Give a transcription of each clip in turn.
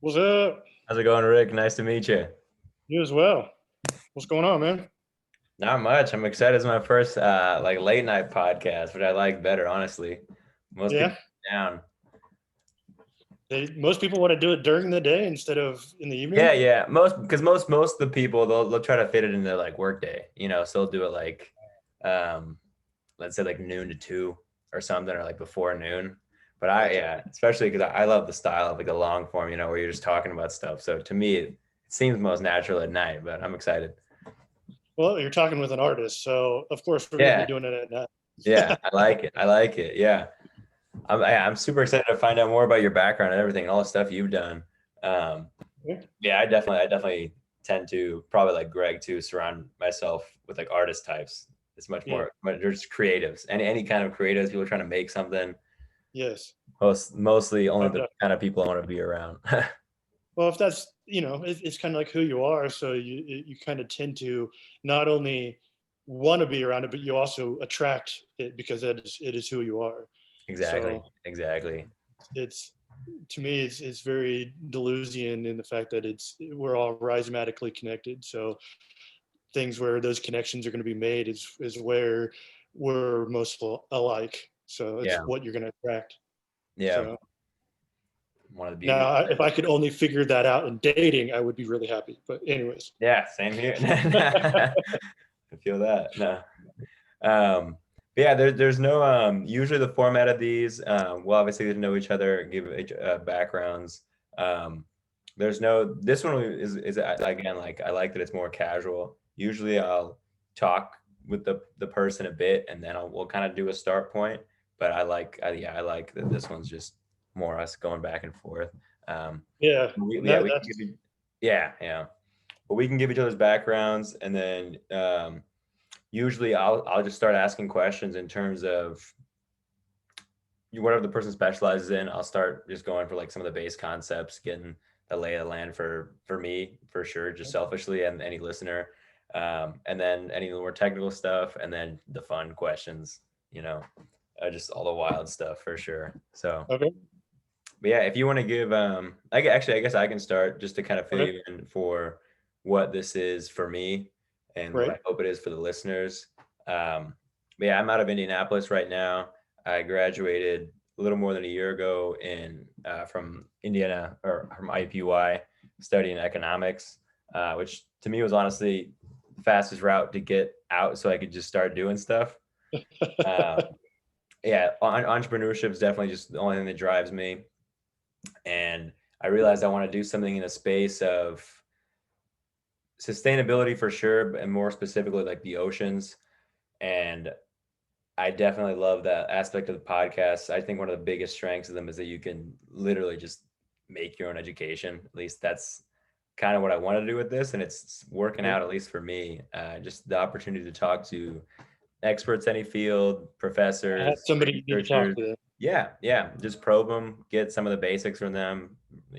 What's up? How's it going, Rick? Nice to meet you. You as well. What's going on, man? Not much. I'm excited. It's my first like late night podcast, which I like better, honestly. Most people Yeah, down. most people want to do it during the day instead of in the Yeah, evening. yeah. Most of the people they'll try to fit it into their like work day, so they'll do it like um let's say like noon to 2 or something, or like before noon. But Gotcha. especially because I love the style of like the long form, where you're just talking about stuff. So to me, it seems most natural at night, but I'm excited. Well, you're talking with an artist, so of course we're going to be Yeah, doing it at yeah. night. I like it. I like it. Yeah. I'm super excited to find out more about your background and everything, and all the stuff you've done. Um, yeah, I definitely tend to, probably like Greg too, surround myself with like artist types. It's much Yeah. more, but they're just creatives. Any kind of creatives, people trying to make something. Yes. Mostly only the Uh, kind of people I want to be around. well, if that's it's kind of like who you are, so you kind of tend to not only want to be around it, but you also attract it because it is who you are. Exactly, So exactly. it's to me it's very Deleuzian in the fact that we're all rhizomatically connected. So things where those connections are going to be made is where we're most alike. So it's Yeah, what you're going to attract. yeah. So One of the beauties. now, if I could only figure that out in dating, I would be really happy. But anyways, Yeah, same here. I feel that. No. But yeah, there's no usually the format of these. Well, obviously get to know each other, give each backgrounds. Um, there's no this one is again, like, I like that it's more casual. Usually I'll talk with the person a bit, and then we'll kind of do a start point. But I like that this one's just more us going back and forth. Um, yeah, we, and yeah, that we can that's give you, yeah, yeah. But we can give each other's backgrounds, and then usually I'll just start asking questions in terms of whatever the person specializes in. I'll start just going for like some of the base concepts, getting the lay of the land for me, for sure, just selfishly, and any listener. And then any more technical stuff, and then the fun questions, you know, just all the wild stuff for sure. So, okay. but yeah, if you want to give, I guess I can start just to kind of fill Okay, you in for what this is for me and what I right. hope it is for the listeners. But yeah, I'm out of Indianapolis right now. I graduated a little more than a year ago in from Indiana, or from IUPUI, studying economics, which to me was honestly the fastest route to get out, so I could just start doing stuff. Uh, yeah, entrepreneurship is definitely just the only thing that drives me, and I realized I want to do something in a space of sustainability for sure, and more specifically like the oceans. And I definitely love that aspect of the podcast. I think one of the biggest strengths of them is that you can literally just make your own education. At least that's kind of what I want to do with this, and it's working Okay. out, at least for me. Just the opportunity to talk to experts, any field, I have professors, somebody you need to talk researchers. to. Yeah, yeah. Just probe them, get some of the basics from them.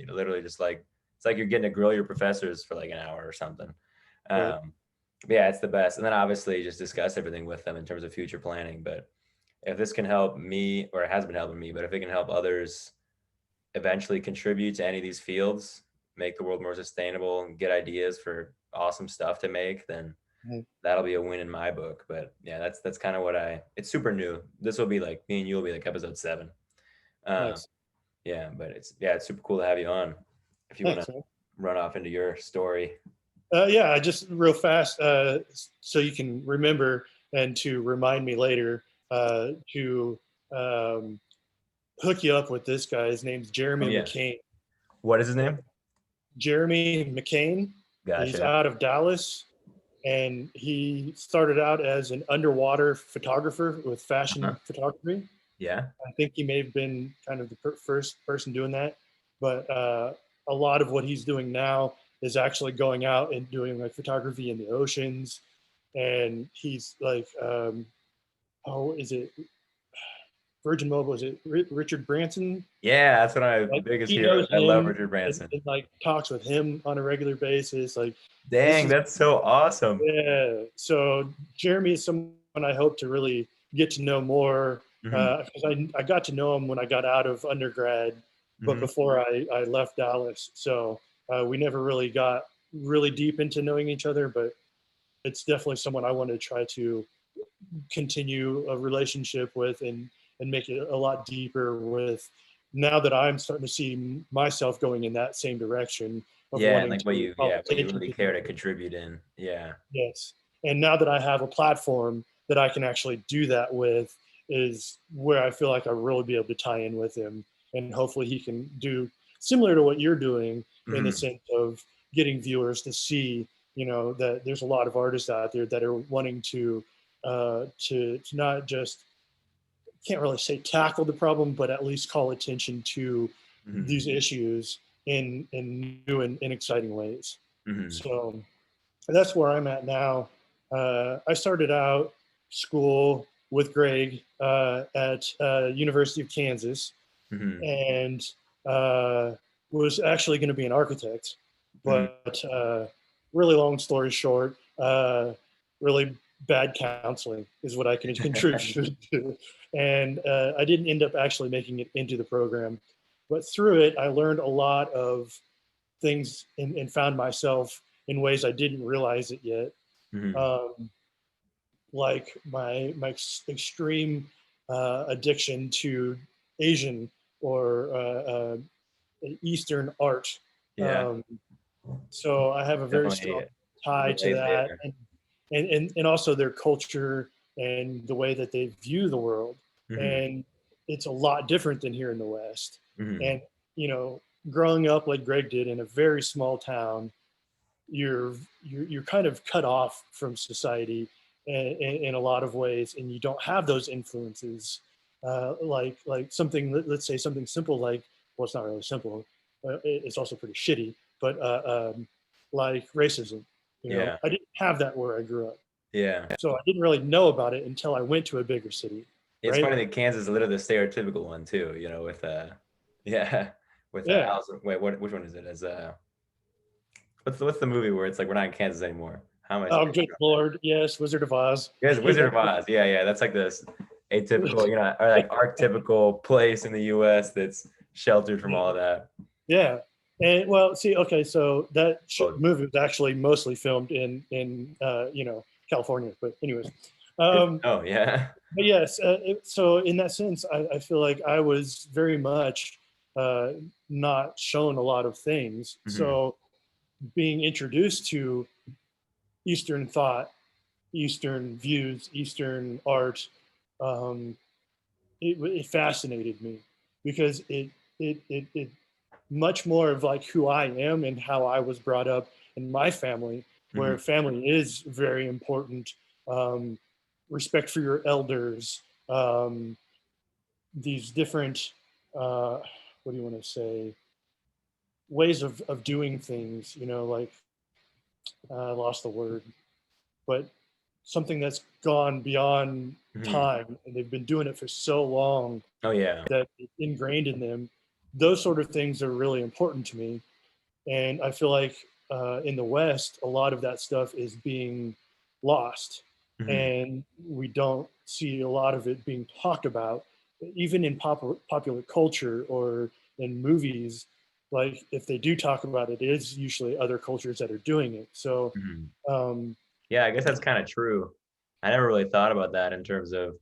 Literally just like, it's like you're getting to grill your professors for like an hour or something. Right. Um, yeah, it's the best. And then obviously just discuss everything with them in terms of future planning. But if this can help me, or it has been helping me, but if it can help others eventually contribute to any of these fields, make the world more sustainable, and get ideas for awesome stuff to make, then Mhm. that'll be a win in my book. But yeah, that's kind of what it's super new. This will be like, me and you will be like episode 7. Um, Nice. yeah, but it's super cool to have you on. If you want to Thanks, man. run off into your story. Yeah, I just real fast, so you can remember and to remind me later to um, hook you up with this guy. His name's Oh Jeremy yeah. McCain. What is his name? Jeremy McCain. He's Gotcha. out of Dallas, and he started out as an underwater photographer with Uh-huh. fashion photography. Yeah. I think he may have been kind of the first person doing that, but a lot of what he's doing now is actually going out and doing like photography in the oceans, and he's like, oh, is it Virgin Mobile? Is it Richard Branson? Yeah, that's one of my Like biggest he heroes. knows I love him Richard and, Branson. and like talks with him on a regular basis. Like this Dang, is that's so awesome. yeah. So Jeremy is someone I hope to really get to know more Hmm. because I got to know him when I got out of undergrad, but before I left Dallas. So we never really got really deep into knowing each other, but it's definitely someone I want to try to continue a relationship with and make it a lot deeper with, now that I'm starting to see myself going in that same direction of Yeah, and wanting like what to you call really attention care to. to contribute in. Yeah. Yes. And now that I have a platform that I can actually do that with is where I feel like I really be able to tie in with him. And hopefully he can do similar to what you're doing in the sense of getting viewers to see, that there's a lot of artists out there that are wanting to not just, can't really say tackle the problem, but at least call attention to these issues in new and exciting ways. So that's where I'm at now. I started out school with Greg at University of Kansas, and was actually going to be an architect. But really long story short, really bad counseling is what I can contribute to. And I didn't end up actually making it into the program. But through it, I learned a lot of things and found myself in ways I didn't realize it yet. Um, like my extreme addiction to Asian or Eastern art. Yeah. Um, so I have a very strong Definitely tie to relate that, there. and also their culture and the way that they view the world. And it's a lot different than here in the West. And you know, growing up like Greg did in a very small town, you're kind of cut off from society in a lot of ways, and you don't have those influences. Like something, let's say something simple like, well, it's not really simple. It's also pretty shitty, but like racism. Yeah. I didn't have that where I grew up, Yeah. so I didn't really know about it until I went to a bigger city. It's Right? funny that Kansas is a little the stereotypical one too, with yeah, with Yeah. Allison. Wait, which one is it? As what's the movie where it's like we're not in Kansas anymore? How am I Oh, spacing good on that? Lord! Yes, Wizard of Oz. Yes, Wizard of Oz. Yeah, yeah. That's like this atypical, or like archetypical place in the U.S. that's sheltered from all of that. Yeah. And well, see, okay, so that Oh, movie was actually mostly filmed in California. But anyways, um, oh yeah. but yes, so in that sense, I feel like I was very much uh, not shown a lot of things. So being introduced to Eastern thought, Eastern views, Eastern art, um, it fascinated me because it much more of like who I am and how I was brought up in my family, where family is very important. Um, Respect for your elders, these different, what do you want to say, ways of doing things, like I lost the word, but something that's gone beyond time and they've been doing it for so long Oh yeah. that it's ingrained in them. Those sort of things are really important to me. And I feel like in the West, a lot of that stuff is being lost. And we don't see a lot of it being talked about, even in popular culture or in movies. Like if they do talk about it, it is usually other cultures that are doing it. So, um, Yeah, I guess that's kind of true. I never really thought about that in terms of.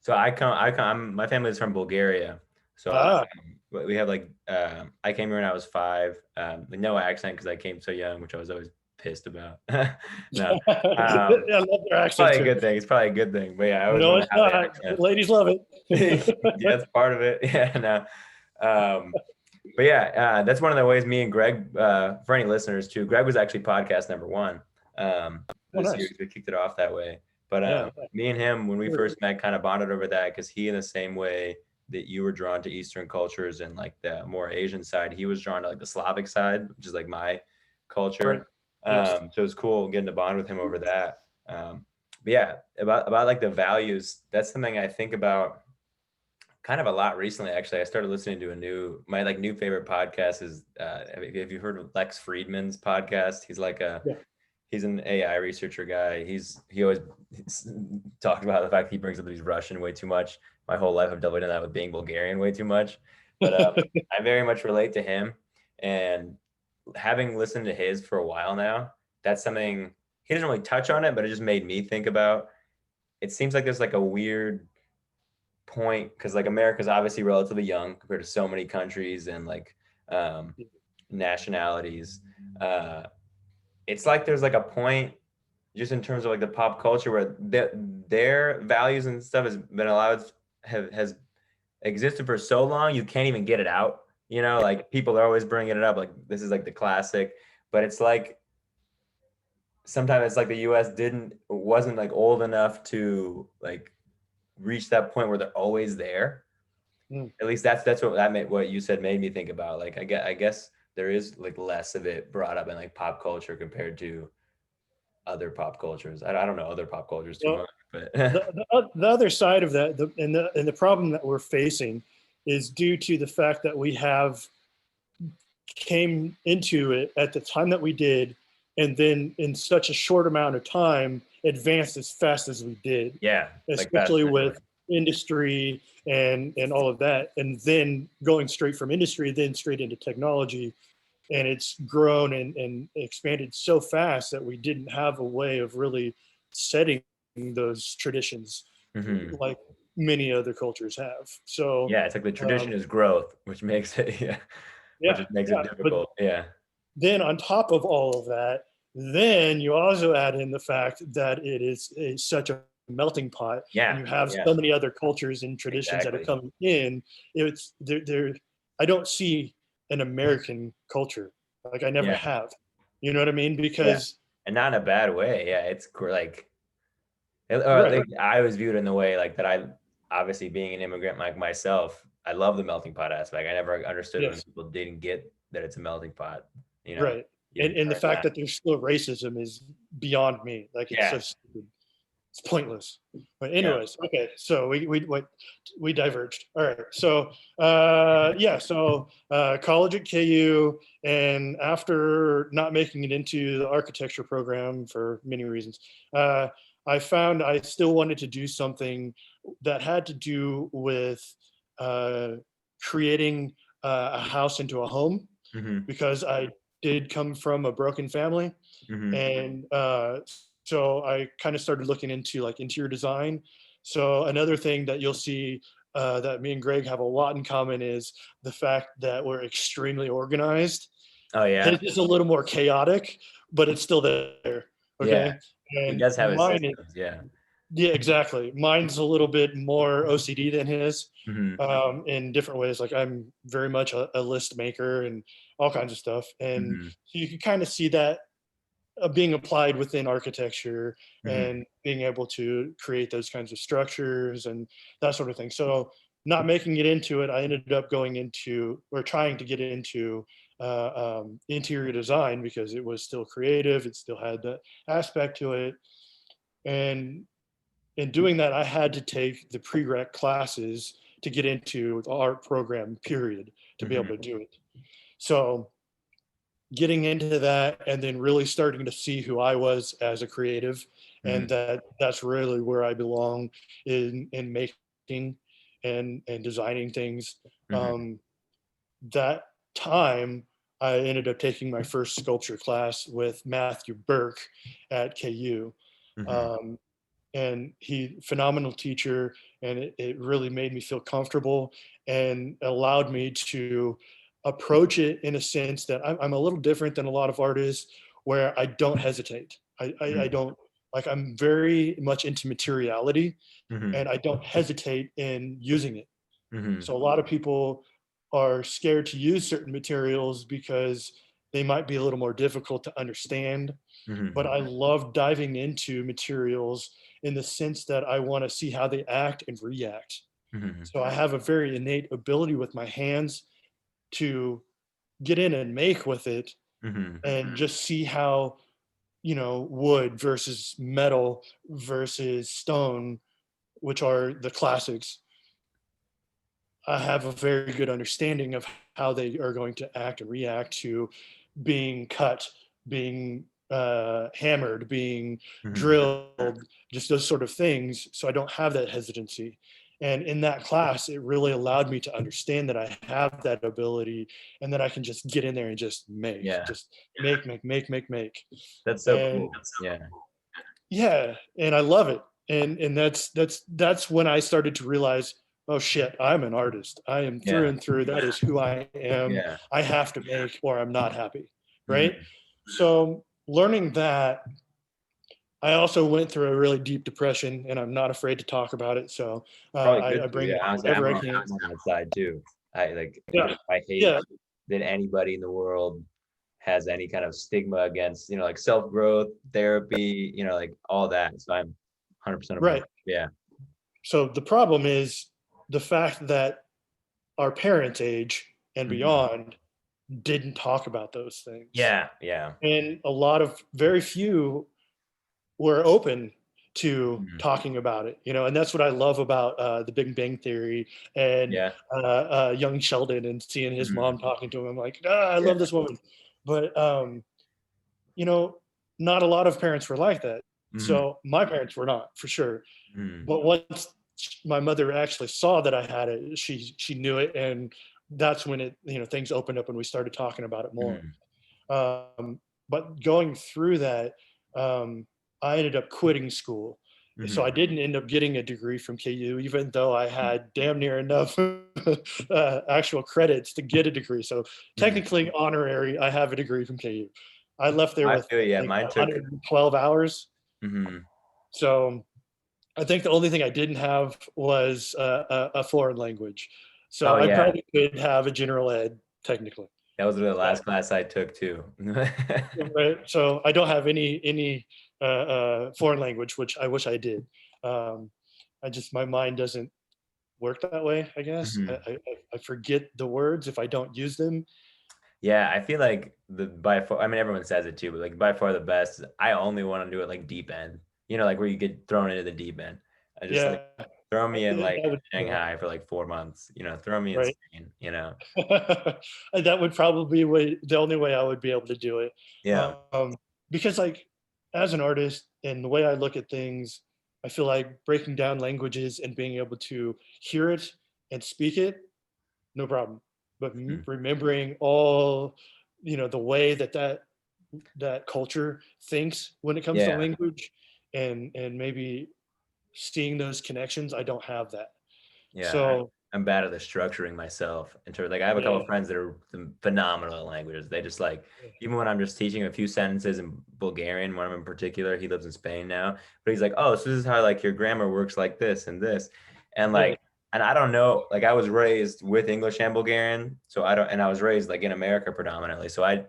So my family is from Bulgaria. So we have like, I came here when I was 5, with no accent because I came so young, which I was always pissed about. No, I love their accent probably a too. good thing. It's probably a good thing. But yeah, I always No, wanted it's to have the not. accent. Ladies love it. Yeah, that's part of it. Yeah, no. But yeah, that's one of the ways me and Greg, for any listeners too, Greg was actually podcast number 1 Oh, this nice. series. We kicked it off that way. But Yeah. me and him, when we first met, kind of bonded over that because he, in the same way that you were drawn to Eastern cultures and like the more Asian side, he was drawn to like the Slavic side, which is like my culture. Right. Yes. So it was cool getting to bond with him over that. But yeah, about like the values, that's something I think about kind of a lot recently. Actually, I started listening to my like new favorite podcast is have you heard of Lex Friedman's podcast? He's like he's an AI researcher guy. He always talked about the fact he brings up that he's Russian way too much. My whole life I've dealt with that with being Bulgarian way too much. But I very much relate to him, and having listened to his for a while now, that's something he doesn't really touch on it, but it just made me think about. It seems like there's like a weird point because like America's obviously relatively young compared to so many countries and like um, nationalities. Uh, it's like there's like a point just in terms of like the pop culture where their values and stuff has been allowed has existed for so long you can't even get it out. You know, like people are always bringing it up, like this is like the classic, but it's like sometimes it's like the U.S. wasn't like old enough to like reach that point where they're always there. Mm. At least that's what you said made me think about. Like I guess there is like less of it brought up in like pop culture compared to other pop cultures. I don't know other pop cultures too Well, much, but the other side of that, and the problem that we're facing is due to the fact that we have came into it at the time that we did, and then in such a short amount of time advanced as fast as we did, yeah, like that's especially for sure. with industry and all of that, and then going straight from industry then straight into technology. And it's grown and expanded so fast that we didn't have a way of really setting those traditions Hmm. like many other cultures have. So Yeah, it's like the tradition is growth, which makes it yeah, which yeah, just makes it yeah. But difficult. Yeah. then on top of all of that, then you also add in the fact that it is such a melting pot, and Yeah. you have Yeah. so many other cultures and traditions that are Exactly. coming in. It's there. I don't see an American culture, like I never Yeah. have. You know what I mean? Yeah. Because And not in a bad way. Yeah. Like, or at right, least I was viewed in the way like that. I obviously being an immigrant like myself, I love the melting pot aspect. I never understood when yes, people didn't get that it's a melting pot. You know, right, you didn't and the turn fact that. that there's still racism is beyond me. Like it's Yeah. so stupid. It's pointless. But Yeah. anyways, okay. So we diverged. All right. So yeah. So college at KU, and after not making it into the architecture program for many reasons, I found I still wanted to do something that had to do with uh, creating a house into a home, Mm-hmm. because I did come from a broken family, Mm-hmm. and so I kind of started looking into like interior design. So another thing that you'll see that me and Greg have a lot in common is the fact that we're extremely organized. Oh His yeah. is a little more chaotic, but it's still there. Yeah. Okay, He and does have his mine is, systems. Yeah. yeah, exactly. Mine's a little bit more OCD than his, Mm-hmm. in different ways. Like I'm very much a list maker and all kinds of stuff, and Mm-hmm. so you can kind of see that being applied within architecture Mm-hmm. and being able to create those kinds of structures and that sort of thing. So not making it into it, I ended up going into or trying to get into interior design because it was still creative. It still had that aspect to it. And in doing that, I had to take the prereq classes to get into the art program, period, to be able Mm-hmm. to do it. So getting into that and then really starting to see who I was as a creative, and Mm-hmm. that's really where I belong in making and designing things. Mm-hmm. That time I ended up taking my first sculpture class with Matthew Burke at KU. Mm-hmm. Um, and he phenomenal teacher, and it really made me feel comfortable and allowed me to approach it in a sense that I'm a little different than a lot of artists, where I don't hesitate. I don't, like, I'm very much into materiality, Mm-hmm. and I don't hesitate in using it. Mm-hmm. So a lot of people are scared to use certain materials because they might be a little more difficult to understand, Mm-hmm. but I love diving into materials in the sense that I want to see how they act and react. Mm-hmm. So I have a very innate ability with my hands to get in and make with it Mm-hmm. and just see how, wood versus metal versus stone, which are the classics. I have a very good understanding of how they are going to act and react to being cut, being hammered, being Mm-hmm. drilled, just those sort of things. So I don't have that hesitancy. And in that class, it really allowed me to understand that I have that ability and that I can just get in there and just Yeah. make. That's so And cool. Yeah. yeah, and I love it. And that's when I started to realize, oh shit, I'm an artist. I am through Yeah. and through. That is who I am. Yeah. I have to make or I'm not happy. Right. Mhm. So learning that, I also went through a really deep depression, and I'm not afraid to talk about it. So Probably I good to, bring yeah. it Honestly, whenever I can. I'm on that side too. I like, Yeah, I hate yeah, that anybody in the world has any kind of stigma against, like self-growth, therapy, like all that. So I'm 100% aboard. right. Yeah. So the problem is the fact that our parents' age and Mhm. beyond didn't talk about those things, Yeah. Yeah. and a lot of very few were open to Mhm. talking about it, and that's what I love about the Big Bang Theory and Yeah. young Sheldon and seeing his Mhm. mom talking to him. I'm like, ah, I Yeah. love this woman, but you know, not a lot of parents were like that. Mhm. So my parents were not for sure. Mhm. But once my mother actually saw that I had it, she knew it, and that's when things opened up and we started talking about it more. Mhm. But going through that, I ended up quitting school. So Mhm. I didn't end up getting a degree from KU, even though I had damn near enough actual credits to get a degree. So Mhm. technically honorary, I have a degree from KU. I left there I with feel I yeah, think mine took 112 hours. mhm. So I think the only thing I didn't have was a foreign language. So Oh I yeah. probably could have a general ed technically. That was the But last class I took too. right, so I don't have any foreign language, which I wish I did. Um, I just my mind doesn't work that way. I guess Mhm. I forget the words if I don't use them. Yeah, I feel like the by far, I mean, everyone says it too, but like by far the best, I only want to do it like deep end, like where you get thrown into the deep end. I just like Yeah, throw me in like that would Shanghai for like 4 months, throw me in right. Spain. That would probably be the only way I would be able to do it. Yeah. Because like as an artist and the way I look at things, I feel like breaking down languages and being able to hear it and speak it, no problem. But Mhm. remembering all, the way that culture thinks when it comes to Yeah. language, and maybe seeing those connections, I don't have that. Yeah, So I'm bad at the structuring myself in terms like I have a couple yeah, of friends that are phenomenal at languages. They just like even when I'm just teaching a few sentences in Bulgarian, one of them in particular, he lives in Spain now, but he's like, oh, so this is how like your grammar works like this and this, and yeah, like, and I don't know, like I was raised with English and Bulgarian, so I don't, and I was raised like in America predominantly, so I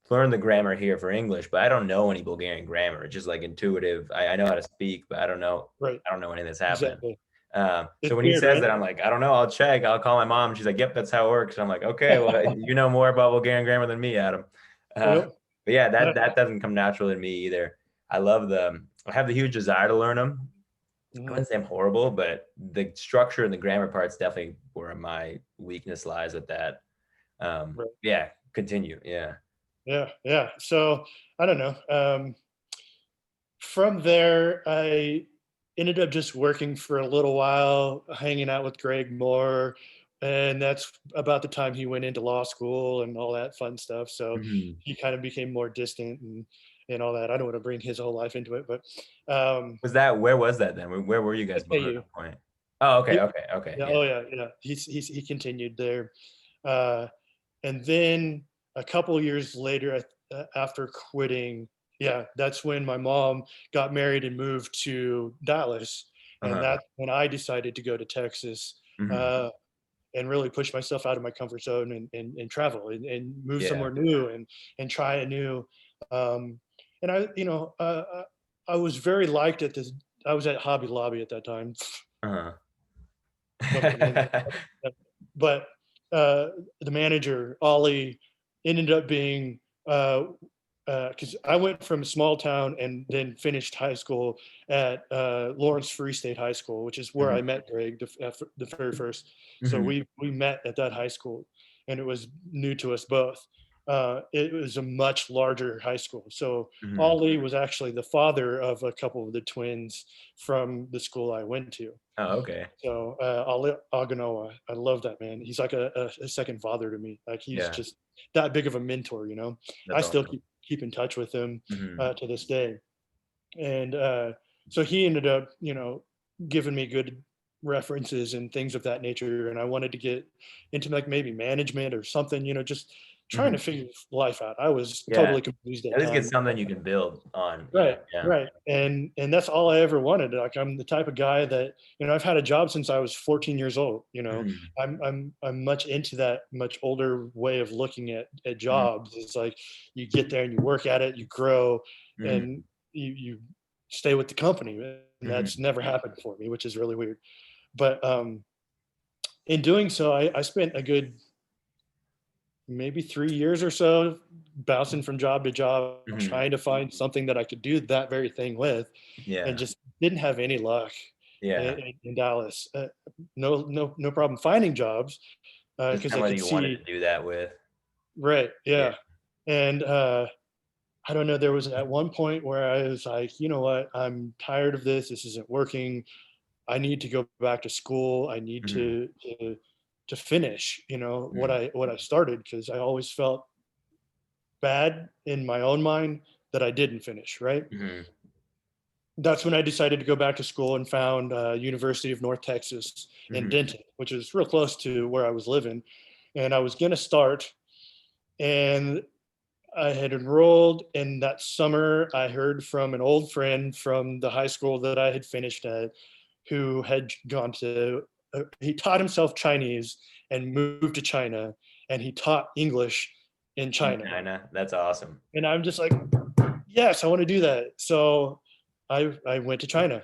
learned the grammar here for English, but I don't know any Bulgarian grammar. It's just like intuitive. I know how to speak, but right, I don't know anything that's happening. exactly. So It's when he weird, says right? that, I'm like, I don't know. I'll check. I'll call my mom. She's like, yep, that's how it works. I'm like, okay, well, you know more about Bulgarian grammar than me, Adam. Uh, Yep. but yeah, Yeah. that doesn't come naturally to me either. I have the huge desire to learn them. I Mhm. wouldn't say I'm horrible, but the structure and the grammar part's definitely where my weakness lies with that. Right. Yeah, continue. Yeah. Yeah. Yeah. So I don't know. From there, I ended up just working for a little while, hanging out with Greg Moore. And that's about the time he went into law school and all that fun stuff. So Mhm. he kind of became more distant and all that. I don't want to bring his whole life into it, but um, Where was that then? Where were you guys at both at KU. that point? Oh, okay, He, okay, okay. yeah, Yeah. oh yeah, yeah. He continued there. Uh, and then a couple years later, after quitting, yeah, that's when my mom got married and moved to Dallas, and Uh-huh. that's when I decided to go to Texas, Mhm. uh, and really push myself out of my comfort zone and travel and move Yeah. somewhere new and try a new. Um, and I was very liked at this. I was at Hobby Lobby at that time. Uh-huh. Don't put names. But uh, the manager Ollie ended up being because I went from a small town and then finished high school at Lawrence Free State High School, which is where Mhm. I met Greg the very first. So Mhm. we met at that high school, and it was new to us both. it was a much larger high school. So Mhm. Ollie was actually the father of a couple of the twins from the school I went to. Oh, okay. So Ollie Aganoa, I love that man. He's like a second father to me. Like he's Yeah, just that big of a mentor, you know. I that's still awesome. keep in touch with him Mhm. to this day. And so he ended up, you know, giving me good references and things of that nature. And I wanted to get into like maybe management or something, you know, just trying to Mhm. figure life out. I was Yeah, totally confused at at least get time. something you can build on, Right, Yeah. right. And that's all I ever wanted. Like I'm the type of guy that, you know, I've had a job since I was 14 years old, you know. Mhm. I'm much into that much older way of looking at Mhm. jobs. It's like you get there and you work at it, you grow, Mhm. and you stay with the company. And that's Mhm. never happened for me, which is really weird. But in doing so, I spent a good maybe 3 years or so bouncing from job to job, Mhm. trying to find something that I could do that very thing with, and Yeah. just didn't have any luck Yeah. in Dallas. No problem finding jobs Just because I somebody could you wanted see to do that with. right, Yeah. yeah, and I don't know. There was at one point where I was like, you know what, I'm tired of this. This isn't working. I need to go back to school. I need Mhm. to finish, you know, Mhm. what I started because I always felt bad in my own mind that I didn't finish, right? Mhm. That's when I decided to go back to school and found University of North Texas in Mhm. Denton, which is real close to where I was living. And I was going to start, and I had enrolled. And that summer, I heard from an old friend from the high school that I had finished at, who had gone to, he taught himself Chinese and moved to China, and he taught English in In China. China, that's awesome. And I'm just like, yes, I want to do that. So I went to China.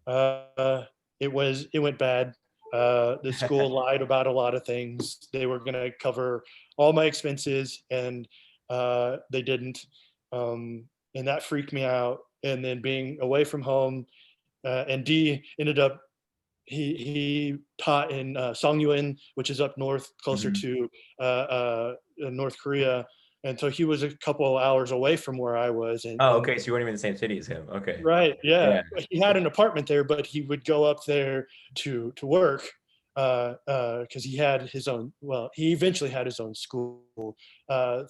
Uh, it went bad. The school lied about a lot of things. They were going to cover all my expenses, and they didn't. And that freaked me out. And then being away from home, and D ended up he taught in Songyuan, which is up north, closer Mhm. to North Korea, and so he was a couple of hours away from where I was, Oh, and okay, so you weren't even in the same city as him. Okay. right, yeah, Yeah. he had an apartment there, but he would go up there to work because he had his own. Well, he eventually had his own school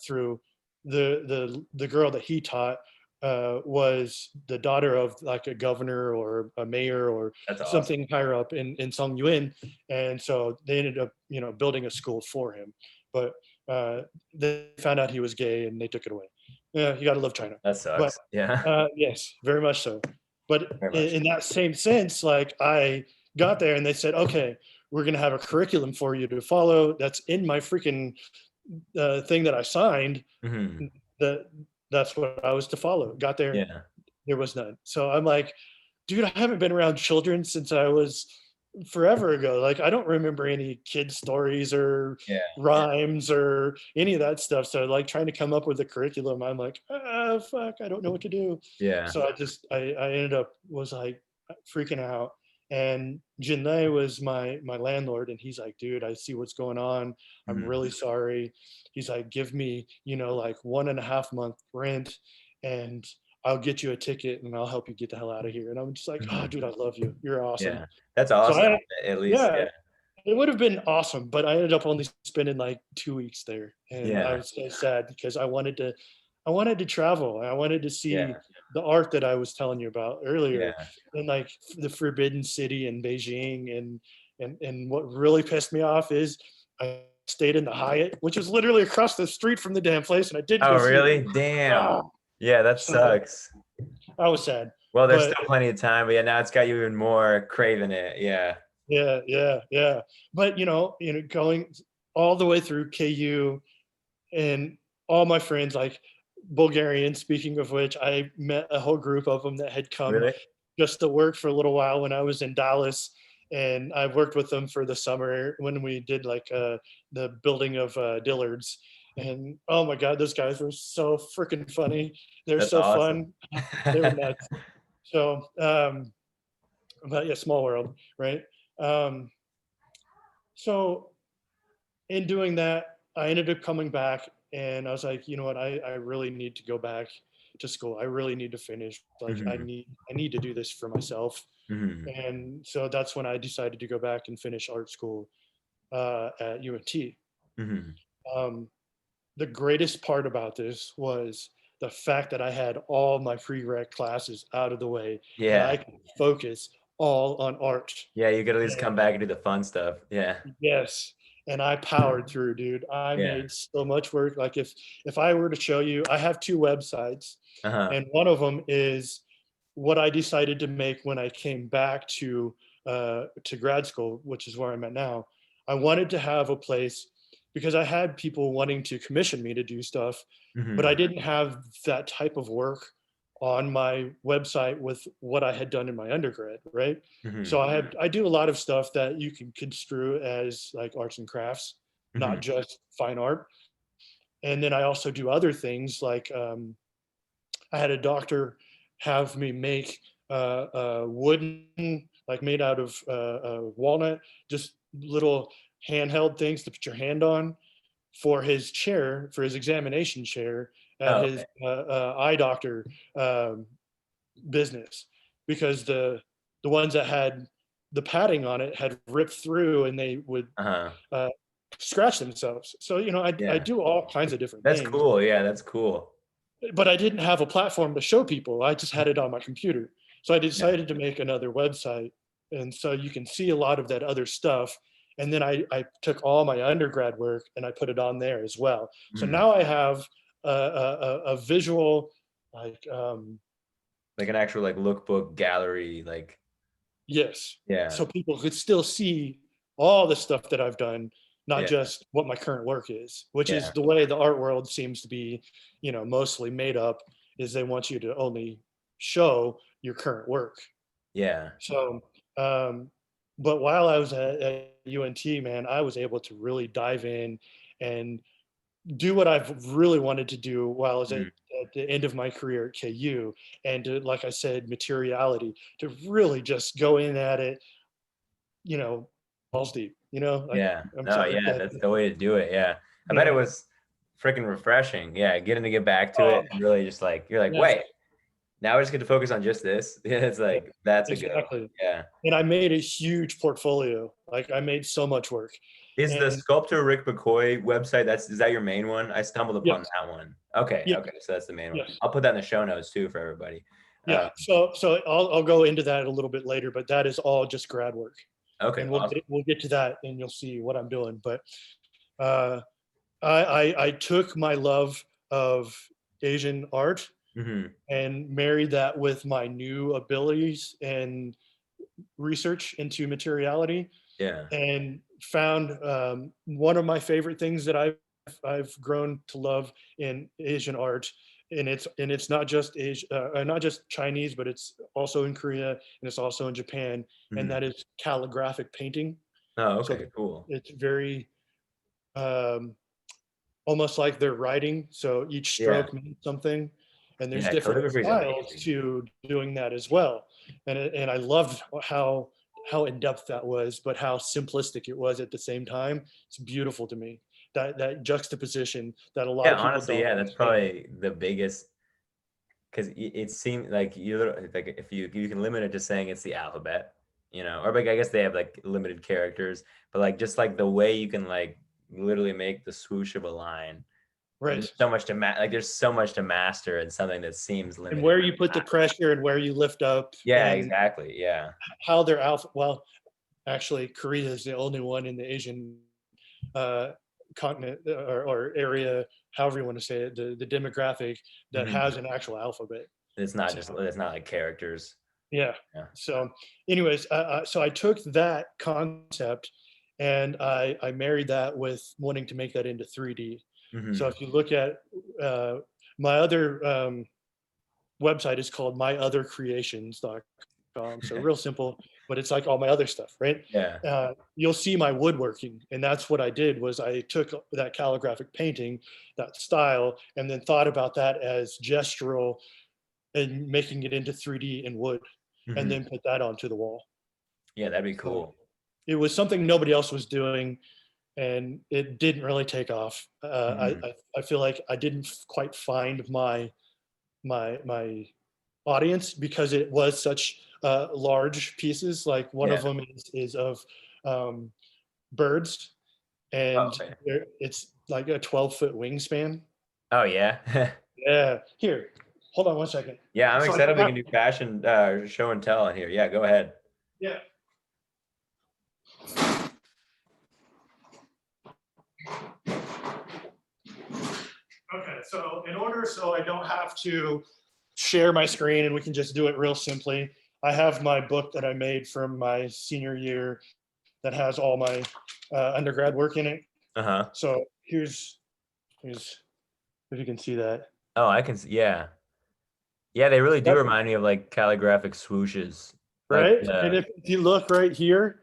through the girl that he taught was the daughter of like a governor or a mayor or That's awesome. something higher up in Songyuan, and so they ended up, you know, building a school for him. But they found out he was gay and they took it away. Yeah, you got to love China. That But sucks. Yeah. yes, very much so. But Very much. in that same sense, like I got there and they said, okay, we're going to have a curriculum for you to follow. That's in my freaking thing that I signed. Mhm. That that's what I was to follow. Got there, Yeah. there was none. So I'm like, dude, I haven't been around children since I was forever ago. Like I don't remember any kid stories or Yeah. rhymes or any of that stuff. So like trying to come up with a curriculum, I'm like, fuck, I don't know what to do. Yeah. So I ended up was like freaking out. And Janae was my landlord, and he's like, dude, I see what's going on. I'm Mhm. really sorry. He's like, give me, you know, like 1.5 month rent, and I'll get you a ticket and I'll help you get the hell out of here. And I'm just like, oh, Mhm. dude, I love you. You're awesome. Yeah. That's So awesome. I, At least, yeah, yeah. it would have been awesome, but I ended up only spending like 2 weeks there, and I Yeah. was so sad because I wanted to travel. I wanted to see Yeah. the art that I was telling you about earlier, Yeah. and like the Forbidden City in Beijing, and what really pissed me off is I stayed in the Hyatt, which is literally across the street from the damn place, and I didn't Oh, go see it. really? Damn. Ah, Yeah, that so sucks. I was sad, Well, there's but still plenty of time, but yeah, now it's got you even more craving it. Yeah. yeah, yeah, yeah. But you know, going all the way through KU and all my friends, like Bulgarian, speaking of which, I met a whole group of them that had come Really? just to work for a little while when I was in Dallas. And I worked with them for the summer when we did like the building of Dillard's. And oh my God, those guys were so freaking funny. They're That's so awesome. fun. They were nuts. So, but yeah, small world, right? Um, so in doing that, I ended up coming back And I was like, you know what, I really need to go back to school. I really need to finish. Like Hmm. I need to do this for myself. Hmm. And so that's when I decided to go back and finish art school at UNT. Hmm. Um, the greatest part about this was the fact that I had all my prereq classes out of the way and I Yeah. could focus all on art. Yeah, you could at least And come back and do the fun stuff. Yeah. yes, and I powered through, dude. I Yeah. made so much work. Like if I were to show you, I have two websites, Uh-huh. and one of them is what I decided to make when I came back to grad school, which is where I'm at now. I wanted to have a place because I had people wanting to commission me to do stuff, but I Hmm. didn't have that type of work on my website with what I had done in my undergrad, right? Hmm. So I do a lot of stuff that you can construe as like arts and crafts, not Hmm. just fine art. And then I also do other things like I had a doctor have me make wooden, like made out of walnut, just little handheld things to put your hand on for his chair, for his examination chair at Oh, his okay. eye doctor um, business, because the ones that had the padding on it had ripped through and they would Uh-huh. uh, scratch themselves. So I Yeah. do all kinds of different That's things, cool. Yeah, that's cool. but I didn't have a platform to show people. I just had it on my computer. So I Yeah. decided to make another website. And so you can see a lot of that other stuff. And then I took all my undergrad work and I put it on there as well. So Mm. now I have a visual, like, Like an actual like lookbook gallery, like yes. yeah, So people could still see all the stuff that I've done, not yeah, just what my current work is, which is yeah, the way the art world seems to be, mostly made up, is they want you to only show your current work. yeah. So, but while I was at UNT, man, I was able to really dive in and do what I've really wanted to do while I was Mm. at the end of my career at KU, and to, like I said, materiality, to really just go in at it, you know, balls deep. Like, Yeah. I'm No, sorry. yeah, that's the way to do it. Yeah. I bet it Yeah. was freaking refreshing. Yeah, getting to get back to Oh, it and really just like you're like, yes. wait, now we just get to focus on just this. Yeah, it's Yeah. like that's a go. Exactly. Yeah. And I made a huge portfolio. Like I made so much work. Is the And Sculptor Rick McCoy website, is that your main one? I stumbled upon yes, that one. Okay, yeah, okay. So that's the main one. yes. I'll put that in the show notes too for everybody. Yeah. So I'll go into that a little bit later, but that is all just grad work. Okay, And awesome. we'll get to that and you'll see what I'm doing. But uh I took my love of Asian art Hmm. and married that with my new abilities and research into materiality, Yeah. and found one of my favorite things that I've grown to love in Asian art, and it's not just not just Chinese, but it's also in Korea and it's also in Japan, and Hmm. that is calligraphic painting. Oh, So okay, cool. it's very um, almost like they're writing. So each Yeah. stroke means something, and there's Yeah, different calligraphy is styles amazing. to doing that as well. And I loved how in depth that was, but how simplistic it was at the same time. It's beautiful to me. That juxtaposition that a lot Yeah, of people honestly, don't yeah, that's understand. probably the biggest because it seemed like like if you can limit it to saying it's the alphabet, or like I guess they have like limited characters, but like just like the way you can like literally make the swoosh of a line. Right. There's so much to like there's so much to master in something that seems And limited. where you put the pressure and where you lift up Yeah, and exactly. Yeah. how they're alpha. Well, actually, Korea is the only one in the Asian uh, continent or area, however you want to say it, the demographic that Hmm. has an actual alphabet. So It's not like characters. yeah. Yeah. So, anyways, so I took that concept and I married that with wanting to make that into 3D. So Hmm. if you look at uh, my other website is called myothercreations.com. So real simple, but it's like all my other stuff, right? Yeah. You'll see my woodworking, and that's what I did was I took that calligraphic painting, that style, and then thought about that as gestural and making it into 3D in wood, and Hmm. then put that onto the wall. Yeah, that'd be So cool. it was something nobody else was doing. and it didn't really take off. Mhm. I feel like I didn't quite find my audience because it was such large pieces. Like one Yeah. of them is of um, birds, Oh, and okay. it's like a 12-foot wingspan. Oh, yeah. Yeah. Here, hold on one second. Yeah, I'm So I excited we got, can do fashion show and tell in here. Yeah, go ahead. yeah. Okay. So in order, so I don't have to share my screen and we can just do it real simply, I have my book that I made from my senior year that has all my undergrad work in it. Uh-huh. So here's if you can see that. Oh, I can see. Yeah. Yeah, they really do That remind me of like calligraphic swooshes. Like right? And the if you look right here,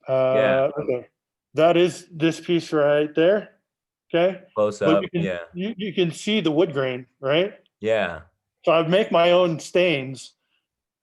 yeah, okay, that is this piece right there. Okay, close but up. Yeah. you can see the wood grain, right? Yeah. So I make my own stains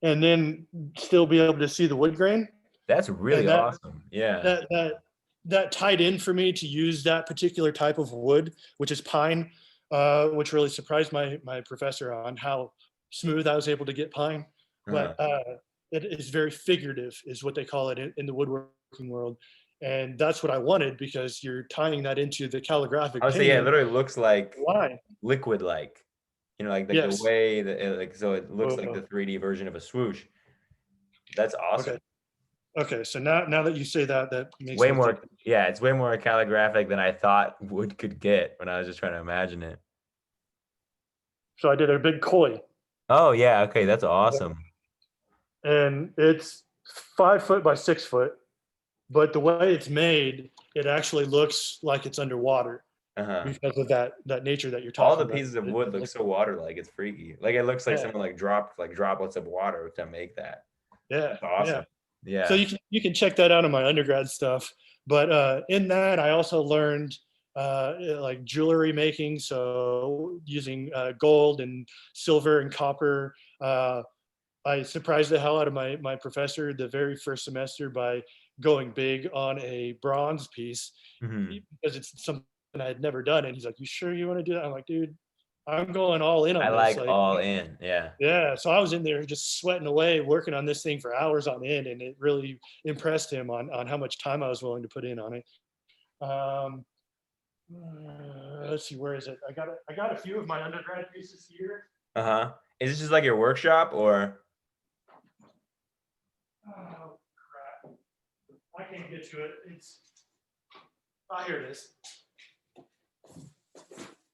and then still be able to see the wood grain, That's and really awesome. Yeah. that that tied in for me to use that particular type of wood, which is pine, which really surprised my professor on how smooth I was able to get pine. Uh-huh. But it is very figurative, is what they call it in the woodworking world, and that's what I wanted because you're tying that into the I calligraphic would say yeah, it painting literally looks like line. liquid like. You know, like the Yes. way that it, like so it looks like the Whoa. 3D version of a swoosh. That's awesome. Okay. Okay. So now that you say that, that It's makes way me think. more yeah, it's way more calligraphic than I thought wood could get when I was just trying to imagine it. So I did a big koi, Oh yeah, okay, that's awesome. and it's 5 foot by 6 foot. But the way it's made, it actually looks like it's underwater Uh-huh. because of that nature that you're All talking the about. pieces of wood look so water-like. It's freaky. Like it looks like Yeah, someone like dropped like droplets of water to make that. yeah, That's yeah. awesome. So Yeah. you can check that out in my undergrad stuff. But in that, I also learned like jewelry making, so using gold and silver and copper. I surprised the hell out of my professor the very first semester by going big on a bronze piece Mhm. because it's something I had never done. And he's like, "You sure you want to do that?" I'm like, "Dude, I'm going all in I on this." like Like, all in. Yeah. yeah. So I was in there just sweating away, working on this thing for hours on end, and it really impressed him on how much time I was willing to put in on it. Um, let's see, where is it? I got a few of my undergrad pieces here. Uh-huh. Is this just like your workshop or Oh crap! I can't get to it. It's here it is.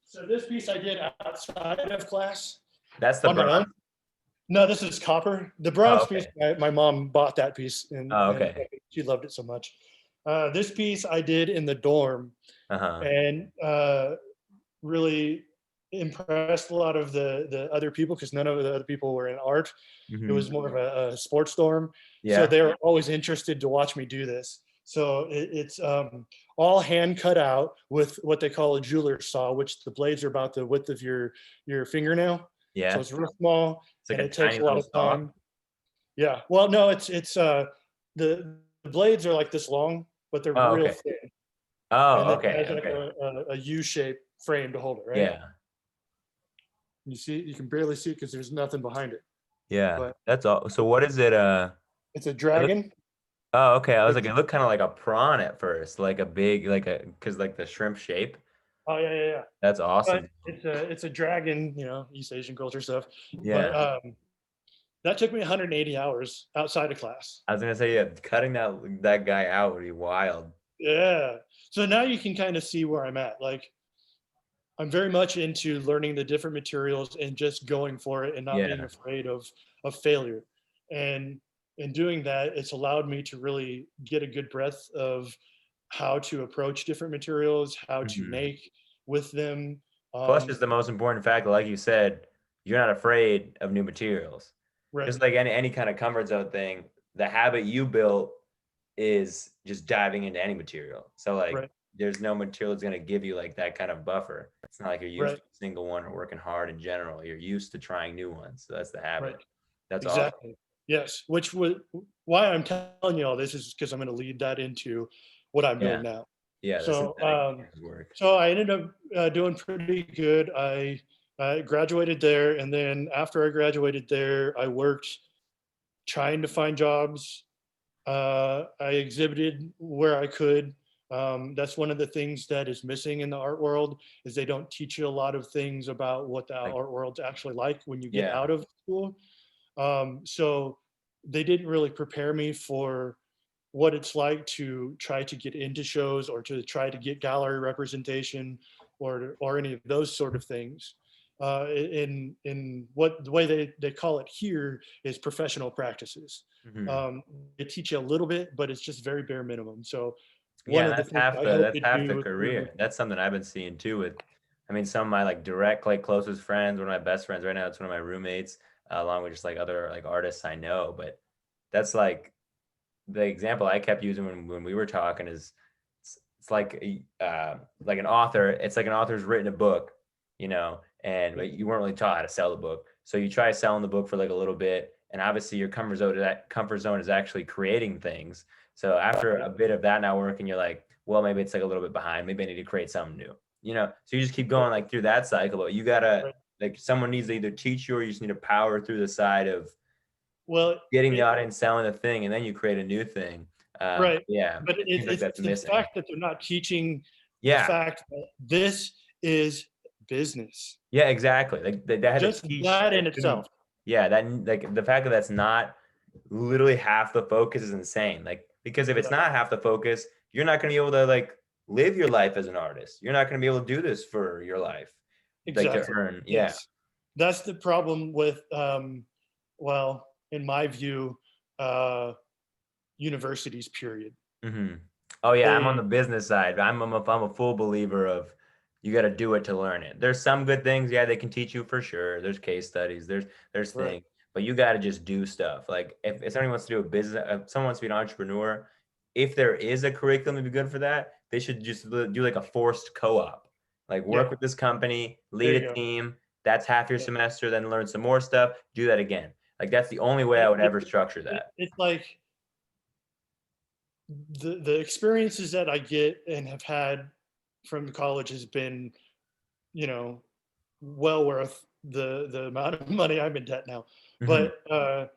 So this piece I did outside of class that's the on my bronze? own. No, this is copper. The Oh, bronze piece, okay. my mom bought that piece, Oh, and okay. she loved it so much. This piece I did in the dorm, Uh-huh. and really impressed a lot of the other people because none of the other people were in art. It Mhm. was more of a sports dorm, so Yeah. they were always interested to watch me do this. So it's all hand cut out with what they call a jeweler's saw, which the blades are about the width of your fingernail. So Yeah. it's real small It's like and a it takes tiny a lot little of saw. time. Yeah. Well, no, it's the blades are like this long, but they're Oh, real okay. thin, and Oh, then it okay. has like Okay. a U-shaped frame to hold it. Right. Yeah. You see, you can barely see it because there's nothing behind it. Yeah. But That's all. So what is it? it's a It look dragon. oh, okay. I was like, It's it looked kind of like a prawn at first, like a big, like a, because like the shrimp shape. oh yeah, yeah, yeah. That's But awesome. it's a dragon, East Asian culture stuff. But Yeah. that took me 180 hours outside of class. I was gonna say, yeah, cutting that guy out would be wild. Yeah. So now you can kind of see where I'm at. Like I'm very much into learning the different materials and just going for it and not being Yeah. afraid of failure. And in doing that, it's allowed me to really get a good breadth of how to approach different materials, how to Mhm. make with them. Plus, just the most important factor, like you said, you're not afraid of new materials. Right, Just like any kind of comfort zone thing, the habit you built is just diving into any material. So like right, there's no material that's gonna give you like that kind of buffer. It's not like you're used right, to a single one or working hard in general. You're used to trying new ones. So that's the right. habit. That's awesome. Exactly. Yes. Which would why I'm telling you all this is because I'm going to lead that into what I'm doing Yeah. now. Yeah, the So, synthetic work. so I ended up doing pretty good. I graduated there, and then after I graduated there, I worked trying to find jobs. I exhibited where I could. That's one of the things that is missing in the art world is they don't teach you a lot of things about what the Like, art world's actually like when you get yeah, out of school. So they didn't really prepare me for what it's like to try to get into shows or to try to get gallery representation or any of those sort of things. In what the way they call it here is professional practices. mhm. Um, they teach you a little bit, but it's just very bare minimum. So Yeah, one and of the that's things half I the hope that's to half the do through career. That's something I've been seeing too with, I mean, some of my like direct, like closest friends, one of my best friends right now, it's one of my roommates, along with just like other like artists I know. But that's the example I kept using when we were talking is it's like an author. It's like an author's written a book, and but you weren't really taught how to sell the book. So you try selling the book for like a little bit, and obviously your comfort zone is actually creating things. So after a bit of that not working, you're like, well, maybe it's like a little bit behind. Maybe I need to create something new. So you just keep going like through that cycle, but you gotta right. like someone needs to either teach you or you just need to power through the side of Well, getting the it, audience selling the thing, and then you create a new thing. right. Yeah, But it seems like that's it's the missing. fact that they're not teaching the Yeah, fact that this is business. yeah, exactly. Like they had to Just teach. that They in shouldn't. itself. Yeah, that like the fact that that's not literally half the focus is insane. Like because if it's Yeah, not half the focus, you're not going to be able to like live your life as an artist. You're not going to be able to do this for your life, like to exactly. earn. Yeah. Yes. That's the problem with, well, in my view, uh, universities, period. hmm Oh yeah, I'm on the They, business side. I'm a full believer of you got to do it to learn it. There's some good things, yeah, they can teach you for sure. There's case studies, there's right. things, but you got to just do stuff. Like if somebody wants to do a business, if someone wants to be an entrepreneur, if there is a curriculum to be good for that, they should just do like a forced co-op. Like Yeah. work with this company, There lead you a go. team. That's half your Yeah. semester, then learn some more stuff. Do that again. Like that's the only way I would ever structure that. It's like the experiences that I get and have had from college has been, you know, well worth the amount of money I'm in debt now. hmm But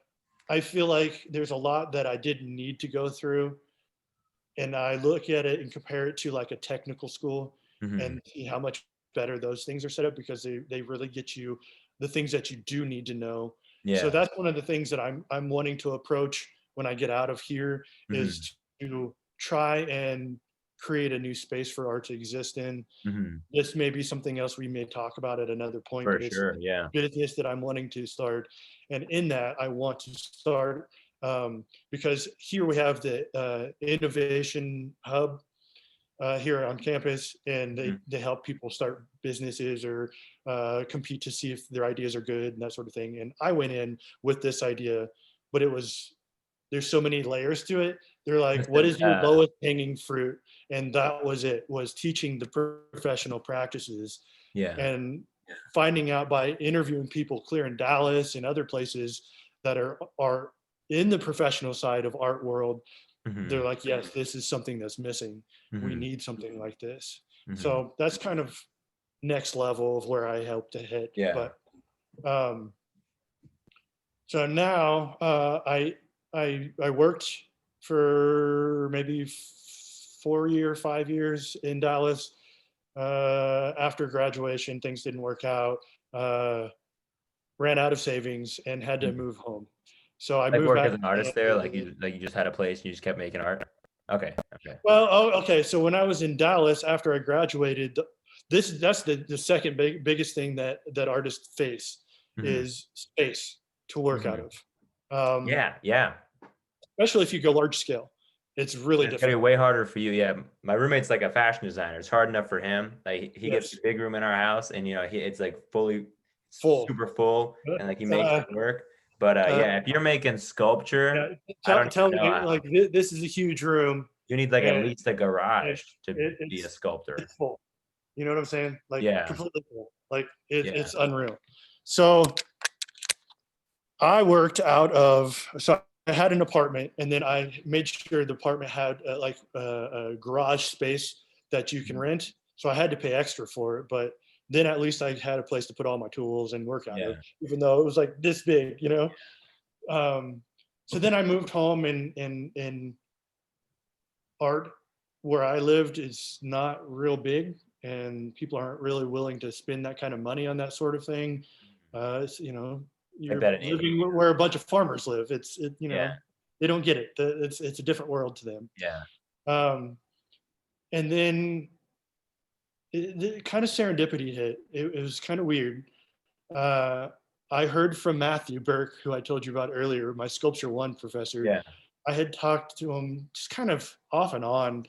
I feel like there's a lot that I didn't need to go through, and I look at it and compare it to like a technical school hmm and see how much better those things are set up because they really get you the things that you do need to know. So Yeah. that's one of the things that I'm wanting to approach when I get out of here hmm is to try and create a new space for art to exist in. hmm This may be something else we may talk about at another point, For but it's sure, yeah. business that I'm wanting to start. And in that, I want to start because here we have the innovation hub here on campus, and Mhm. they help people start businesses or compete to see if their ideas are good and that sort of thing. And I went in with this idea, but there's so many layers to it. They're like, what is your lowest hanging fruit? And that was it, was teaching the professional practices Yeah. and finding out by interviewing people clear in Dallas and other places that are in the professional side of art world. They're Mhm. like, yes, this is something that's missing. We Mhm. need something like this. Mhm. So that's kind of next level of where I hope to hit. Yeah. But um, so now I worked for maybe 4 year, 5 years in Dallas. After graduation, things didn't work out. Uh, ran out of savings and had to Mhm. move home. So I Like moved work back. as an artist there, like you just had a place and you just kept making art? Okay, okay. Well, oh, okay. So when I was in Dallas after I graduated, that's the second biggest thing that artists face Mhm. is space to work out Mhm. of. Um, Yeah, yeah. especially if you go large scale, it's really It's gonna be difficult. way harder for you. Yeah, my roommate's like a fashion designer. It's hard enough for him. Like he gets a Yes, big room in our house, and it's like fully full. super full, and like he makes Uh, it work. But uh, yeah, if you're making yeah, sculpture, I tell don't tell even know me how. like this is a huge room, You need like at and least a it, garage to be a it's sculptor. full. You know what I'm saying? Like Yeah, completely full. Like yeah. it's unreal. So I worked out of, so I had an apartment, and then I made sure the apartment had like a garage space that you can rent. So I had to pay extra for it, but then at least I had a place to put all my tools and work out of, Yeah. even though it was like this big, you know. So then I moved home, and art where I lived is not real big, and people aren't really willing to spend that kind of money on that sort of thing. You know, Like you're that in Asia. living where a bunch of farmers live. You Yeah. know, they don't get it. It's a different world to them. Yeah. Um, and then the kind of serendipity hit. It was kind of weird. Uh, I heard from Matthew Burke, who I told you about earlier, my Sculpture 1 professor. Yeah. I had talked to him just kind of off and on,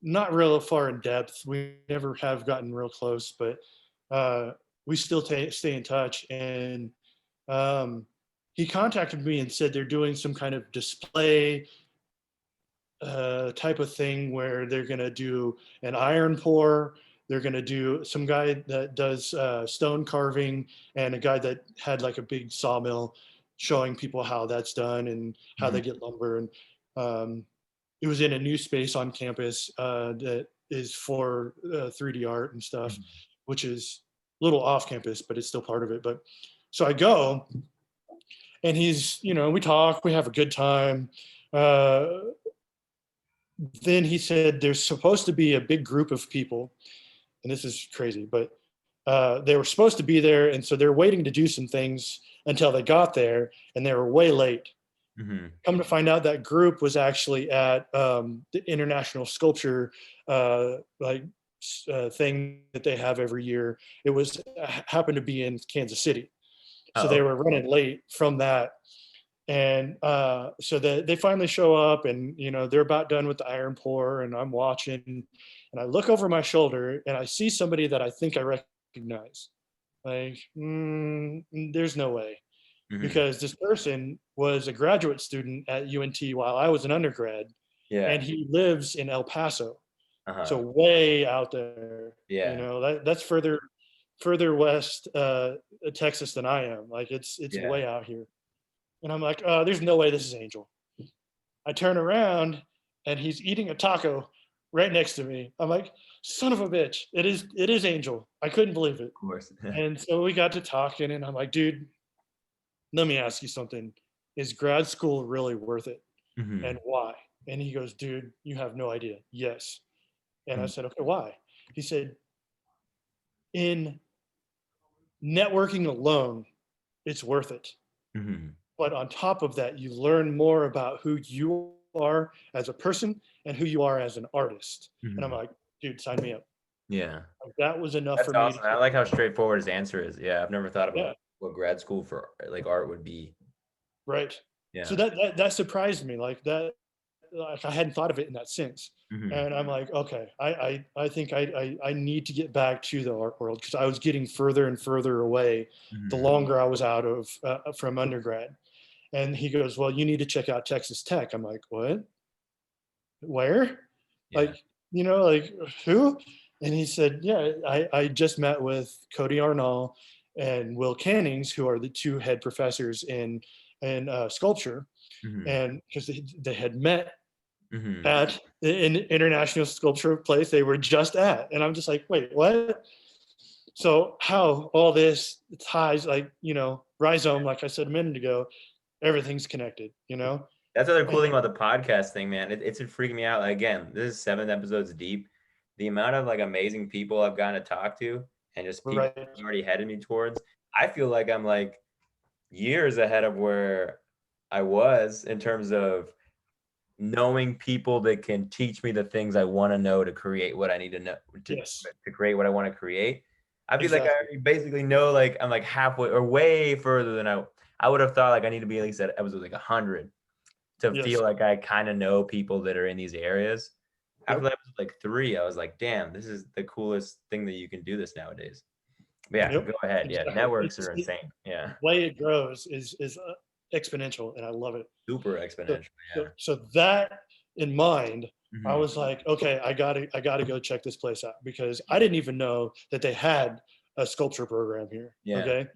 not real far in depth. We never have gotten real close, but we still stay in touch. And um, he contacted me and said they're doing some kind of display type of thing where they're going to do an iron pour. They're going to do some guy that does stone carving, and a guy that had like a big sawmill, showing people how that's done and how they get lumber. And it was in a new space on campus that is for 3D art and stuff, which is a little off campus, but it's still part of it. But so I go, and he's, you know, we talk, we have a good time. Then he said there's supposed to be a big group of people, and this is crazy, but they were supposed to be there, and so they're waiting to do some things until they got there, and they were way late. Come to find out, that group was actually at the International Sculpture thing that they have every year. It was happened to be in Kansas City, so they were running late from that. And so they finally show up, and you know, they're about done with the iron pour, and I'm watching, and I look over my shoulder and I see somebody that I think I recognize. Like, there's no way, because this person was a graduate student at UNT while I was an undergrad, and he lives in El Paso, so way out there. You know, that's further west Texas than I am. Like, it's way out here. And I'm like, oh, there's no way this is Angel. I turn around, and he's eating a taco right next to me. I'm like, son of a bitch, it is Angel. I couldn't believe it. Of course. And so we got to talking, and I'm like, dude, let me ask you something. Is grad school really worth it? And why? And he goes, dude, you have no idea. Yes. And I said, okay, why? He said, in networking alone, it's worth it. But on top of that, you learn more about who you are as a person and who you are as an artist. And I'm like, dude, sign me up. Yeah. Like, that was enough That's for awesome. me. I like how straightforward his answer is. Yeah, I've never thought about Yeah. what grad school for like art would be. Right. Yeah. So that surprised me. Like that, like I hadn't thought of it in that sense. And I'm like, okay, I think I need to get back to the art world, because I was getting further and further away the longer I was out of from undergrad. And he goes, well, you need to check out Texas Tech. I'm like, what? Where? Like, you know, like, who? And he said, yeah, I just met with Cody Arnall and Will Cannings, who are the two head professors in sculpture. And because they had met at an international sculpture place they were just at. And I'm just like, wait, what? So how all this ties, like, you know, rhizome, like I said a minute ago, everything's connected, you know? That's the other cool thing about the podcast thing, man. It's freaking me out. Again, this is 7 episodes deep. The amount of like amazing people I've gotten to talk to, and just people already headed me towards. I feel like I'm like years ahead of where I was in terms of knowing people that can teach me the things I want to know to create what I need to know to create what I want to create. I feel like I already basically know, like I'm like halfway or way further than I would have thought. Like I need to be at least at episode like 100 to feel like I kind of know people that are in these areas. After episode like 3, I was like, damn, this is the coolest thing that you can do this nowadays. But yeah, go ahead. Exactly. Yeah, networks are insane. Yeah, the way it grows is exponential, and I love it. super exponential. So that in mind, I was like, okay, I gotta go check this place out, because I didn't even know that they had a sculpture program here. Okay.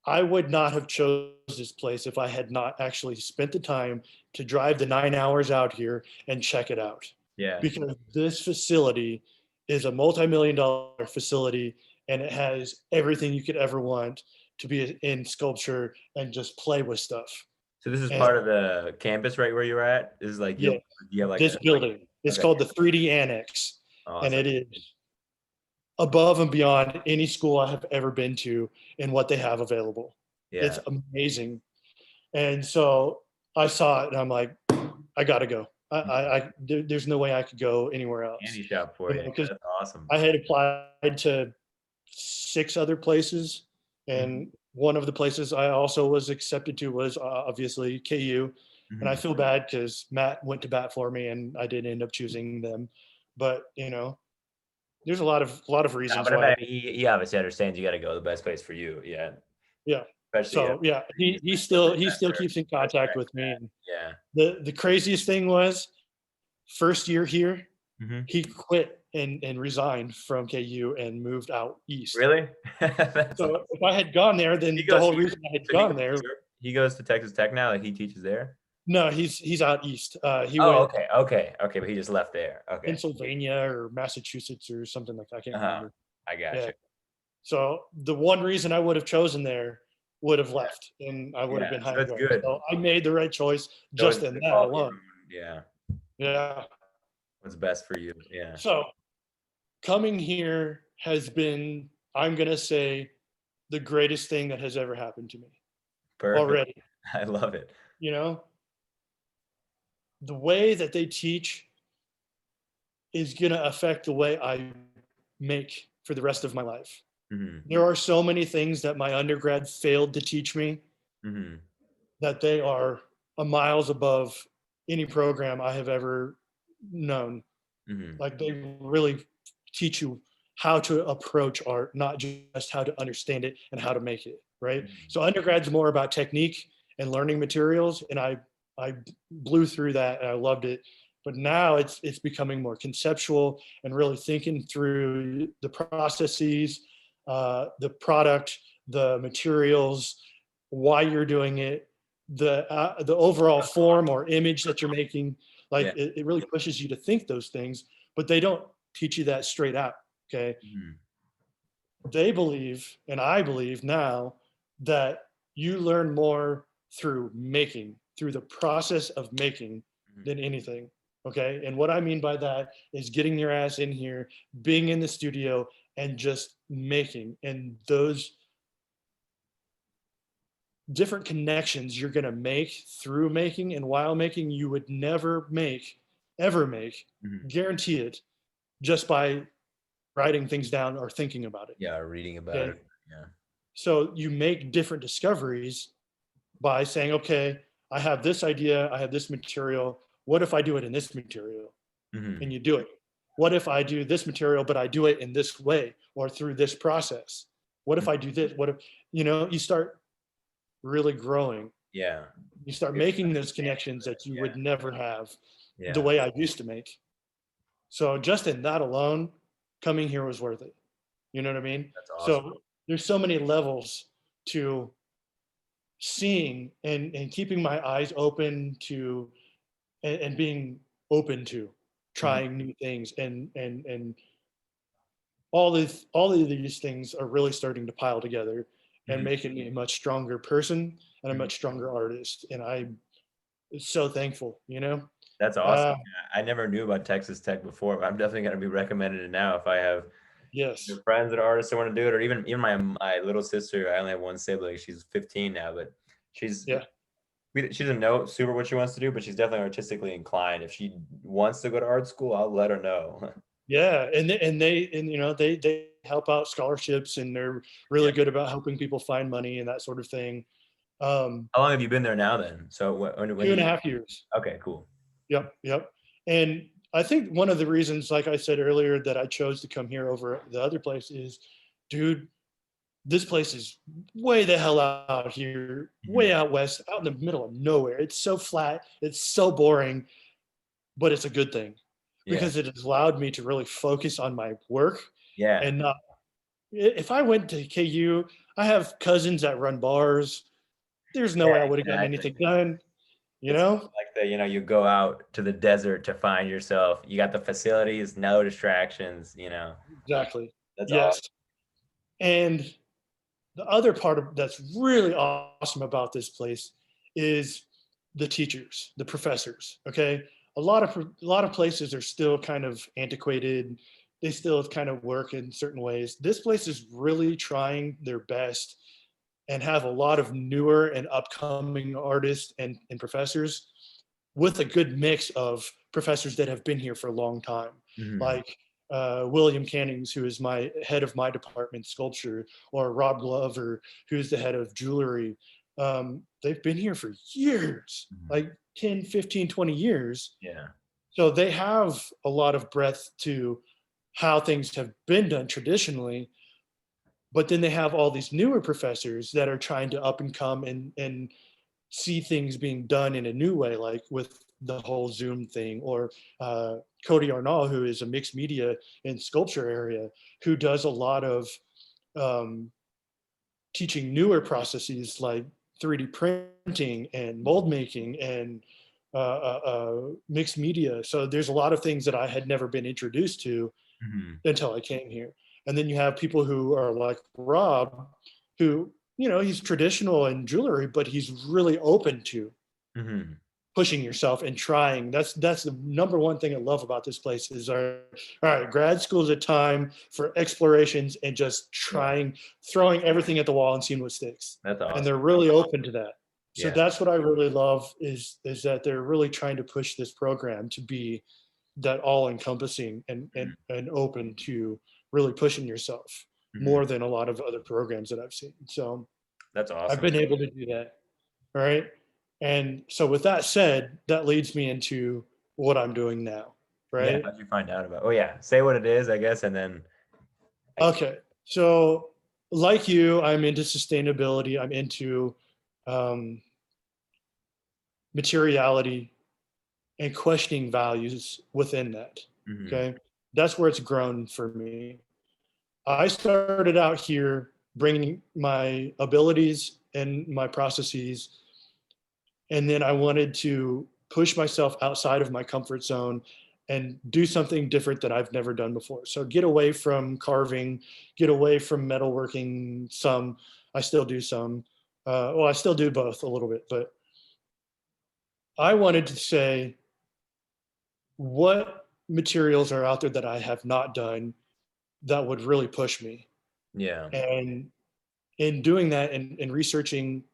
I would not have chose this place if I had not actually spent the time to drive the 9 hours out here and check it out. Yeah. because this facility is a multi-million-dollar facility, and it has everything you could ever want to be in sculpture and just play with stuff. So this is And part of the campus, right, where you're at? This is like yeah, you have this building, it's okay, called the 3D Annex, and awesome. it is above and beyond any school I have ever been to in what they have available. It's Yeah. amazing. And so I saw it and I'm like, I gotta go. There's no way I could go anywhere else. Candy shop for You you. know, because That's awesome. I had applied to 6 other places, Mhm, and one of the places I also was accepted to was obviously KU. And I mhm. feel bad because Matt went to bat for me, and I didn't end up choosing them. But there's a lot of No, reasons but I why. bet he obviously understands you gotta go the best place for you, yeah. Yeah. Especially, So yeah, being a he good still professor, keeps in I contact respect with me. that. And Yeah. the craziest thing was first year here, Mhm. he quit and resigned from KU and moved out east. Really? That's So awesome. if I had gone there, He then the goes whole he reason I had so gone there. he goes to Texas Tech now, like, he teaches there? No, he's out east. He Oh, went okay, okay, okay, but he just left there. Okay. Pennsylvania or Massachusetts or something like that. I can't Uh-huh. remember. I Yeah. gotcha. So the one reason I would have chosen there would have left, and I would have Yeah, been so high and it's dry. good. So I made the right choice It's always just good in to that follow your alone. own, yeah, Yeah. what's best for you, yeah. So coming here has been, I'm gonna say, the greatest thing that has ever happened to me Perfect. already. I love it. You know, the way that they teach is gonna affect the way I make for the rest of my life. Mhm, There are so many things that my undergrad failed to teach me mhm, that they are a miles above any program I have ever known. mhm, Like they really teach you how to approach art, not just how to understand it and how to make it, right? mhm. So undergrad's more about technique and learning materials, and I blew through that and I loved it. But now it's becoming more conceptual and really thinking through the processes, the product, the materials, why you're doing it, the overall form or image that you're making. Like Yeah, it really pushes you to think those things, but they don't teach you that straight out. Okay. mhm, They believe, and I believe now, that you learn more through making, through the process of making mhm, than anything. Okay. And what I mean by that is getting your ass in here, being in the studio, and just making. And those different connections you're going to make through making and while making, you would never make, ever make, mhm. guarantee it, just by writing things down or thinking about it. Yeah, reading about Okay. it, yeah. So you make different discoveries by saying, okay, I have this idea, I have this material. What if I do it in this material? Mhm, And you do it. What if I do this material, but I do it in this way or through this process? What mm, if I do this? What if, you start really growing? yeah. You start Get making those understanding connections of it, that you yeah, would never have the yeah, way I used to make. So just in that alone, coming here was worth it. You know what I mean? that's awesome. So there's so many levels to seeing and keeping my eyes open to and being open to Mhm, trying new things and all of these things are really starting to pile together and mhm, making me a much stronger person and a mhm. much stronger artist. And I'm so thankful. That's awesome, Uh, yeah, I never knew about Texas Tech before, but I'm definitely gonna be recommending it now if I have yes. either friends that are artists that wanna do it, or even my little sister. I only have one sibling, she's 15 now, but she's Yeah. she doesn't know super what she wants to do, but she's definitely artistically inclined. If she wants to go to art school, I'll let her know. Yeah, and they help out scholarships, and they're Yeah. really good about helping people find money and that sort of thing. Um, How long have you been there now then? So when two did and a you half years. okay, cool. Yep, yep. And I think one of the reasons, like I said earlier, that I chose to come here over the other place is, dude, this place is way the hell out here, Mhm. way out west, out in the middle of nowhere. It's so flat, it's so boring, but it's a good thing Yeah. because it has allowed me to really focus on my work Yeah. and not. If I went to KU, I have cousins that run bars. There's no Yeah, way I would have gotten exactly. anything done. you It's know? like the, you go out to the desert to find yourself. You got the facilities, no distractions. Exactly. That's Yes. awesome. And the other part of that's really awesome about this place is the teachers, the professors. Okay, a lot of places are still kind of antiquated. They still kind of work in certain ways. This place is really trying their best and have a lot of newer and upcoming artists and professors with a good mix of professors that have been here for a long time, Mhm. like William Cannings, who is my head of my department, sculpture, or Rob Glover, who's the head of jewelry. They've been here for years, Mhm. like 10, 15, 20 years. Yeah. So they have a lot of breadth to how things have been done traditionally, but then they have all these newer professors that are trying to up and come and see things being done in a new way, like with the whole Zoom thing, or Cody Arnall, who is a mixed media and sculpture area, who does a lot of um, teaching newer processes like 3D printing and mold making and mixed media. So there's a lot of things that I had never been introduced to Mhm. until I came here. And then you have people who are like Rob, who, he's traditional in jewelry, but he's really open to Mhm. pushing yourself and trying. That's the number one thing I love about this place is all right, grad school is a time for explorations and just Yeah. trying, throwing everything at the wall and seeing what sticks. That's And awesome. they're really open to that. So Yeah. that's what I really love is that they're really trying to push this program to be that all encompassing and, Mhm. and open to really pushing yourself Mhm. more than a lot of other programs that I've seen. So That's I've awesome. been able to do that. All right. And so with that said, that leads me into what I'm doing now. Yeah. Right. How'd you find out about? Oh yeah. Say what it is, I guess, and then I. Okay. So like you, I'm into sustainability. I'm into um, materiality and questioning values within that. Mhm. Okay. That's where it's grown for me. I started out here bringing my abilities and my processes, and then I wanted to push myself outside of my comfort zone and do something different that I've never done before. So get away from carving, get away from metalworking. Some I still do some. Well, I still do both a little bit, but I wanted to say what materials are out there that I have not done that would really push me. Yeah. And in doing that and researching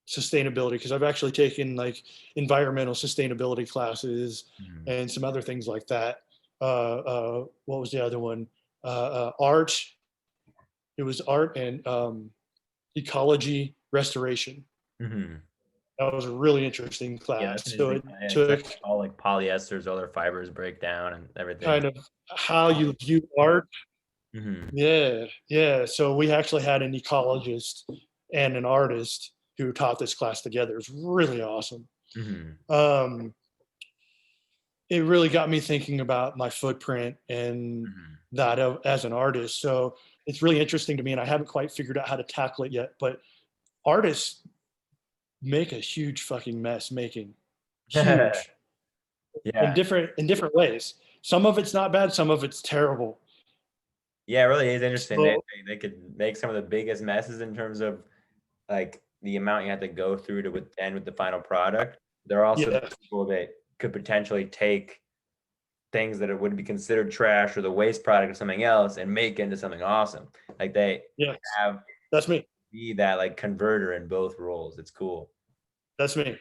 sustainability, because I've actually taken like environmental sustainability classes Mhm. and some other things like that. What was the other one? Art. It was art and ecology restoration. Mhm. That was a really interesting Yeah, that's class. an So interesting. it Yeah, took especially all like polyesters, all their fibers break down and everything. kind of how you view art. Mhm. Yeah, yeah. So we actually had an ecologist and an artist who taught this class together. It was really awesome. Mhm. Um, it really got me thinking about my footprint and Mhm. that as an artist. So it's really interesting to me, and I haven't quite figured out how to tackle it yet. But artists make a huge fucking mess, making huge Yeah. in different ways. Some of it's not bad, some of it's terrible. Yeah, it really is interesting. They, So they they could make some of the biggest messes in terms of like the amount you have to go through to end with the final product. There are also the yeah, people that could potentially take things that would be considered trash or the waste product of something else and make into something awesome. Like they yes, have that's me. be that like converter in both roles. It's cool. That's me.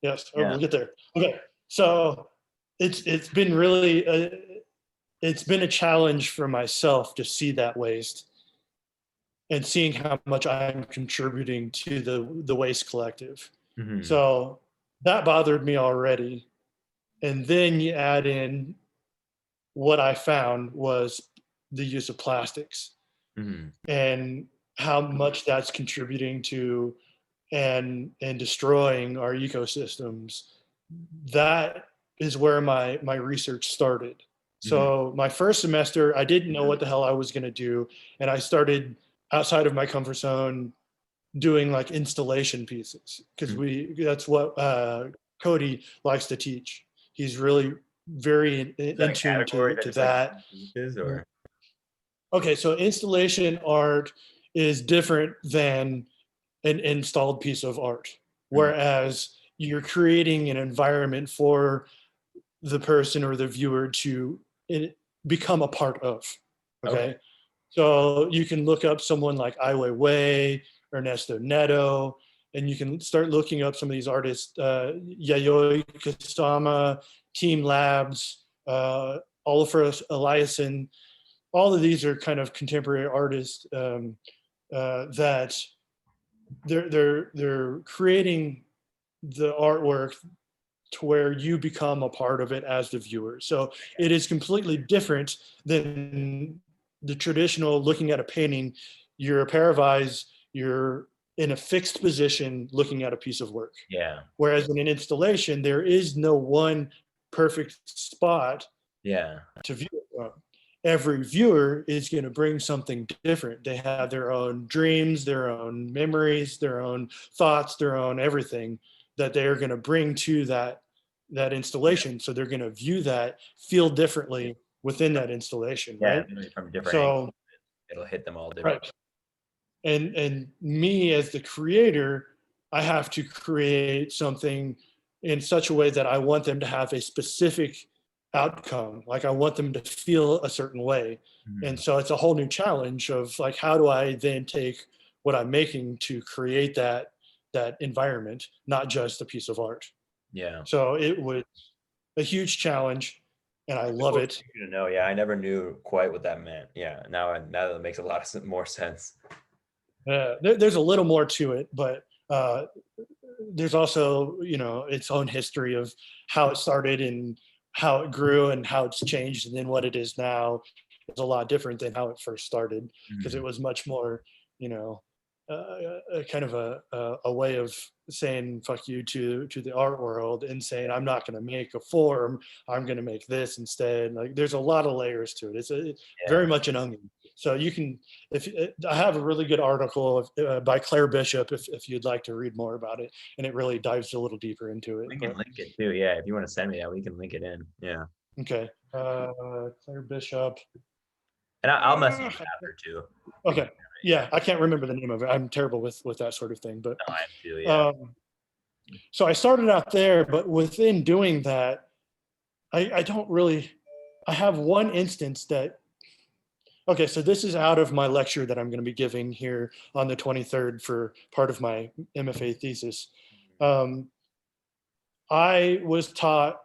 Yes. Oh, Yeah. we'll get there. Okay. So it's been really it's been a challenge for myself to see that waste and seeing how much I'm contributing to the waste collective. Hmm. So that bothered me already. And then you add in what I found was the use of plastics Hmm. and how much that's contributing to and destroying our ecosystems. That is where my research started. Hmm. So my first semester, I didn't know what the hell I was going to do, and I started outside of my comfort zone doing like installation pieces because we that's what Cody likes to teach. He's really very in tune to that. Or okay, so installation art is different than an installed piece of art, whereas you're creating an environment for the person or the viewer to become a part of. Okay. So you can look up someone like Ai Weiwei, Ernesto Neto, and you can start looking up some of these artists, Yayoi Kusama, Team Labs, Oliver Eliasson. All of these are kind of contemporary artists that they're creating the artwork to where you become a part of it as the viewer. So it is completely different than the traditional looking at a painting. You're a pair of eyes, you're in a fixed position looking at a piece of work. Yeah. Whereas in an installation, there is no one perfect spot to view it from. Every viewer is going to bring something different. They have their own dreams, their own memories, their own thoughts, their own everything that they're going to bring to that installation. So they're going to view that, feel differently within that installation, right? From different angles, it'll hit them all different. Right. And me as the creator, I have to create something in such a way that I want them to have a specific outcome. Like I want them to feel a certain way. And so it's a whole new challenge of like, how do I then take what I'm making to create that environment, not just a piece of art. Yeah. So it was a huge challenge, and I love it. No, yeah, I never knew quite what that meant. Yeah, now that it makes a lot more sense. There's a little more to it, but there's also, its own history of how it started and how it grew and how it's changed, and then what it is now is a lot different than how it first started, because it was much more, kind of a way of saying fuck you to the art world and saying I'm not going to make a form, I'm going to make this instead. Like there's a lot of layers to it. It's very much an onion. So you can, I have a really good article by Claire Bishop if you'd like to read more about it, and it really dives a little deeper into it. We can link it too. Yeah, if you want to send me that, we can link it in. Yeah. Okay. Claire Bishop. And I'll message you after too. Okay. Yeah, I can't remember the name of it. I'm terrible with that sort of thing. But no, I do, yeah. So I started out there, but within doing that, I don't really. I have one instance that. Okay, so this is out of my lecture that I'm going to be giving here on the 23rd for part of my MFA thesis. I was taught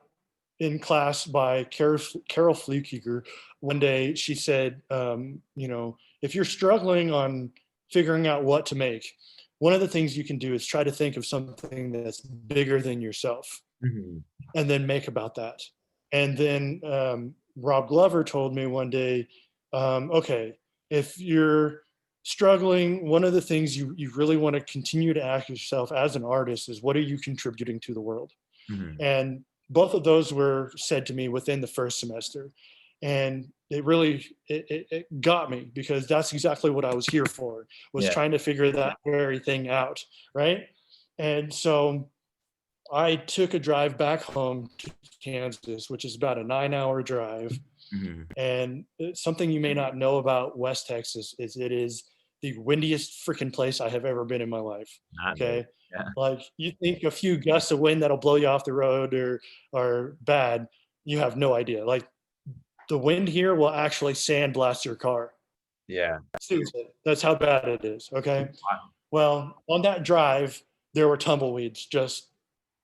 in class by Carol Flukiger. One day she said, if you're struggling on figuring out what to make, one of the things you can do is try to think of something that's bigger than yourself and then make about that. And then Rob Glover told me one day, okay, if you're struggling, one of the things you really want to continue to ask yourself as an artist is, what are you contributing to the world? And both of those were said to me within the first semester. And it really, it got me, because that's exactly what I was here for, was trying to figure that very thing out, right? And so I took a drive back home to Kansas, which is about a 9-hour drive. And something you may not know about West Texas is it is the windiest freaking place I have ever been in my life. Okay. Like you think a few gusts of wind that'll blow you off the road or bad, you have no idea. Like the wind here will actually sandblast your car. Yeah. Seriously, that's how bad it is. Okay. Wow. Well, on that drive, there were tumbleweeds, just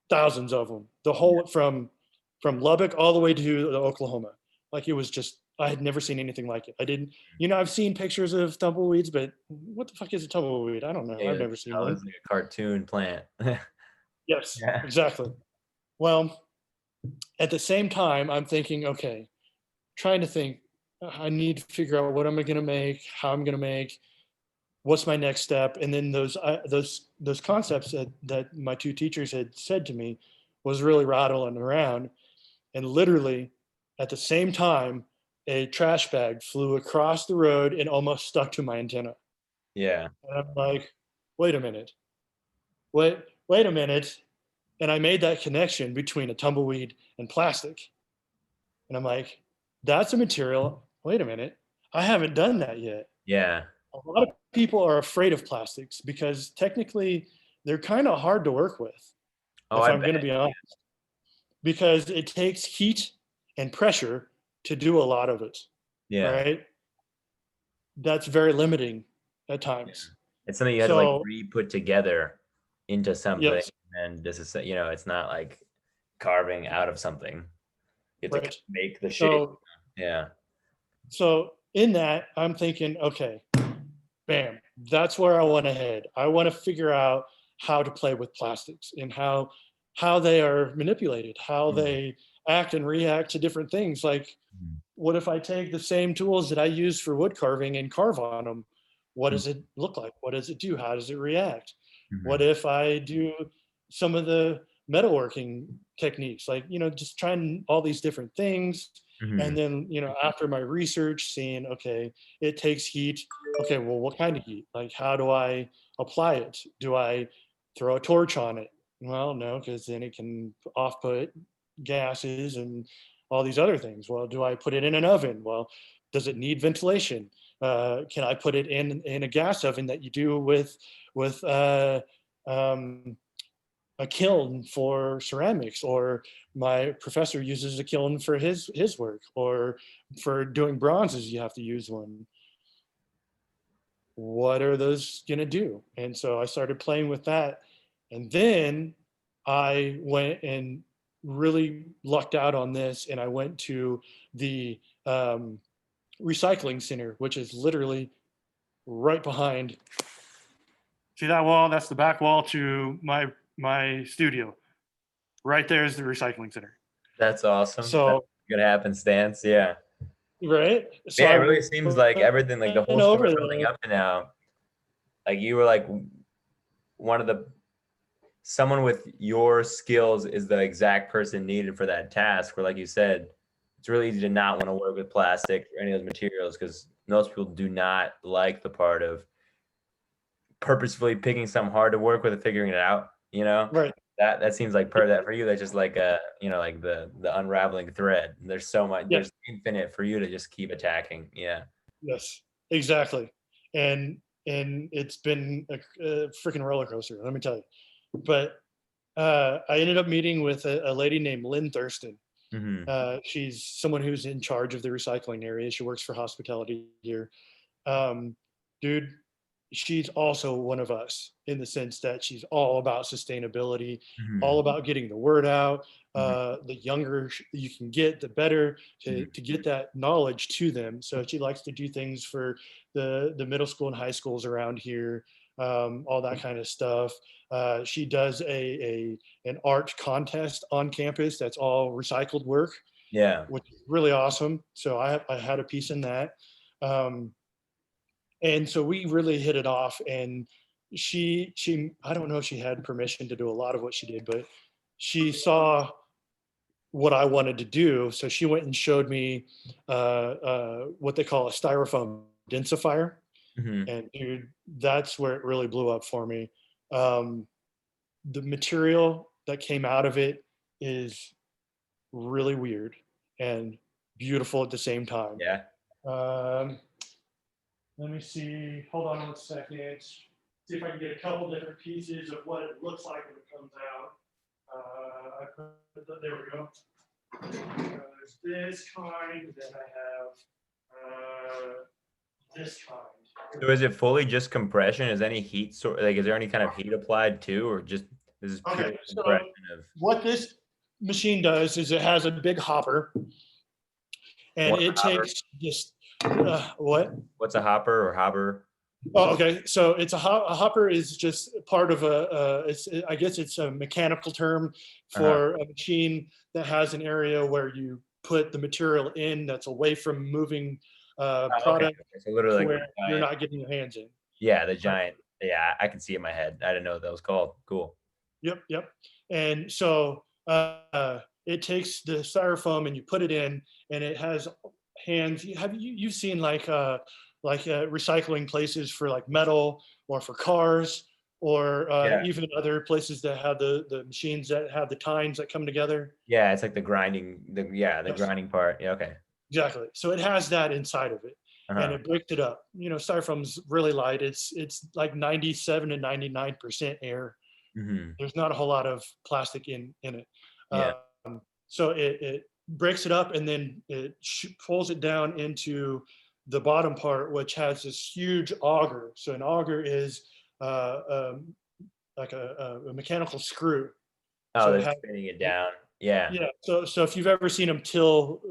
thousands of them. The whole from Lubbock all the way to Oklahoma. Like it was just, I had never seen anything like it. I didn't, I've seen pictures of tumbleweeds, but what the fuck is a tumbleweed? I don't know. I've never seen one. It's like a cartoon plant. Yes, exactly. Well, at the same time, I'm thinking, okay, trying to think, I need to figure out what am I going to make, how I'm going to make, what's my next step. And then those concepts that my two teachers had said to me was really rattling around. And literally at the same time, a trash bag flew across the road and almost stuck to my antenna. Yeah. And I'm like, wait a minute. Wait a minute. And I made that connection between a tumbleweed and plastic. And I'm like, that's a material. Wait a minute. I haven't done that yet. Yeah. A lot of people are afraid of plastics because technically they're kind of hard to work with, Oh, if I I'm going to bet. be honest, because it takes heat and pressure to do a lot of it, Yeah. right? That's very limiting at Yeah. times. It's something you had to like So, re-put together into something, yes, and this is, you know, it's not like carving out of something. You have to right. make the shape. So, Yeah. so in that, I'm thinking, okay, bam, that's where I want to head. I want to figure out how to play with plastics and how they are manipulated, how Mhm. they act and react to different things. Like, Mhm. what if I take the same tools that I use for wood carving and carve on them? What Mhm. does it look like? What does it do? How does it react? What Mhm. if I do some of the metalworking techniques, like, just trying all these different things. And Mhm. then, after my research, seeing, okay, it takes heat. Okay, well, what kind of heat? Like, how do I apply it? Do I throw a torch on it? Well, no, because then it can off put gases and all these other things. Well, do I put it in an oven? Well, does it need ventilation? Can I put it in a gas oven that you do with um, a kiln for ceramics? Or my professor uses a kiln for his work, or for doing bronzes, you have to use one. What are those going to do? And so I started playing with that. And then I went and really lucked out on this. And I went to the recycling center, which is literally right behind. See that wall? That's the back wall to my studio. Right there is the recycling center. That's awesome. That's So, good happenstance. Yeah. right. So Yeah, I it really seems like everything, like the went whole story over building there. up to now, like you were like one of the someone with your skills is the exact person needed for that task. Where, like you said, it's really easy to not want to work with plastic or any of those materials because most people do not like the part of purposefully picking something hard to work with and figuring it out. You know, Right. that seems like part of that for you. That's just like like the unraveling thread. There's so much. Yes. There's infinite for you to just keep attacking. Yeah. Yes. Exactly. And it's been a freaking roller coaster, let me tell you. But I ended up meeting with a lady named Lynn Thurston. Hmm. She's someone who's in charge of the recycling area. She works for hospitality here. Um, Dude, she's also one of us in the sense that she's all about sustainability, all Hmm. about getting the word out. Hmm. The younger you can get, the better Hmm. to get that knowledge to them. So she likes to do things for the middle school and high schools around here, all that kind of stuff. She does an art contest on campus that's all recycled work, Yeah. which is really awesome. So I had a piece in that. Um, and so we really hit it off. And she I don't know if she had permission to do a lot of what she did, but she saw what I wanted to do. So she went and showed me what they call a styrofoam densifier. Hmm. And dude, that's where it really blew up for me. um, the material that came out of it is really weird and beautiful at the same time. Yeah. um, Let me see. Hold on 1 second. See if I can get a couple different pieces of what it looks like when it comes out. There we go. There's this kind, then I have this kind. So is it fully just compression? Is any heat like is there any kind of heat applied too, or just this is pure Okay, compression so of what this machine does is it has a big hopper, and what's a it hopper? takes just what? What's a hopper or hopper? Oh, okay. So it's a hopper is just part of I guess it's a mechanical term Uh-huh. for a machine that has an area where you put the material in that's away from moving Oh, okay. product Okay. So literally to like where the you're giant, not getting your hands in. yeah, the giant, yeah, I can see it in my head. I didn't know what that was called. Cool. Yep, yep. And so it takes the styrofoam and you put it in, and it has hands. You've seen like recycling places for like metal or for cars, or Yeah. even other places that have the machines that have the tines that come together. Yeah, it's like the grinding, the Yes, grinding part. Yeah, okay. exactly. So it has that inside of it, and Uh-huh. it breaks it up. Styrofoam's really light. It's like 97 to 99% air. Mm-hmm. There's not a whole lot of plastic in it. Yeah. So it breaks it up and then it pulls it down into the bottom part, which has this huge auger. So an auger is uh, um, like a mechanical screw. Oh, So it they're has, spinning it down. Yeah. yeah. So if you've ever seen them till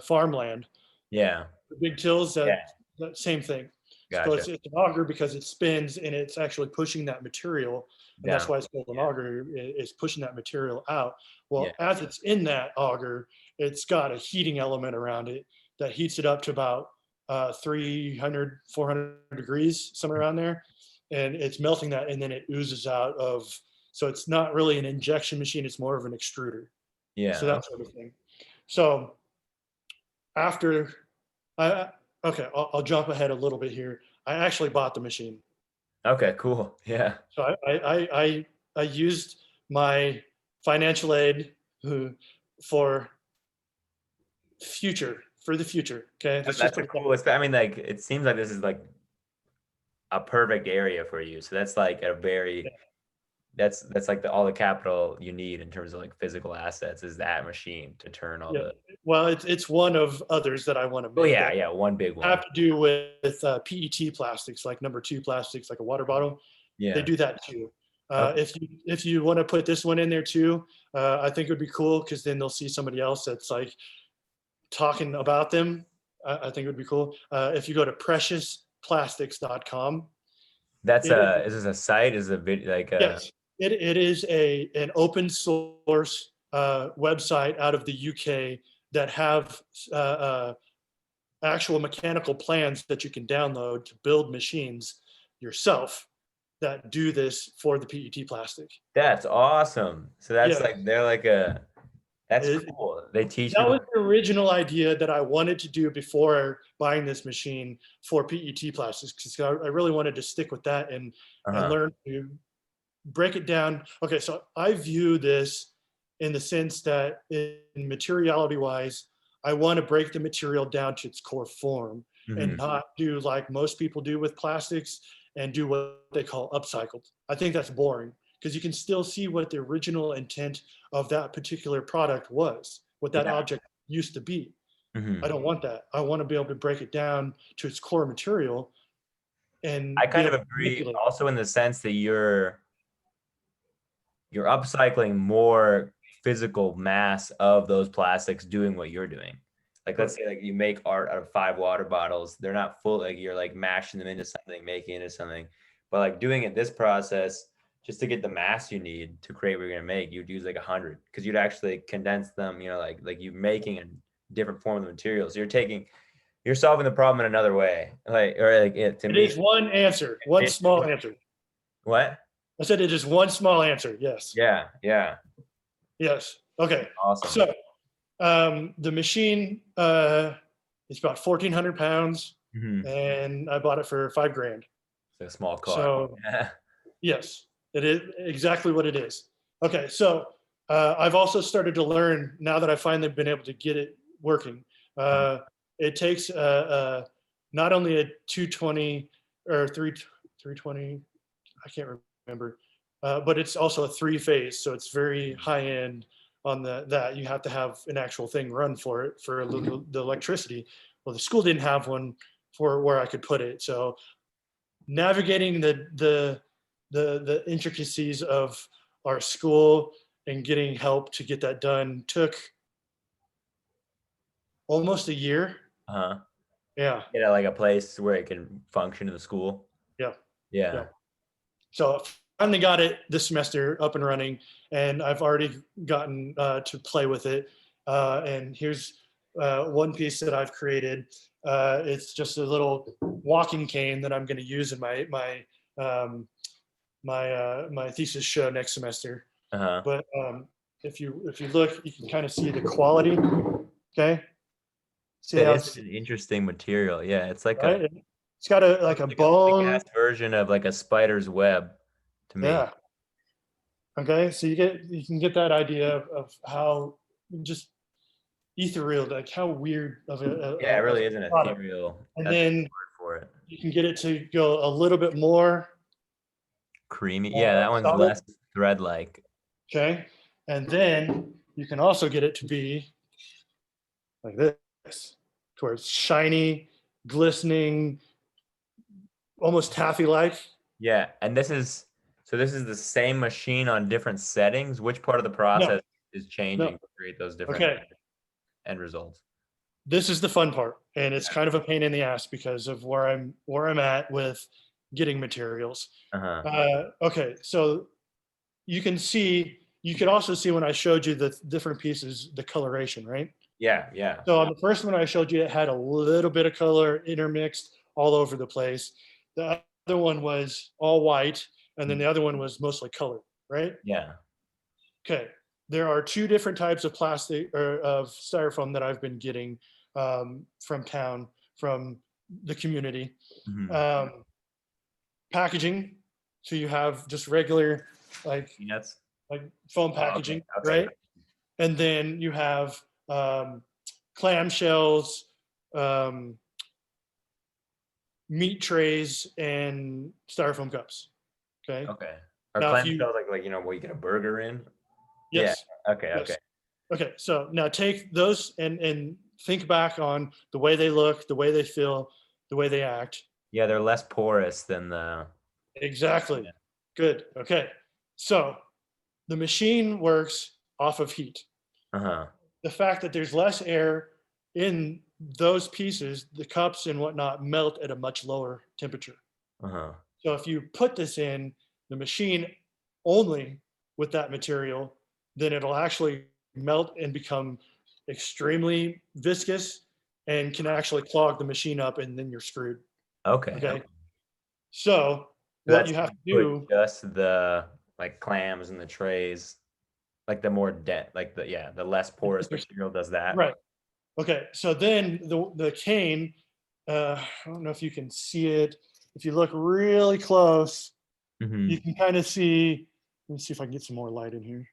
farmland, Yeah. the big tills, Yeah. that same thing. So Gotcha. it's an auger because it spins and it's actually pushing that material, and that's Down. why it's called an auger. It's pushing that material out. Yeah. Well, as it's in that auger, it's got a heating element around it that heats it up to about 300, 400 degrees, somewhere around there, and it's melting that, and then it oozes out of. So it's not really an injection machine; it's more of an extruder. So Yeah. that sort of thing. So after I okay, I'll jump ahead a little bit here. I actually bought the machine. Okay, cool. Yeah. So I used my financial aid for for the future. Okay, let's just That's put a it that cool, I mean, like, it seems like this is like a perfect area for you. So that's like a very, way. that's like all the capital you need in terms of like physical assets is that machine to turn all Yeah. the. Well, it's one of others that I want to Oh make yeah, that yeah, one big one. have to do with PET plastics, like number two plastics, like a water bottle. They Yeah. do that too. Okay. If you want to put this one in there too, I think it would be cool because then they'll see somebody else that's like talking about them. I think it would be cool. If you go to preciousplastics.com, That's it is, is this a site? Is it a video like a. yes, it is an open source website out of the UK that have actual mechanical plans that you can download to build machines yourself that do this for the PET plastic. That's awesome. So that's Yeah, like they're like a. That's it, cool. They teach that people. was the original idea that I wanted to do before buying this machine for PET plastics, because I really wanted to stick with that and Uh-huh. learn to break it down. Okay, so I view this in the sense that in materiality wise, I want to break the material down to its core form and Hmm. not do like most people do with plastics and do what they call upcycled. I think that's boring because you can still see what the original intent of that particular product was, what that Yeah. object used to be. I Hmm. don't want that. I want to be able to break it down to its core material I and be kind of able to agree manipulate. also in the sense that you're upcycling more physical mass of those plastics doing what you're doing. Like let's Correct. say like you make art out of 5 water bottles. They're not full, like you're like mashing them into something, making it into something. But like doing it this process, just to get the mass you need to create what you're gonna make, you'd use like 100 because you'd actually condense them, like you making a different form of the material. So you're solving the problem in another way. Like or like it to It me. is one answer, one small answer. What? I said it is one small answer. Yes. Yeah, yeah. Yes. Okay. Awesome. So the machine is about 1,400 pounds, Mm-hmm. and I bought it for $5,000. It's a small car. So yes, it is exactly what it is. Okay. So I've also started to learn now that I've finally been able to get it working. Uh, it takes not only a 220 or 320, I can't remember, but it's also a three phase, so it's very high end on that. You have to have an actual thing run for it for the electricity. Well, the school didn't have one for where I could put it, so navigating the intricacies of our school and getting help to get that done took almost a year. Uh-huh. Yeah, Get like a place where it can function in the school. yeah, Yeah. yeah. So I finally got it this semester up and running, and I've already gotten to play with it. And here's one piece that I've created. It's just a little walking cane that I'm going to use in um, my thesis show next semester. Uh-huh. But if you look, you can kind of see the quality. Okay, see It how is it's an interesting material. Yeah, it's like a right. It's got a like a thick ass bone. version of like a spider's web to me. Yeah. Okay. So you can get that idea of how just ethereal, like how weird Yeah, it of really a is an product. ethereal. And That's a good then word for it. you can get it to go a little bit more Creamy. Yeah, that one's solid. less thread-like. Okay. And then you can also get it to be like this, to where it's shiny, glistening, almost taffy-like. Yeah, and this is the same machine on different settings. Which part of the No, process is changing no. to create those different Okay. end results? This is the fun part, and it's kind of a pain in the ass because of where I'm at with getting materials. Uh-huh. Okay, so you could also see when I showed you the different pieces, the coloration, right? Yeah, yeah. So on the first one I showed you, it had a little bit of color intermixed all over the place. The other one was all white, and then the other one was mostly colored, right? Yeah. Okay. There are two different types of plastic or of styrofoam that I've been getting from town, from the community. Mhm. Um, Packaging. So you have just regular, like Peanuts. like foam Oh, okay. packaging, Okay. right? And then you have clamshells, um, meat trays, and styrofoam cups. Okay. Okay. Are Now, if you, clamshells like what you get a burger in? Yeah. yes, Okay, yes. okay. Okay. So now take those and think back on the way they look, the way they feel, the way they act. Yeah, they're less porous than the Exactly. yeah. Good. Okay. So the machine works off of heat. Uh-huh. The fact that there's less air in those pieces, the cups and whatnot melt at a much lower temperature. Uh-huh. So if you put this in the machine only with that material, then it'll actually melt and become extremely viscous and can actually clog the machine up, and then you're screwed. Okay. Okay. Okay. So So what that's you if have you to put do, just the like clams and the trays, like the more like the less porous material does that. right? Okay. So then the cane, I don't know if you can see it. If you look really close, you Hmm. can kind of see. Let me see if I can get some more light in here.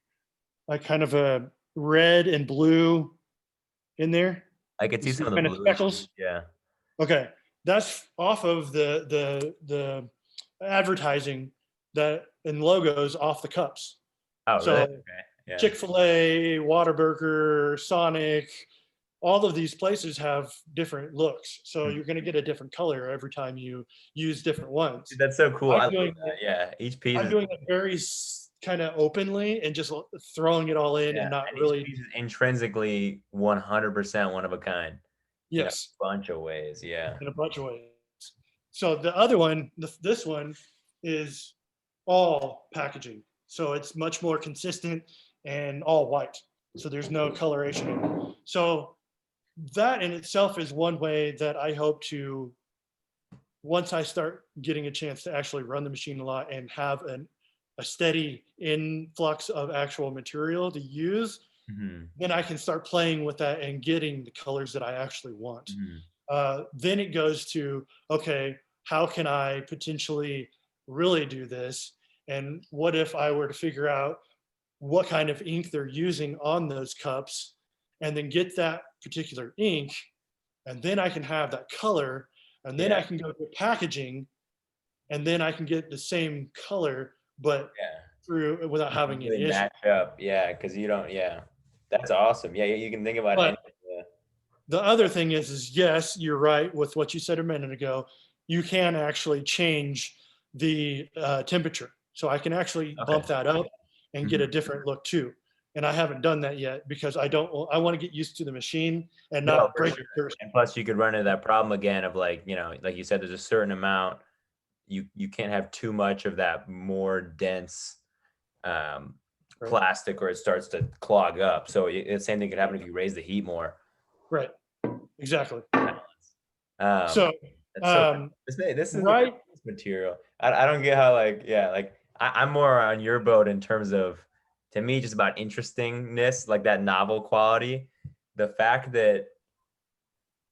Like kind of a red and blue in there. I could You see see some of the kind of bluish hues. speckles. Yeah. Okay, that's off of the advertising that and logos off the cups. Oh, really? So Okay. Yeah. Chick-fil-A, Whataburger, Sonic, all of these places have different looks. So Mhm. you're going to get a different color every time you use different ones. Dude, that's so cool. I'm I love doing that. it. Yeah. Each piece I'm is doing it very kind of openly and just throwing it all in yeah, and not and each really. piece is intrinsically 100% one of a kind in a Yes, bunch of ways. Yeah. in a bunch of ways. So the other one, this one, is all packaging. So it's much more consistent and all white. So there's no coloration in it. So that in itself is one way that I hope to, once I start getting a chance to actually run the machine a lot and have a steady influx of actual material to use, Hmm. then I can start playing with that and getting the colors that I actually want. Hmm. Then it goes to, okay, how can I potentially really do this? And what if I were to figure out what kind of ink they're using on those cups and then get that particular ink, and then I can have that color, and then Yeah. I can go to packaging, and then I can get the same color, but Yeah. through without You can having really any issue. match up. Yeah. Because you don't, yeah. That's awesome. Yeah. You can think about any. But the other thing is yes, you're right with what you said a minute ago. You can actually change the temperature. So I can actually Okay. bump that up and get a Mhm. different look too. And I haven't done that yet because I want to get used to the machine and No, not for break sure. it first. And plus, you could run into that problem again of like, like you said, there's a certain amount. You can't have too much of that more dense um, Right. plastic, or it starts to clog up. So the same thing could happen if you raise the heat more. Right. Exactly. Um, So that's so. um, This is right. material. I don't get how like yeah like I'm more on your boat in terms of, to me, just about interestingness, like that novel quality. The fact that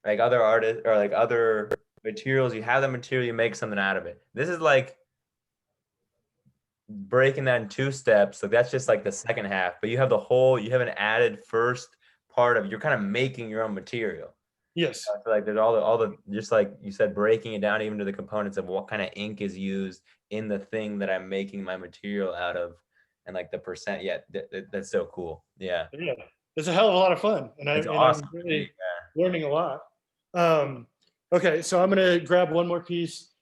like other artists or like other materials, you have the material, you make something out of it. This is like breaking that in 2 steps. So that's just like the second half, but you have an added first part of, you're kind of making your own material. Yes. I feel like there's all the, just like you said, breaking it down even to the components of what kind of ink is used in the thing that I'm making my material out of, and like the percent. Yeah, that's so cool. Yeah, Yeah. It's a hell of a lot of fun, and it's I'm awesome. really learning a lot. Okay, so I'm gonna grab one more piece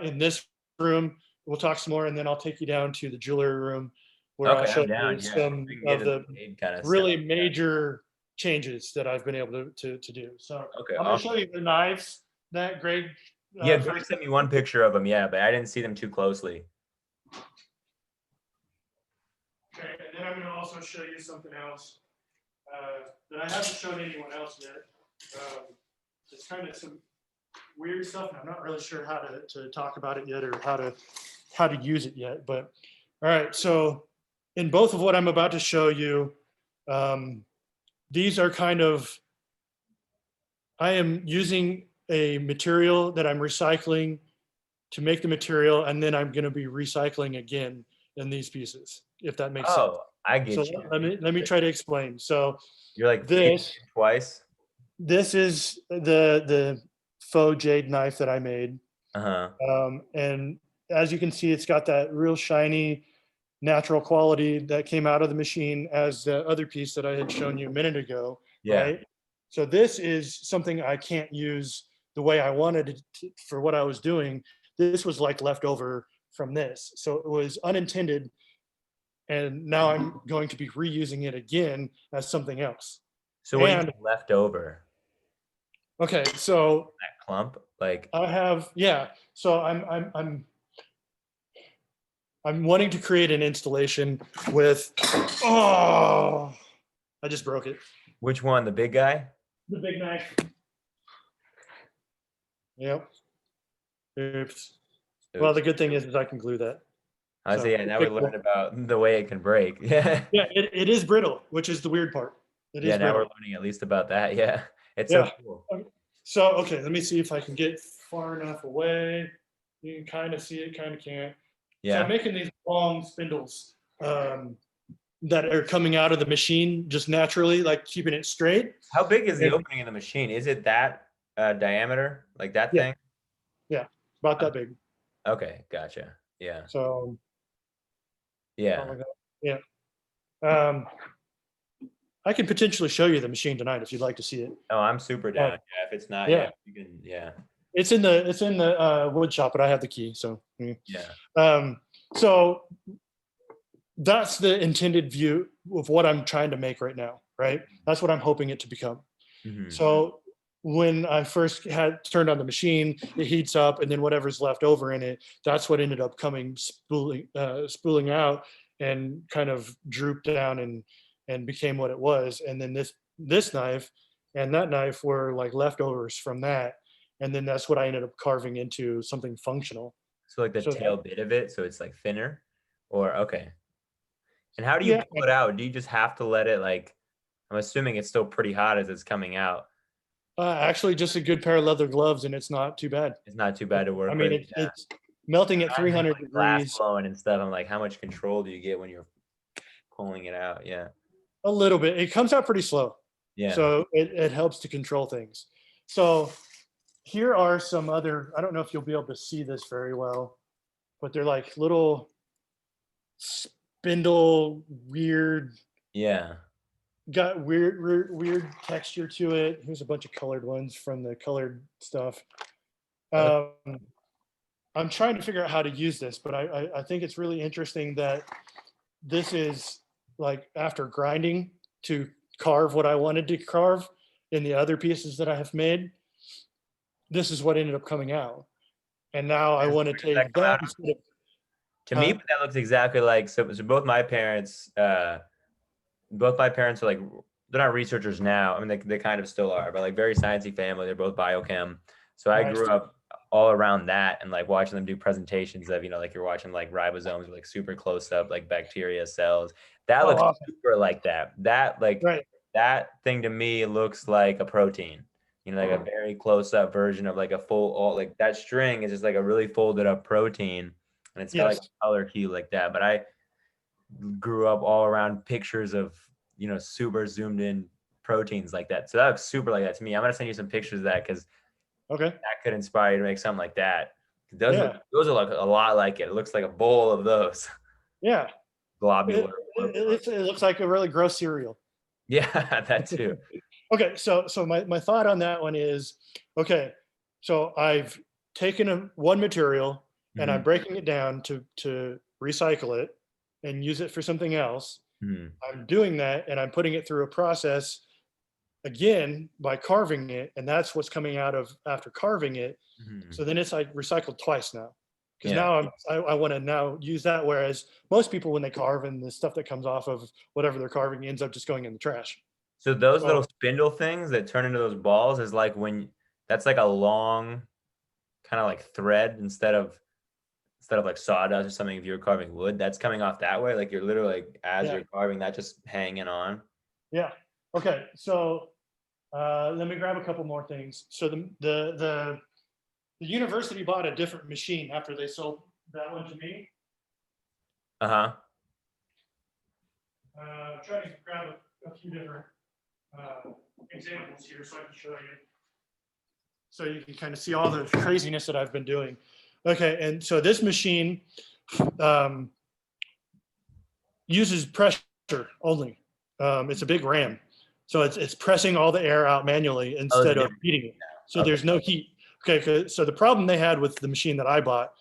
in this room. We'll talk some more, and then I'll take you down to the jewelry room where I'll Okay, show I'm down. you Yeah, some we can get of into the the kind of stuff. really major changes that I've been able to do. So Okay, I'm going to awesome. show you the knives that Greg Yeah, Greg first. sent me one picture of them. Yeah, but I didn't see them too closely. Okay, and then I'm going to also show you something else that I haven't shown anyone else yet. It's kind of some weird stuff, and I'm not really sure how to talk about it yet, or how to use it yet. But all right, so in both of what I'm about to show you, these are kind of, I am using a material that I'm recycling to make the material, and then I'm going to be recycling again in these pieces, if that makes sense. Oh, I So get you. let me try to explain. So You're like this twice. this is the faux jade knife that I made, Uh-huh. and as you can see, it's got that real shiny, natural quality that came out of the machine, as the other piece that I had shown you a minute ago, Yeah. right? So this is something I can't use the way I wanted it to, for what I was doing. This was like leftover from this, so it was unintended, and now I'm going to be reusing it again as something else. So what do you And mean left over? okay, so That clump? Like, I have, yeah. So I'm wanting to create an installation with. Oh, I just broke it. which one? The big guy? The big knife. Yep. Oops. Well, the good thing is I can glue that. I So say, yeah, now we learned about the way it can break. Yeah. yeah, it is brittle, which is the weird part. It Yeah, is now we're brittle. learning at least about that. Yeah. It's so Yeah. cool. So okay, let me see if I can get far enough away. You can kind of see it, kind of can't. So I'm Yeah. making these long spindles that are coming out of the machine just naturally, like keeping it straight. How big is the And opening in the machine? Is it that diameter? Like that yeah, thing? yeah, about that big. Okay, gotcha. Yeah. So Yeah. yeah. Um, I can potentially show you the machine tonight if you'd like to see it. Oh, I'm super down. Yeah, if it's not, Yeah, you can, yeah. it's in the wood shop, but I have the key. So Yeah. so that's the intended view of what I'm trying to make right now. Right, that's what I'm hoping it to become. Mhm. So when I first had turned on the machine, it heats up, and then whatever's left over in it, that's what ended up coming spooling out, and kind of drooped down and became what it was. And then this knife and that knife were like leftovers from that, and then that's what I ended up carving into something functional. So like the So tail bit of it, so it's like thinner, or okay. And how do you yeah, pull it out? Do you just have to let it like, I'm assuming it's still pretty hot as it's coming out. actually, just a good pair of leather gloves, and it's not too bad. It's not too bad to I work mean, with. it's melting at Imagine 300 like glass degrees. blowing and stuff. I'm like, how much control do you get when you're pulling it out? Yeah. A little bit. It comes out pretty slow. Yeah. So it helps to control things. So here are some other, I don't know if you'll be able to see this very well, but they're like little spindle, Yeah. got weird texture to it. Here's a bunch of colored ones from the colored stuff. Um, I'm trying to figure out how to use this, but I think it's really interesting that this is like after grinding to carve what I wanted to carve in the other pieces that I have made. This is what ended up coming out. And now I want to Does that take come that out? instead of, To me, that looks exactly like, so both my parents are like, they're not researchers now. I mean, they kind of still are, but like very sciencey family. They're both biochem. So I nice. grew up all around that and like watching them do presentations of, like you're watching like ribosomes, like super close up, like bacteria cells. That Oh, looks awesome. super like that. That like Right. that thing to me looks like a protein. Like a very close up version of like a full, all like that string is just like a really folded up protein. and it's got like Yes. a color hue like that. But I grew up all around pictures of, you know, super zoomed in proteins like that. So that looks super like that to me. I'm gonna send you some pictures of that because Okay. that could inspire you to make something like that. Yeah. Those look a lot like it. It looks like a bowl of those Yeah. globular. It looks like a really gross cereal. Yeah, that too. Okay, so my thought on that one is, okay, so I've taken one material and I'm Mhm, breaking it down to recycle it and use it for something else. mhm, I'm doing that and I'm putting it through a process again by carving it, and that's what's coming out of after carving it. mhm. So then it's like recycled twice now. Because Yeah. now I want to now use that. Whereas most people, when they carve and the stuff that comes off of whatever they're carving ends up just going in the trash. So those So little spindle things that turn into those balls is like when that's like a long kind of like thread instead of like sawdust or something if you're carving wood, that's coming off that way. Like you're literally like as yeah, you're carving that just hanging on. yeah. Okay, so let me grab a couple more things. So the university bought a different machine after they sold that one to me. Uh-huh. I'm trying to grab a few different examples here so I can show you. So you can kind of see all the craziness that I've been doing. Okay, and so this machine um, uses pressure only. It's a big ram. So it's pressing all the air out manually Oh, instead of heating it. So okay. there's no heat. Okay, so the problem they had with the machine that I bought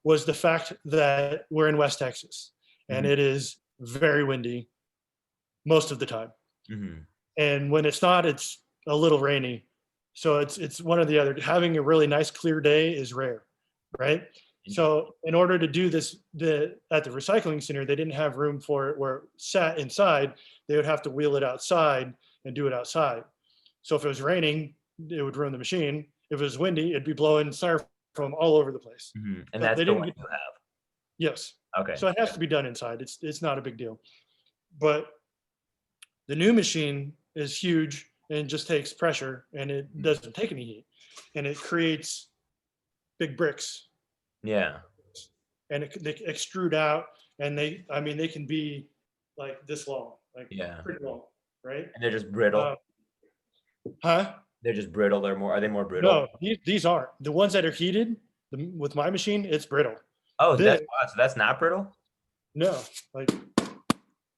was the fact that we're in West Texas and Mhm, it is very windy most of the time. mhm. And when it's not, it's a little rainy. So it's one or the other. Having a really nice clear day is rare, right? Interesting. So in order to do this, at the recycling center, they didn't have room for it where it sat inside. They would have to wheel it outside and do it outside. So if it was raining, it would ruin the machine. If it was windy, it'd be blowing styrofoam all over the place. Mhm. And So that's they the didn't one get, you have. yes. Okay. So it has to be done inside. It's not a big deal. But the new machine is huge and just takes pressure and it Mhm. doesn't take any heat. And it creates big bricks Yeah. and they extrude out and I mean, they can be like this long, like Yeah. pretty long, right? And they're just Uh, brittle. huh? They're just brittle. Are they more brittle? No, these aren't. The ones that are heated with my machine, it's brittle. Oh, This, so that's not brittle? no, like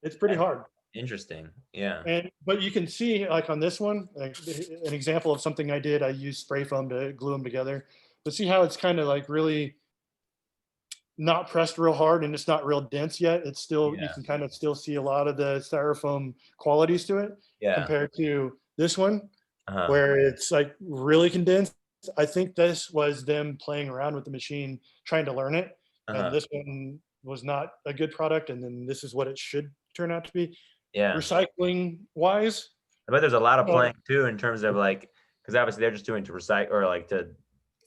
it's pretty That's hard. interesting. Yeah. And but you can see like on this one, like an example of something I did. I used spray foam to glue them together. But see how it's kind of like really not pressed real hard and it's not real dense yet. It's still you Yeah. can kind of still see a lot of the styrofoam qualities to it Yeah. compared to this one Uh-huh. where it's like really condensed. I think this was them playing around with the machine, trying to learn it, and Uh-huh. this one was not a good product. And then this is what it should turn out to be. Yeah. Recycling wise, I bet there's a lot of uh, playing too in terms of like, because obviously they're just doing to recycle or like to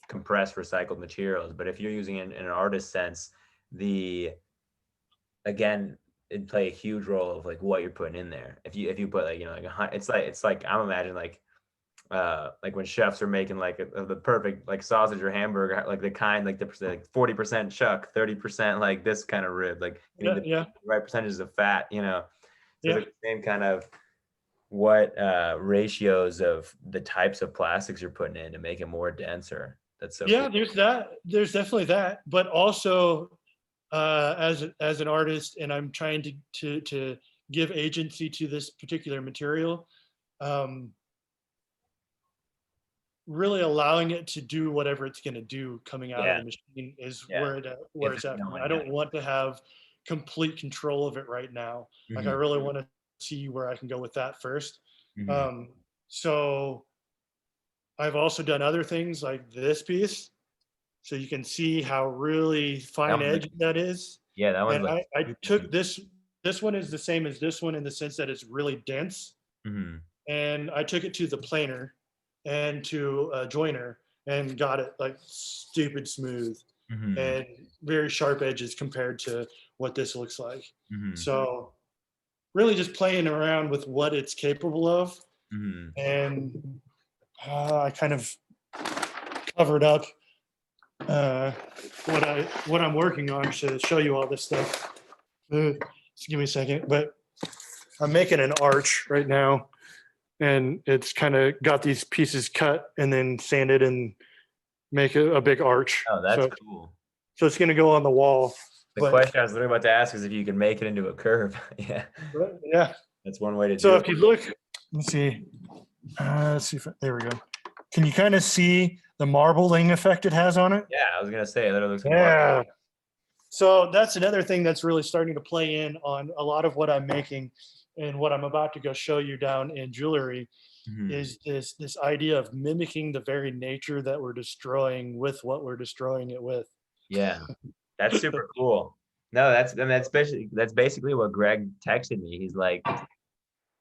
compress recycled materials. But if you're using it in an artist sense, the again, it'd play a huge role of like what you're putting in there. If you put like, you know, like it's like I'm imagining like when chefs are making like the perfect like sausage or hamburger, like the kind like the like 40% chuck, 30% like this kind of rib, like you need yeah, the yeah, right percentages of fat, you know. So yeah. it's like the same kind of what ratios of the types of plastics you're putting in to make it more denser. That's so Yeah, cool. there's that. There's definitely that, but also as an artist, and I'm trying to give agency to this particular material. Um, Really allowing it to do whatever it's going to do coming out of Yeah, the machine is yeah. where If it's it's at for me. knowing I that. don't want to have complete control of it right now. Like I Hmm. really want to see where I can go with that first. Hmm. Um, so I've also done other things like this piece. So you can see how really That fine one's like, edge that is. yeah, that one's And like I super took deep. this one is the same as this one in the sense that it's really dense. Hmm. And I took it to the planer and to a joiner and got it like stupid smooth Hmm. and very sharp edges compared to what this looks like. Hmm. So really just playing around with what it's capable of. Hmm. And I kind of covered up what I'm working on to show you all this stuff. Just give me a second, but I'm making an arch right now, and it's kind of got these pieces cut and then sanded and make a big arch. Oh, that's cool. So it's going to go on the wall. The question I was literally about to ask is if you can make it into a curve. Yeah. Yeah. That's one way to do it. So if you look, let's see if, there we go. Can you kind of see the marbling effect it has on it? Yeah, I was going to say, that looks like marble. So that's another thing that's really starting to play in on a lot of what I'm making and what I'm about to go show you down in jewelry. Is this idea of mimicking the very nature that we're destroying with what we're destroying it with. Yeah, that's super cool. No, that's basically what Greg texted me. He's like,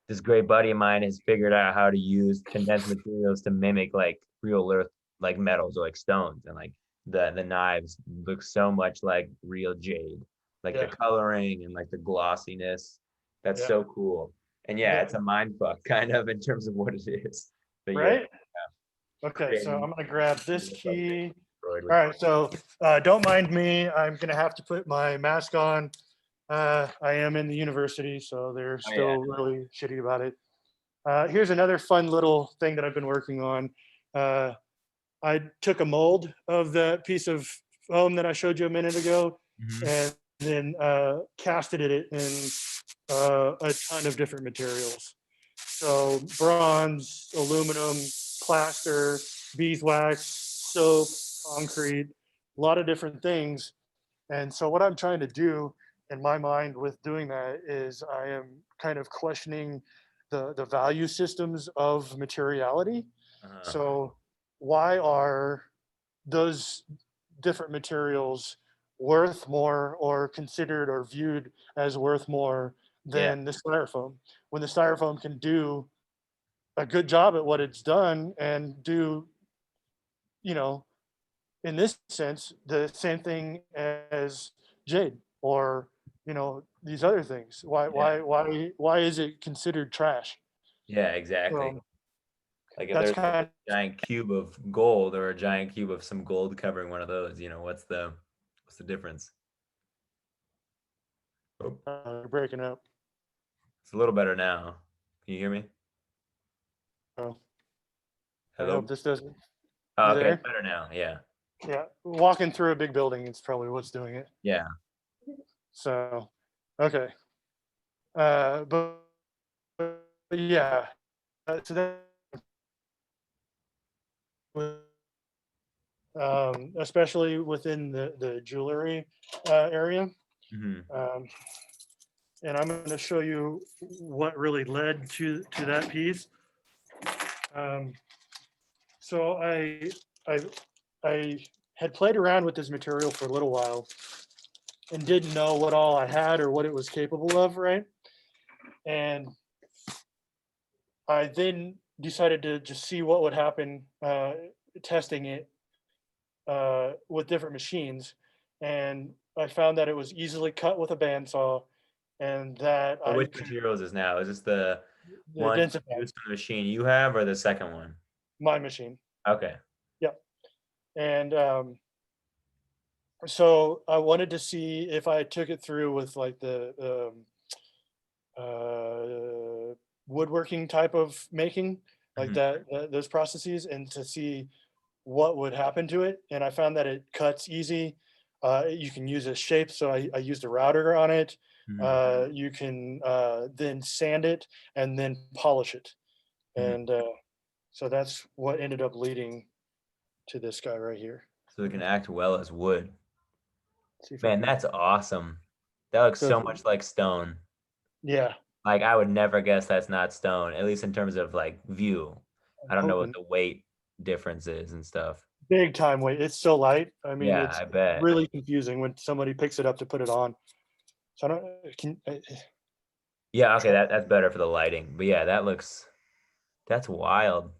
this great buddy of mine has figured out how to use condensed materials to mimic like real earth, like metals or like stones, and like the knives look so much like real jade, like the coloring and like the glossiness. That's so cool. And it's a mind fuck kind of in terms of what it is. But right? Okay, so I'm gonna grab this key. All right, so don't mind me. I'm gonna have to put my mask on. I am in the university, so they're still really shitty about it. Here's another fun little thing that I've been working on. I took a mold of the piece of foam that I showed you a minute ago, and then casted it in a ton of different materials. So bronze, aluminum, plaster, beeswax, soap, concrete, a lot of different things. And so what I'm trying to do in my mind with doing that is I am kind of questioning the value systems of materiality. So why are those different materials worth more or considered or viewed as worth more than the styrofoam, when the styrofoam can do a good job at what it's done and do, in this sense, the same thing as jade or, these other things. Why is it considered trash? Yeah, exactly. Like if That's there's a giant cube of gold or a giant cube of some gold covering one of those, what's the difference? You're breaking up. It's a little better now. Can you hear me? Oh. Hello? I hope this doesn't. Oh, okay, it's better now. Yeah. Yeah, walking through a big building is probably what's doing it. Yeah. So, okay. But yeah, so that, especially within the jewelry area. And I'm going to show you what really led to that piece. So I had played around with this material for a little while and didn't know what all I had or what it was capable of, right? And I then decided to just see what would happen testing it with different machines. And I found that it was easily cut with a bandsaw, and that which materials is now? Is this the one used in the machine you have or the second one? My machine. Okay. Yep. And so I wanted to see if I took it through with like the woodworking type of making, like those processes, and to see what would happen to it. And I found that it cuts easy. You can use a shape. So I used a router on it. You can then sand it and then polish it. And so that's what ended up leading to this guy right here. So it can act well as wood. Man, that's awesome. That looks so much like stone. Yeah. Like I would never guess that's not stone, at least in terms of like view. I don't know what the weight difference is and stuff. Big time weight. It's so light. I mean, it's I bet. really confusing when somebody picks it up to put it on. So I don't. Yeah, okay, that's better for the lighting. But yeah, that's wild.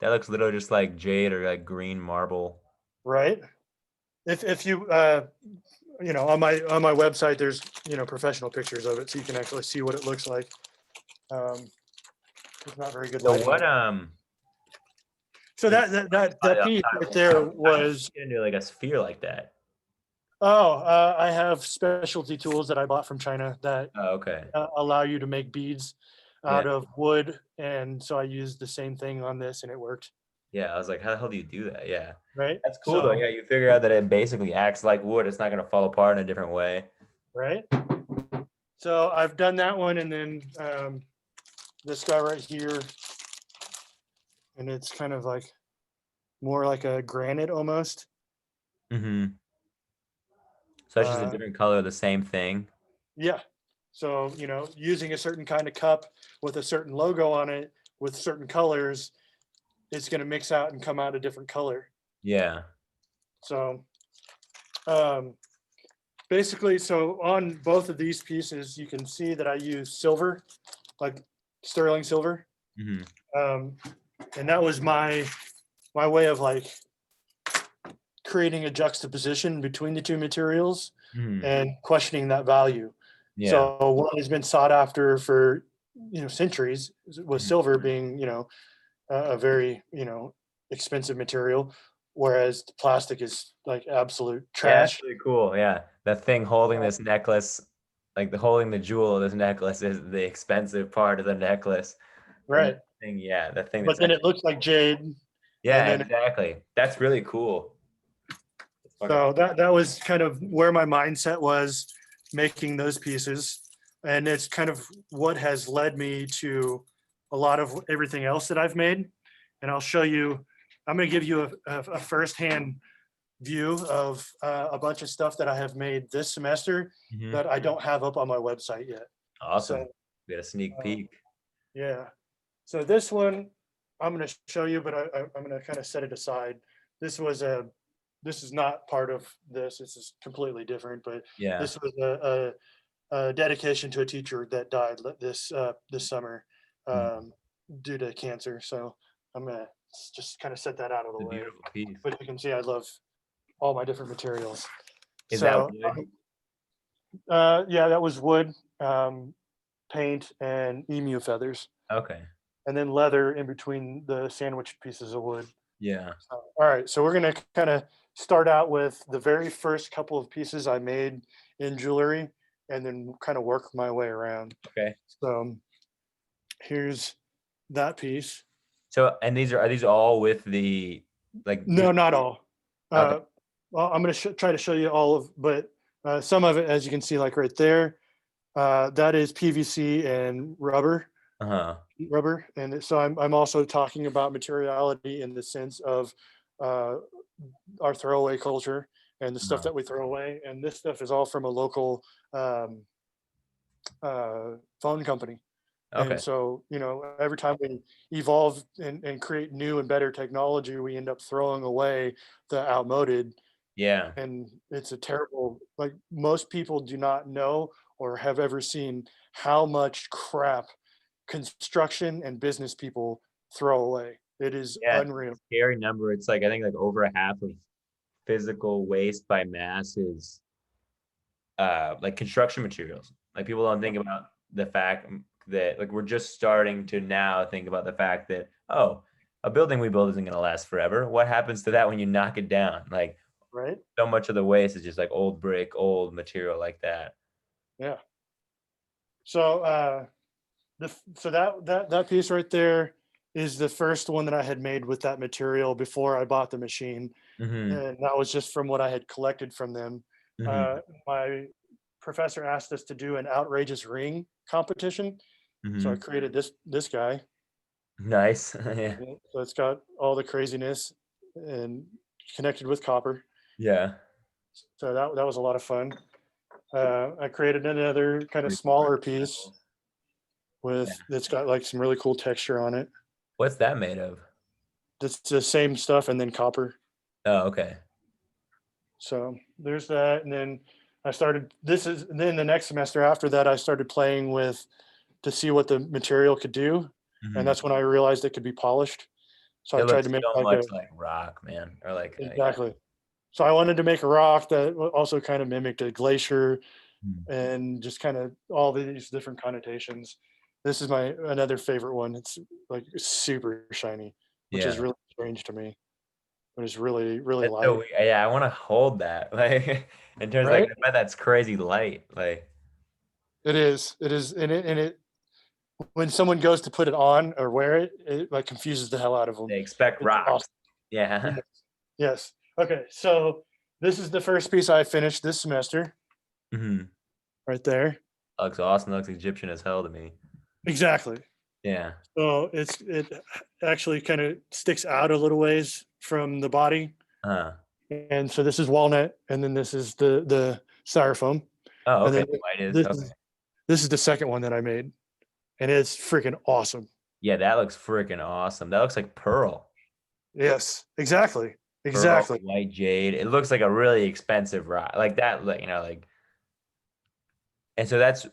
That looks literally just like jade or like green marble. Right. If you on my website there's professional pictures of it, so you can actually see what it looks like. It's not very good. So So that piece right there was into like a sphere like that. I have specialty tools that I bought from China that Oh, okay. allow you to make beads Yeah. out of wood, and so I used the same thing on this, and it worked. Yeah, I was like, how the hell do you do that? Yeah. Right. That's cool though. Yeah, you figure out that it basically acts like wood. It's not gonna fall apart in a different way. Right. So I've done that one, and then this guy right here, and it's kind of like more like a granite almost. Mm-hmm. So it's just a different color of the same thing. Yeah. So, using a certain kind of cup with a certain logo on it with certain colors, it's going to mix out and come out a different color. Yeah. So, basically, so on both of these pieces, you can see that I use silver, like sterling silver. Mm-hmm. And that was my way of like creating a juxtaposition between the two materials and questioning that value. Yeah. So what has been sought after for centuries was silver being a very expensive material, whereas the plastic is like absolute Yeah, that's trash. really cool. Yeah, the thing holding this necklace, like holding the jewel of this necklace, is the expensive part of the necklace. And Right. the thing, yeah, the thing But that's then it looks like jade. yeah, And then exactly. That's really cool. so that was kind of where my mindset was making those pieces. And it's kind of what has led me to a lot of everything else that I've made. And I'll show you, I'm going to give you a firsthand view of a bunch of stuff that I have made this semester that I don't have up on my website yet. Awesome. So, we got a sneak peek. Yeah. So this one I'm going to show you, but I'm going to kind of set it aside. This is not part of this. This is completely different, but Yeah. this was a dedication to a teacher that died this summer due to cancer. So I'm going to just kind of set that out of the way. Beautiful piece. But you can see I love all my different materials. Is that wood? Yeah, that was wood, paint, and emu feathers. Okay. And then leather in between the sandwich pieces of wood. Yeah. All right, so we're gonna kind of start out with the very first couple of pieces I made in jewelry, and then kind of work my way around. Okay. So here's that piece. So, and are these all with the like? No, not all. Okay. Well, I'm gonna try to show you all of, but some of it, as you can see, like right there, that is PVC and rubber. Rubber, and so I'm also talking about materiality in the sense of our throwaway culture and the stuff that we throw away. And this stuff is all from a local phone company. Okay. And so, every time we evolve and create new and better technology, we end up throwing away the outmoded. Yeah. And it's a terrible, like most people do not know or have ever seen how much crap construction and business people throw away. It is unreal. Scary number. It's like I think like over half of physical waste by mass is like construction materials. Like people don't think about the fact that like we're just starting to now think about the fact that a building we build isn't going to last forever. What happens to that when you knock it down? Like right. So much of the waste is just like old brick, old material like that. Yeah. So that piece right there is the first one that I had made with that material before I bought the machine. And that was just from what I had collected from them. My professor asked us to do an outrageous ring competition. So I created this guy. Nice. Yeah. So it's got all the craziness and connected with copper. Yeah. So that was a lot of fun. I created another kind of smaller piece that's got like some really cool texture on it. What's that made of? It's the same stuff and then copper. Oh, okay. So there's that. And then then the next semester after that, I started playing to see what the material could do. And that's when I realized it could be polished. So I tried to make so much like rock, man, or like exactly. So I wanted to make a rock that also kind of mimicked a glacier and just kind of all these different connotations. This is another favorite one. It's like super shiny, which is really strange to me, but it's really, really That's so light, weird. Yeah, I want to hold that. Like in terms of, like, right? I bet that's crazy light. Like It is, and it when someone goes to put it on or wear it, it like confuses the hell out of them. they expect It's rocks. awesome. Yeah. Yes. Yes. Okay, so this is the first piece I finished this semester, Hmm. right there. Looks awesome. Looks Egyptian as hell to me. Exactly. Yeah. So it actually kind of sticks out a little ways from the body, Uh. and so this is walnut, and then this is the styrofoam, Oh, and okay. then White is this okay. is this is the second one that I made, and it's freaking awesome. Yeah, that looks freaking awesome. That looks like pearl. Yes, exactly, Pearl, exactly. white jade. It looks like a really expensive rock. Like that, like, like, and so that's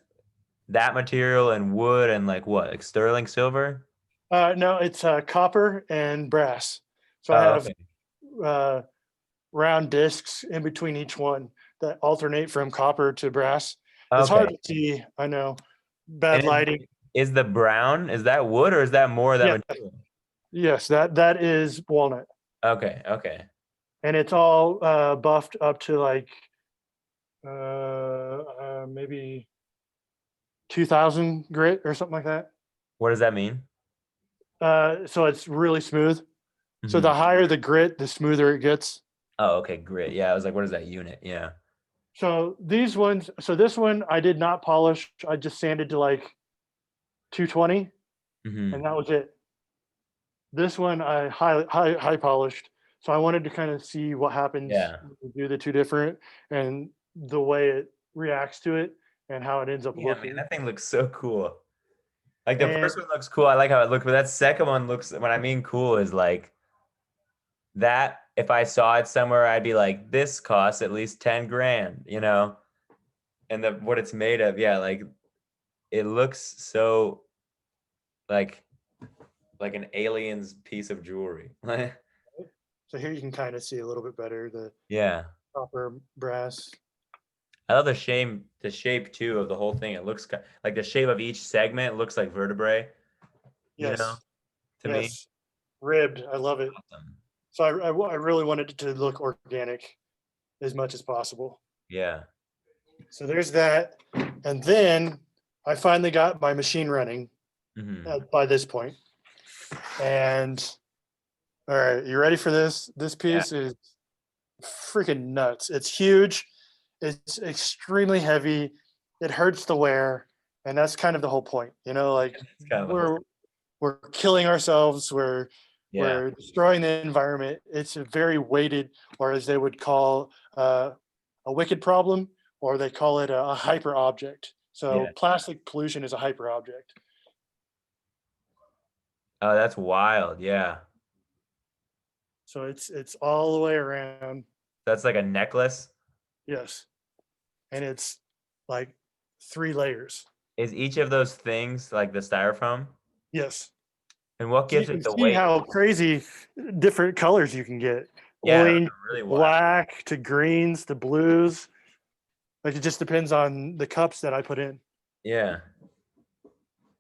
that material and wood and like what? Like sterling silver? No, it's copper and brass. So I Oh, have okay. uh, round discs in between each one that alternate from copper to brass. It's hard Okay. to see. I know, bad And lighting. is the brown, is that wood or is that more of that Yeah, material? yes, that is walnut, Okay, okay. and it's all buffed up to like maybe 2,000 grit or something like that. What does that mean? So it's really smooth. So Hmm. the higher the grit, the smoother it gets. Oh, okay, grit. Yeah, I was like, what is that unit? Yeah. So these ones, so this one I did not polish. I just sanded to like 220, and Hmm. that was it. This one I high polished. So I wanted to kind of see what happens Yeah. when you do the two different and the way it reacts to it and how it ends up Yeah, man, looking. that thing looks so cool. Like the And first one looks cool. I like how it looked, but that second one looks, when I mean cool, is like that. If I saw it somewhere, I'd be like, this costs at least 10 grand, And the what it's made of, yeah, like it looks so like an alien's piece of jewelry. so here you can kind of see a little bit better the Yeah. copper brass. I love the shape too of the whole thing. It looks like the shape of each segment looks like vertebrae, you know, Yes, to me. yes, ribbed. I love it. Awesome. So I really wanted it to look organic as much as possible. Yeah. So there's that. And then I finally got my machine running Hmm. by this point. And all right, you ready for this? This Yeah. piece is freaking nuts. It's huge. It's extremely heavy. It hurts to wear, and that's kind of the whole point. Like It's kind of the whole. we're killing ourselves. We're Yeah. we're destroying the environment. It's a very weighted, or as they would call a wicked problem, or they call it a hyper object. So Yeah. plastic pollution is a hyper object. Oh, that's wild. Yeah. So it's all the way around. That's like a necklace. Yes, and it's like 3 layers. Is each of those things like the styrofoam? Yes. And what So you gives can it the see weight? how crazy different colors you can get. Yeah, those Orange, are really wild. black to greens to blues. Like it just depends on the cups that I put in. Yeah. So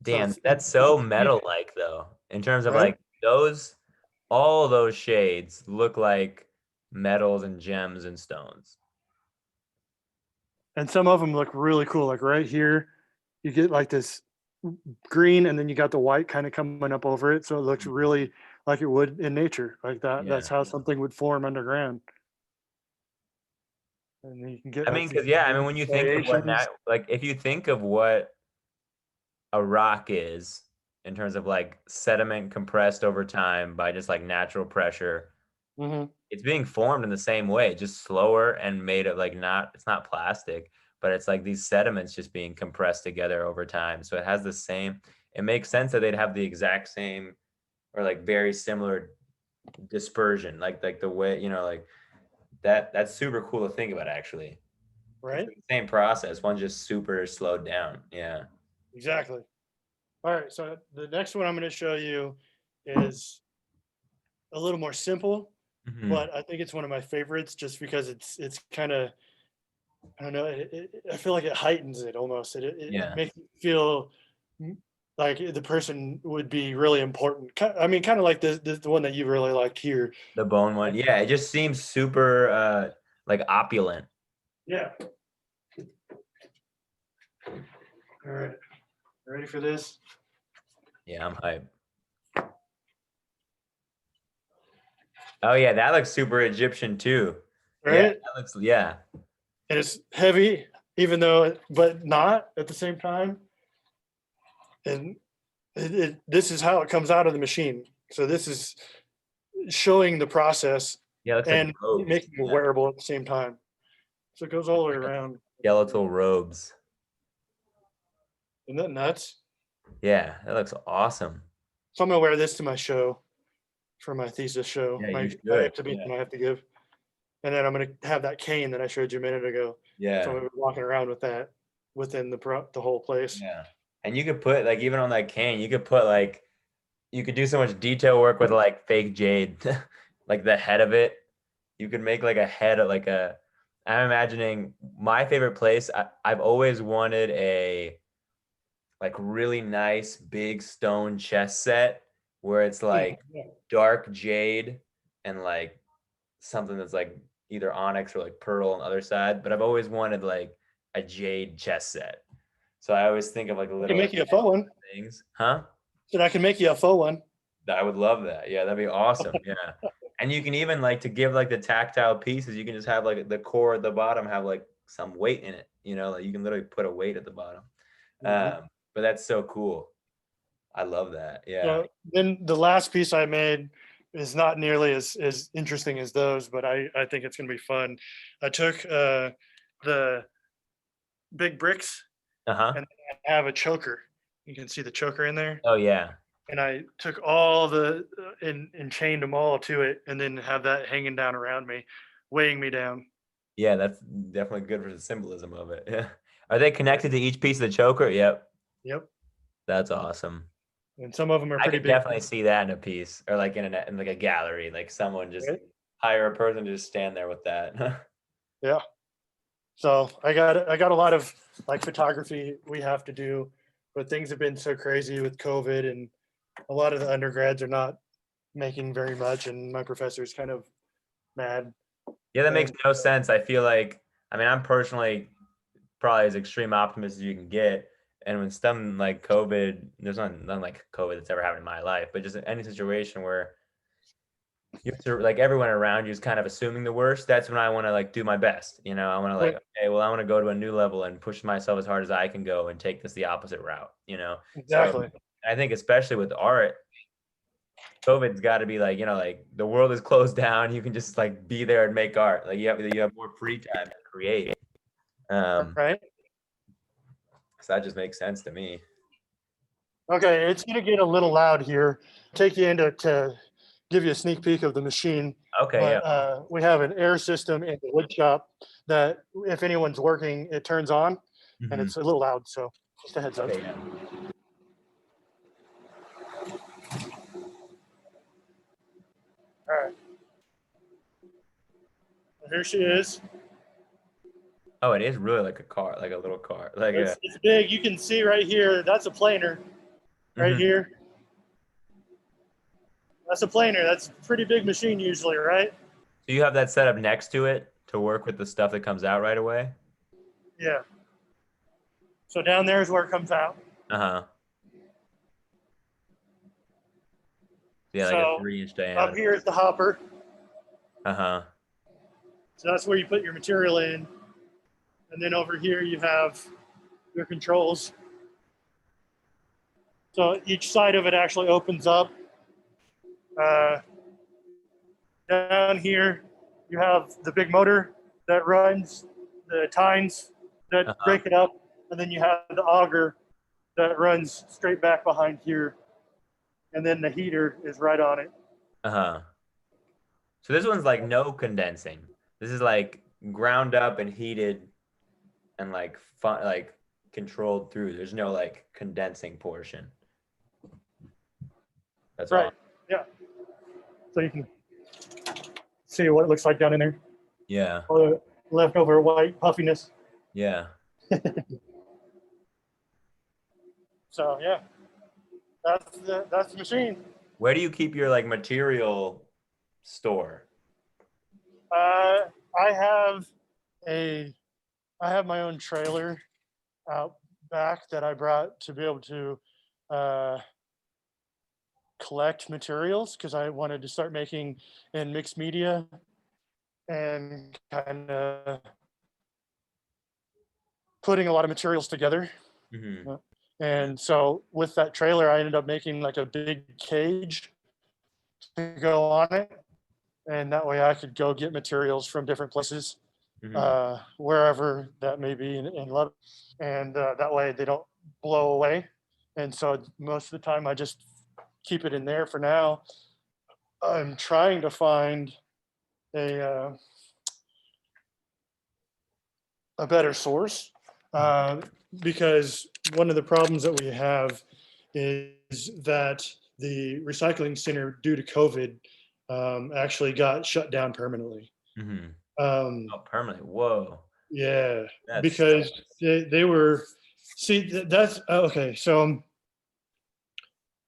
Damn, it's that's so metal-like though. In terms of right. like those, all those shades look like metals and gems and stones. And some of them look really cool. Like right here, you get like this green, and then you got the white kind of coming up over it. So it looks really like it would in nature. Like that. Yeah. That's how something would form underground. And then you can get I like mean, these because yeah, I mean, when you think of what variations. like if you think of what a rock is in terms of like sediment compressed over time by just like natural pressure, Hmm. it's being formed in the same way, just slower and made of like it's not plastic, but it's like these sediments just being compressed together over time. So it has the same, it makes sense that they'd have the exact same or like very similar dispersion, like the way, like that's super cool to think about actually. It's Right. the same process, one's just super slowed down. Yeah. Exactly. All right. So the next one I'm going to show you is a little more simple, Hmm. but I think it's one of my favorites just because it's kind of, I don't know, I feel like it heightens it almost. It Yeah. makes it feel like the person would be really important. I mean, kind of like the one that you really liked here. The bone one. Yeah, it just seems super like opulent. Yeah. All right. Ready for this? Yeah, I'm hyped. Oh yeah, that looks super Egyptian too. All Yeah, right. that looks, yeah. And it's heavy, even though, but not at the same time. And this is how it comes out of the machine. So this is showing the process Yeah, it looks like and robes. making it Yeah. wearable at the same time. So it goes all the way around. Skeletal robes. Isn't that nuts? Yeah, that looks awesome. So I'm gonna wear this to my show, for my thesis show, Yeah, my you should. exhibition Yeah. I have to give. And then I'm gonna have that cane that I showed you a minute ago. So I'm Yeah. gonna be walking around with that within the whole place. Yeah. And you could put, like, even on that cane, you could put like, you could do so much detail work with like fake jade, like the head of it. You could make like a head of like a, I'm imagining my favorite place. I've always wanted a like really nice big stone chess set where it's like Yeah. dark jade and like something that's like either onyx or like pearl on the other side. But I've always wanted like a jade chess set. So I always think of like a I can little make you a faux one. things. Huh? And I can make you a faux one. I would love that. Yeah, that'd be awesome. Yeah. And you can even like to give like the tactile pieces, you can just have like the core at the bottom have like some weight in it. You know, like you can literally put a weight at the bottom. But that's so cool. I love that. Yeah. So then the last piece I made is not nearly as interesting as those, but I think it's gonna be fun. I took the big bricks Uh-huh. and I have a choker. You can see the choker in there. Oh yeah. And I took all the and chained them all to it, and then have that hanging down around me, weighing me down. Yeah, that's definitely good for the symbolism of it. Yeah. Are they connected to each piece of the choker? Yep. Yep. That's awesome. And some of them are I pretty could big. definitely see that in a piece or like in like a gallery, like someone just Right? hire a person to just stand there with that. Yeah. So I got a lot of like photography we have to do, but things have been so crazy with COVID, and a lot of the undergrads are not making very much, and my professor's kind of mad. Yeah, that makes And no sense. I feel like, I mean, I'm personally probably as extreme optimist as you can get. And when something like COVID, there's nothing like COVID that's ever happened in my life, but just any situation where you have to, like everyone around you is kind of assuming the worst, that's when I want to like do my best. You know, I want to like, okay, well, I want to go to a new level and push myself as hard as I can go and take this the opposite route, you know? exactly. So I think especially with art, COVID's got to be like, you know, like the world is closed down. You can just like be there and make art. Like you have more free time to create. Right. So that just makes sense to me. Okay, it's gonna get a little loud here. Take you into to give you a sneak peek of the machine. Okay, But yeah. we have an air system in the wood shop that if anyone's working, it turns on, and Mhm. it's a little loud. So just a heads up. Okay, yeah. All right. Here she is. Oh, it is really like a car, like a little car. Like It's big. You can see right here. That's a planer. Right here. That's a planer. That's a pretty big machine usually, right? So you have that set up next to it to work with the stuff that comes out right away? Yeah. So down there is where it comes out. Uh-huh. Yeah, like So a 3-inch up diameter. here is the hopper. Uh-huh. So that's where you put your material in. And then over here you have your controls. So each side of it actually opens up. Down here you have the big motor that runs the tines that break it up. And then you have the auger that runs straight back behind here. And then the heater is right on it. Uh-huh. So this one's like no condensing. This is like ground up and heated and like fun, like controlled through. There's no like condensing portion. That's right. Awesome. Yeah. So you can see what it looks like down in there. Yeah. All the leftover white puffiness. Yeah. So yeah. That's the machine. Where do you keep your like material store? I have a I have my own trailer out back that I brought to be able to uh, collect materials because I wanted to start making in mixed media and kind of putting a lot of materials together. Mm-hmm. And so with that trailer, I ended up making like a big cage to go on it. And that way I could go get materials from different places, Mm-hmm. wherever that may be in Lubbock. And that way they don't blow away. And so most of the time I just keep it in there for now. I'm trying to find a, uh, a better source uh, because one of the problems that we have is that the recycling center, due to COVID, actually got shut down permanently. Mm-hmm. Um, Oh, permanently. Whoa. yeah, That's because they were, see, that's okay. So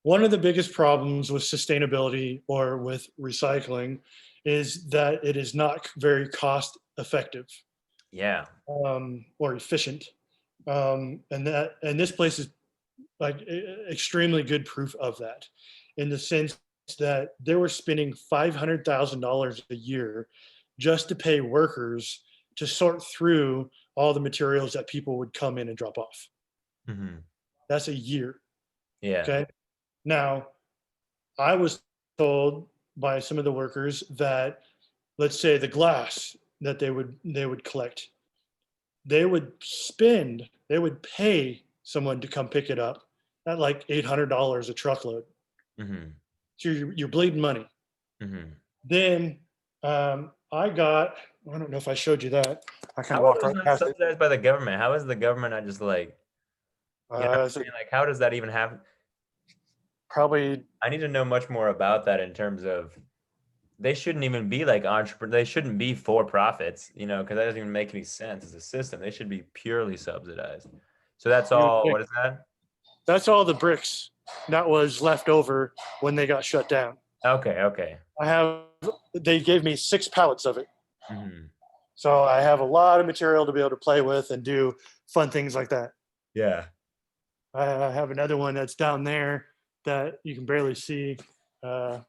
one of the biggest problems with sustainability or with recycling is that it is not very cost effective yeah. or efficient. And this place is like extremely good proof of that, in the sense that they were spending $500,000 a year just to pay workers to sort through all the materials that people would come in and drop off. Mm-hmm. That's a year. Yeah. Okay. Now, I was told by some of the workers that, let's say, the glass that they would collect, they would pay someone to come pick it up at like $800 a truckload. Mm-hmm. So you're bleeding money. Mm-hmm. Then I don't know if I showed you that. I kind of How are walked those right not past it. subsidized by the government? How is the government not just like, you know what I'm So saying? Like, how does that even happen? probably I need to know much more about that in terms of they shouldn't even be like entrepreneur. They shouldn't be for profits, you know, because that doesn't even make any sense as a system. They should be purely subsidized. So that's you would all. think What is that? that's all the bricks that was left over when they got shut down. Okay. Okay. I have They gave me 6 pallets of it. Hmm. So I have a lot of material to be able to play with and do fun things like that. Yeah. I have another one that's down there that you can barely see.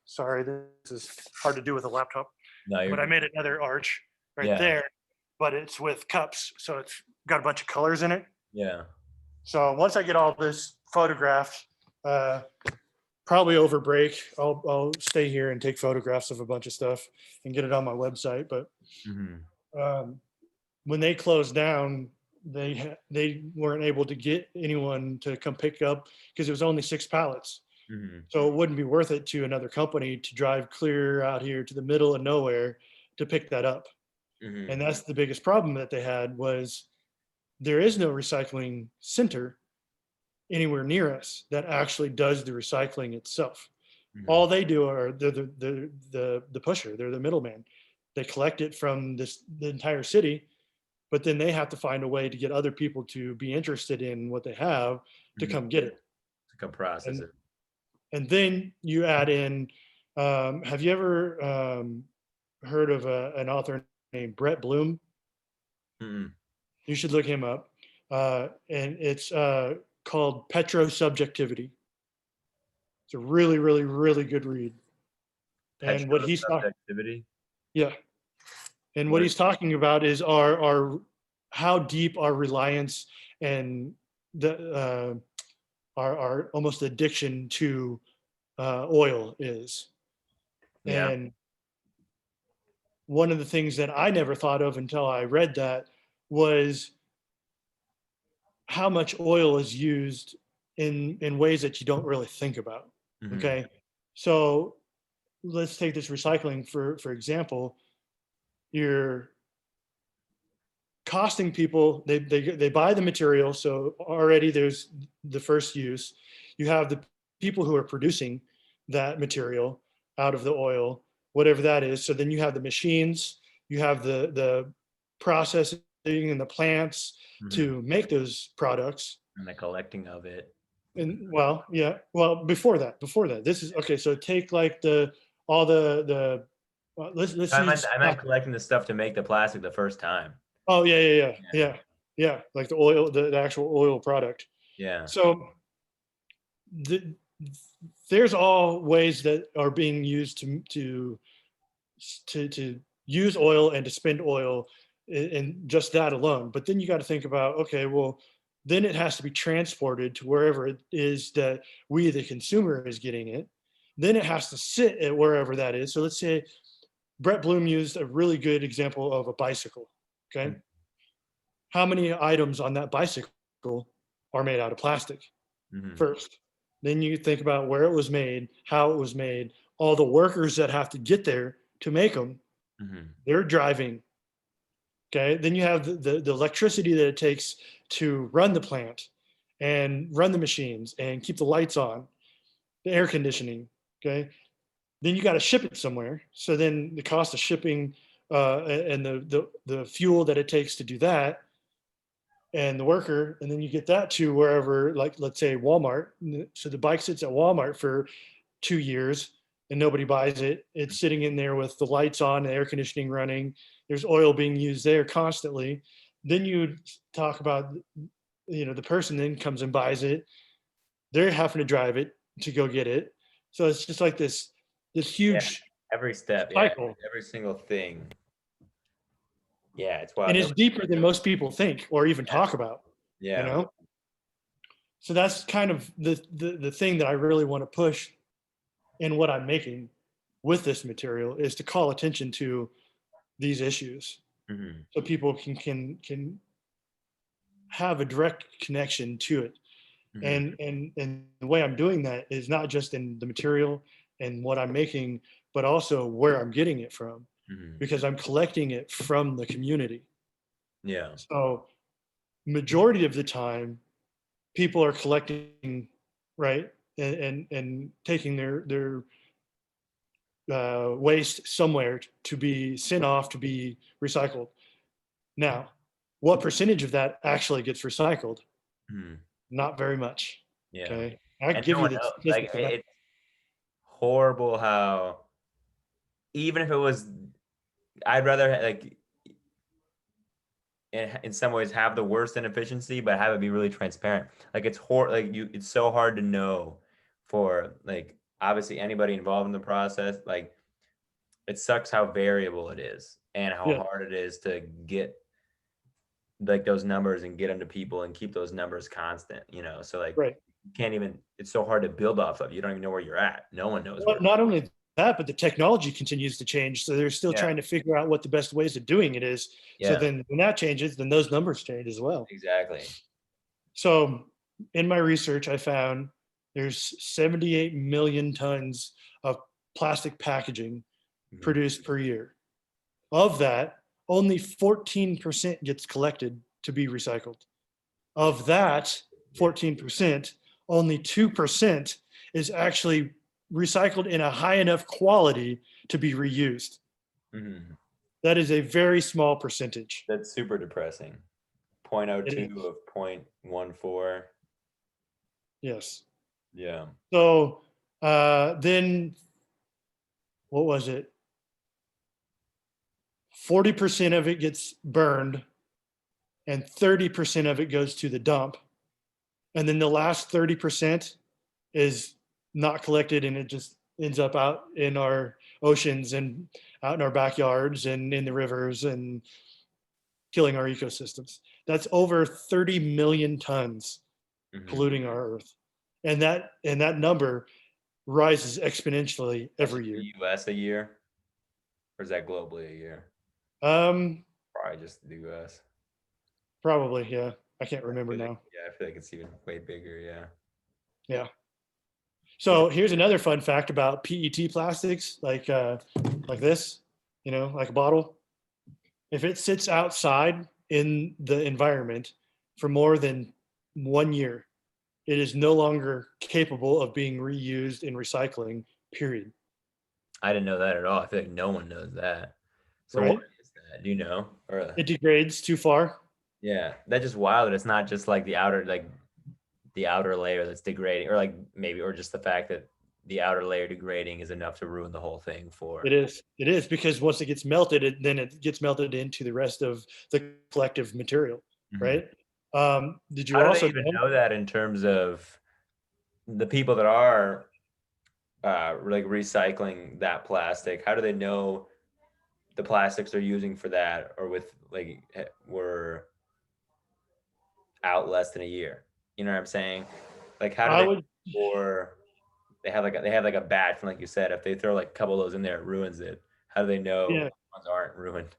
Sorry, this is hard to do with a laptop, No, you're but I good. made another arch right Yeah. there, but it's with cups. So it's got a bunch of colors in it. Yeah. So once I get all this photographed, uh, probably over break, I'll stay here and take photographs of a bunch of stuff and get it on my website. But Hmm. um, when they closed down, they weren't able to get anyone to come pick up because it was only 6 pallets. Hmm. So it wouldn't be worth it to another company to drive clear out here to the middle of nowhere to pick that up. And Hmm. that's the biggest problem that they had was there is no recycling center anywhere near us that actually does the recycling itself. Hmm. All they do are the pusher. They're the middleman. They collect it from the entire city, but then they have to find a way to get other people to be interested in what they have to Hmm. come get it. To come process And it. and then you add in. Have you ever heard of an author named Brett Bloom? Hmm. You should look him up. And it's called Petrosubjectivity. It's a really, really, really good read. And what he's talking, Petro-subjectivity. yeah, and what What is? he's talking about is our how deep our reliance and the our almost addiction to oil is. Yeah. And one of the things that I never thought of until I read that was how much oil is used in ways that you don't really think about. Hmm. Okay, so let's take this recycling for example. You're costing people, they buy the material, so already there's the first use. You have the people who are producing that material out of the oil, whatever that is. So then you have the machines, you have the processing and the plants Hmm. to make those products. And the collecting of it. And well, yeah. Well, before that, this is okay. So take like all the let's use. I meant collecting the stuff to make the plastic the first time. Oh yeah. Like the oil, the actual oil product. Yeah. So the, there's all ways that are being used to use oil and to spend oil and just that alone. But then you got to think about, okay, well, then it has to be transported to wherever it is that we, the consumer, is getting it. Then it has to sit at wherever that is. So let's say Brett Bloom used a really good example of a bicycle. Okay. How many items on that bicycle are made out of plastic first? Then you think about where it was made, how it was made, all the workers that have to get there to make them. They're driving. Okay. Then you have the electricity that it takes to run the plant and run the machines and keep the lights on, the air conditioning. Okay. Then you got to ship it somewhere. So then the cost of shipping and the fuel that it takes to do that and the worker, and then you get that to wherever, like let's say Walmart. So the bike sits at Walmart for 2 years and nobody buys it. It's sitting in there with the lights on, the air conditioning running. There's oil being used there constantly. Then you talk about, the person then comes and buys it. They're having to drive it to go get it. So it's just like this huge every step, cycle. every single thing. Yeah, it's wild. And it's deeper than most people think or even talk about. Yeah. So that's kind of the thing that I really want to push in what I'm making with this material, is to call attention to these issues, so people can have a direct connection to it. And the way I'm doing that is not just in the material and what I'm making, but also where I'm getting it from, because I'm collecting it from the community. Yeah. So majority of the time, people are collecting, right, and taking their waste somewhere to be sent off to be recycled. Now, what percentage of that actually gets recycled? Not very much. Yeah. Okay, I give you the like it's horrible how even if it was, I'd rather like in some ways have the worst inefficiency, but have it be really transparent. Like it's it's so hard to know for like obviously anybody involved in the process. Like it sucks how variable it is and how hard it is to get like those numbers and get them to people and keep those numbers constant, so like you can't even, it's so hard to build off of. You don't even know where you're at. No one knows. Well, not only that, but the technology continues to change, so they're still trying to figure out what the best ways of doing it is. So then when that changes, then those numbers change as well. Exactly. So in my research, I found there's 78 million tons of plastic packaging produced per year. Of that, only 14% gets collected to be recycled. Of that 14%, only 2% is actually recycled in a high enough quality to be reused. That is a very small percentage. That's super depressing. 0.02 of 0.14. Yes. Yeah. So then what was it? 40% of it gets burned and 30% of it goes to the dump. And then the last 30% is not collected and it just ends up out in our oceans and out in our backyards and in the rivers and killing our ecosystems. That's over 30 million tons polluting our earth. And that number rises exponentially every year. US a year? Or is that globally a year? Probably just the US. Probably, yeah. I can't remember now. I feel like it's even way bigger, yeah. Yeah. So here's another fun fact about PET plastics, like this, like a bottle. If it sits outside in the environment for more than 1 year, it is no longer capable of being reused in recycling, period. I didn't know that at all. I feel like no one knows that. So right? What is that? Do you know? Or it degrades too far. Yeah, that's just wild. It's not just like the outer, like the outer layer that's degrading, or like maybe, or just the fact that the outer layer degrading is enough to ruin the whole thing for. It is because once it gets melted, then it gets melted into the rest of the collective material, Mhm. right? Did you How do they also even know? know that in terms of the people that are like recycling that plastic? How do they know the plastics they're using for that, or with like were out less than a year? You know what I'm saying? Like, how do I they, would, or they have like a batch, and like you said, if they throw like a couple of those in there, it ruins it. How do they know yeah, which ones aren't ruined?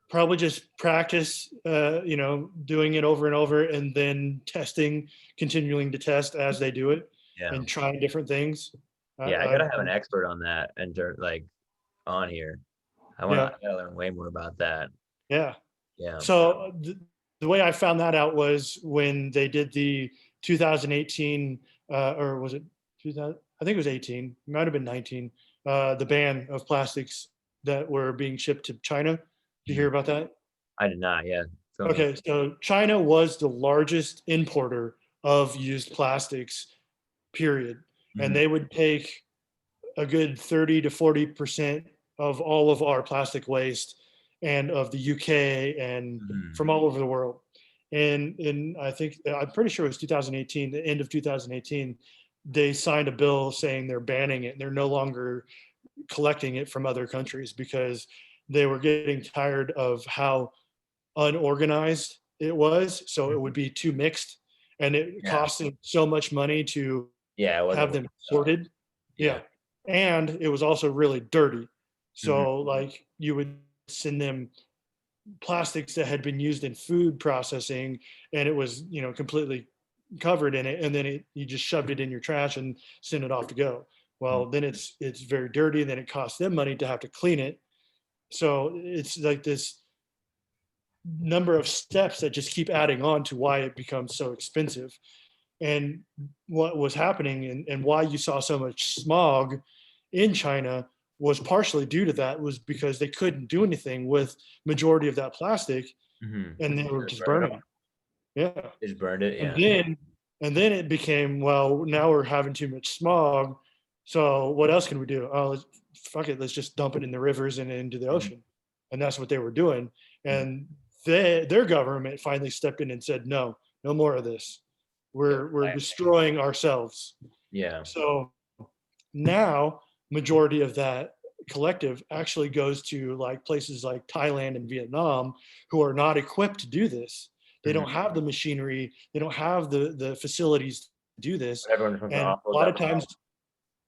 probably just practice, doing it over and over, and then testing, continuing to test as they do it, Yeah, and trying different things. yeah, I I gotta have an expert on that and like on here. yeah, I gotta learn way more about that. yeah. Yeah. So the way I found that out was when they did the 2018, or was it 2000? I think it was 18. It might have been 19. The ban of plastics that were being shipped to China. Did you hear Mhm. about that? I did not. Yeah. Fill me. Okay, so China was the largest importer of used plastics, period, and Mhm. they would take a good 30 to 40% of all of our plastic waste, and of the UK, and Mhm. from all over the world. And I think, I'm pretty sure it was 2018, the end of 2018, they signed a bill saying they're banning it. They're no longer collecting it from other countries because they were getting tired of how unorganized it was. So it Mhm. would be too mixed, and it Yeah. costed so much money to Yeah. It wasn't have worth them it at all. sorted. Yeah. Yeah. And it was also really dirty. Mhm. So, like, you would send them plastics that had been used in food processing, and it was, completely covered in it. And then you just shoved it in your trash and sent it off to go. Mhm. Well, then it's very dirty. And then it costs them money to have to clean it. So it's like this number of steps that just keep adding on to why it becomes so expensive. And what was happening, and why you saw so much smog in China, was partially due to that, was because they couldn't do anything with majority of that plastic, Mhm. and they were Just just burn it off. burning. Yeah. They just burned it. And Yeah. then it became, well, now we're having too much smog. So what else can we do? Oh, fuck it, let's just dump it in the rivers and into the Mhm. ocean. And that's what they were doing. Mhm. And their government finally stepped in and said, no, no more of this. Yeah. We're destroying ourselves. Yeah. So now majority of that collective actually goes to like places like Thailand and Vietnam, who are not equipped to do this. They Mhm. don't have the machinery, they don't have the facilities to do this. But everyone just wants to And offload that problem.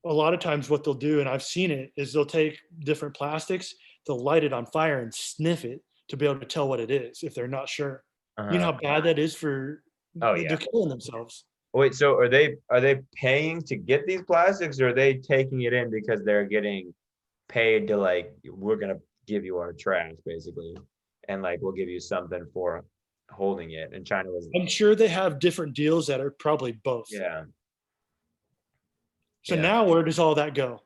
a lot of times what they'll do, and I've seen it, is they'll take different plastics, they'll light it on fire and sniff it to be able to tell what it is if they're not sure. You know Uh-huh. how bad that is for, Oh yeah. they're killing themselves. Wait, so are they paying to get these plastics, or are they taking it in because they're getting paid to, like, we're gonna give you our trash basically, and like we'll give you something for holding it? And China was, I'm sure they have different deals that are probably both. yeah, So yeah. now where does all that go?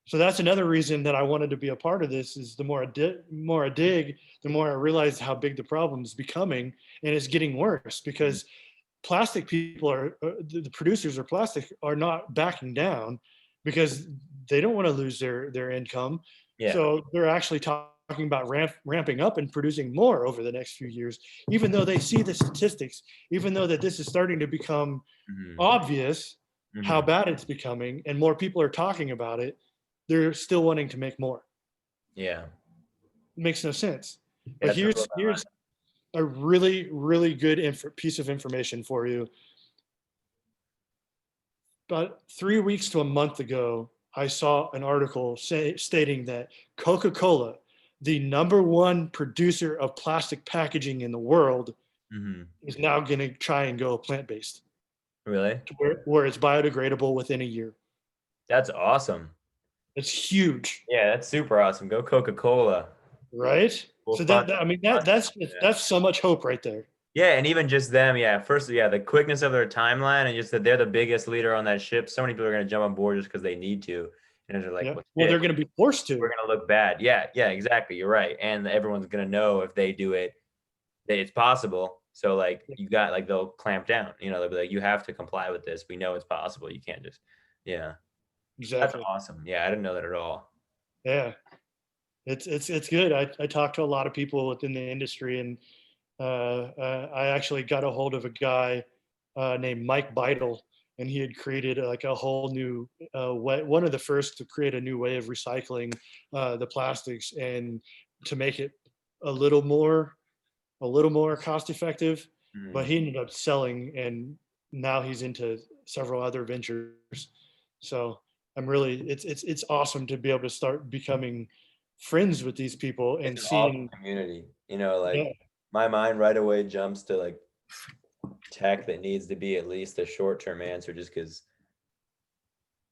So that's another reason that I wanted to be a part of this. Is the more I dig, the more I realize how big the problem is becoming, and it's getting worse Mhm. because plastic people are, the producers of plastic are not backing down, because they don't want to lose their income. Yeah. So they're actually talking about ramping up and producing more over the next few years, even though they see the statistics, even though that this is starting to become Hmm. obvious how Hmm. bad it's becoming, and more people are talking about it, they're still wanting to make more. Yeah. It makes no sense. Yeah, But it's a little here's a really, really good piece of information for you. About 3 weeks to a month ago, I saw an article stating that Coca-Cola, the number one producer of plastic packaging in the world, hmm. is now going to try and go plant-based, Really? to where it's biodegradable within a year. That's awesome. It's huge, Yeah, that's super awesome. Go Coca-Cola. right? We'll So fund I mean, fund that. that's so much hope right there. Yeah, and even just them, yeah. First, yeah, the quickness of their timeline, and just that they're the biggest leader on that ship. So many people are gonna jump on board just because they need to, and they're like, Yeah. "Well, Well, shit, they're going to be forced we're to. gonna look bad." Yeah, yeah, exactly. You're right, and everyone's gonna know if they do it, that it's possible. So like you got like they'll clamp down, they'll be like, you have to comply with this. We know it's possible. You can't just, yeah. That's Exactly. awesome. Yeah, I didn't know that at all. Yeah. It's good. I talked to a lot of people within the industry, and I actually got a hold of a guy named Mike Beidel, and he had created like a whole new way, one of the first to create a new way of recycling the plastics, and to make it a little more a little more cost effective. But Mm. he ended up selling, and now he's into several other ventures. So I'm really it's awesome to be able to start becoming friends with these people It's and an awesome seeing. community. Yeah, Like my mind right away jumps to like tech that needs to be at least a short-term answer, just because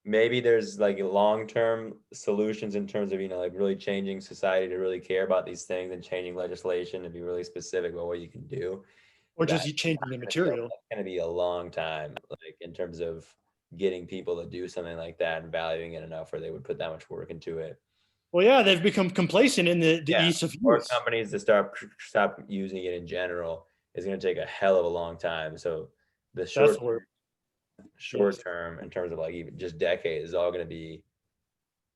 maybe there's like long-term solutions in terms of, like really changing society to really care about these things and changing legislation to be really specific about what you can do. or But just you changing the that's material. going to be a long time, like in terms of getting people to do something like that and valuing it enough where they would put that much work into it. Well, yeah, they've become complacent in the Yeah, ease of or use. companies to stop using it in general is going to take a hell of a long time. So the That's the word. short Yes. term, in terms of like even just decades, is all going to be,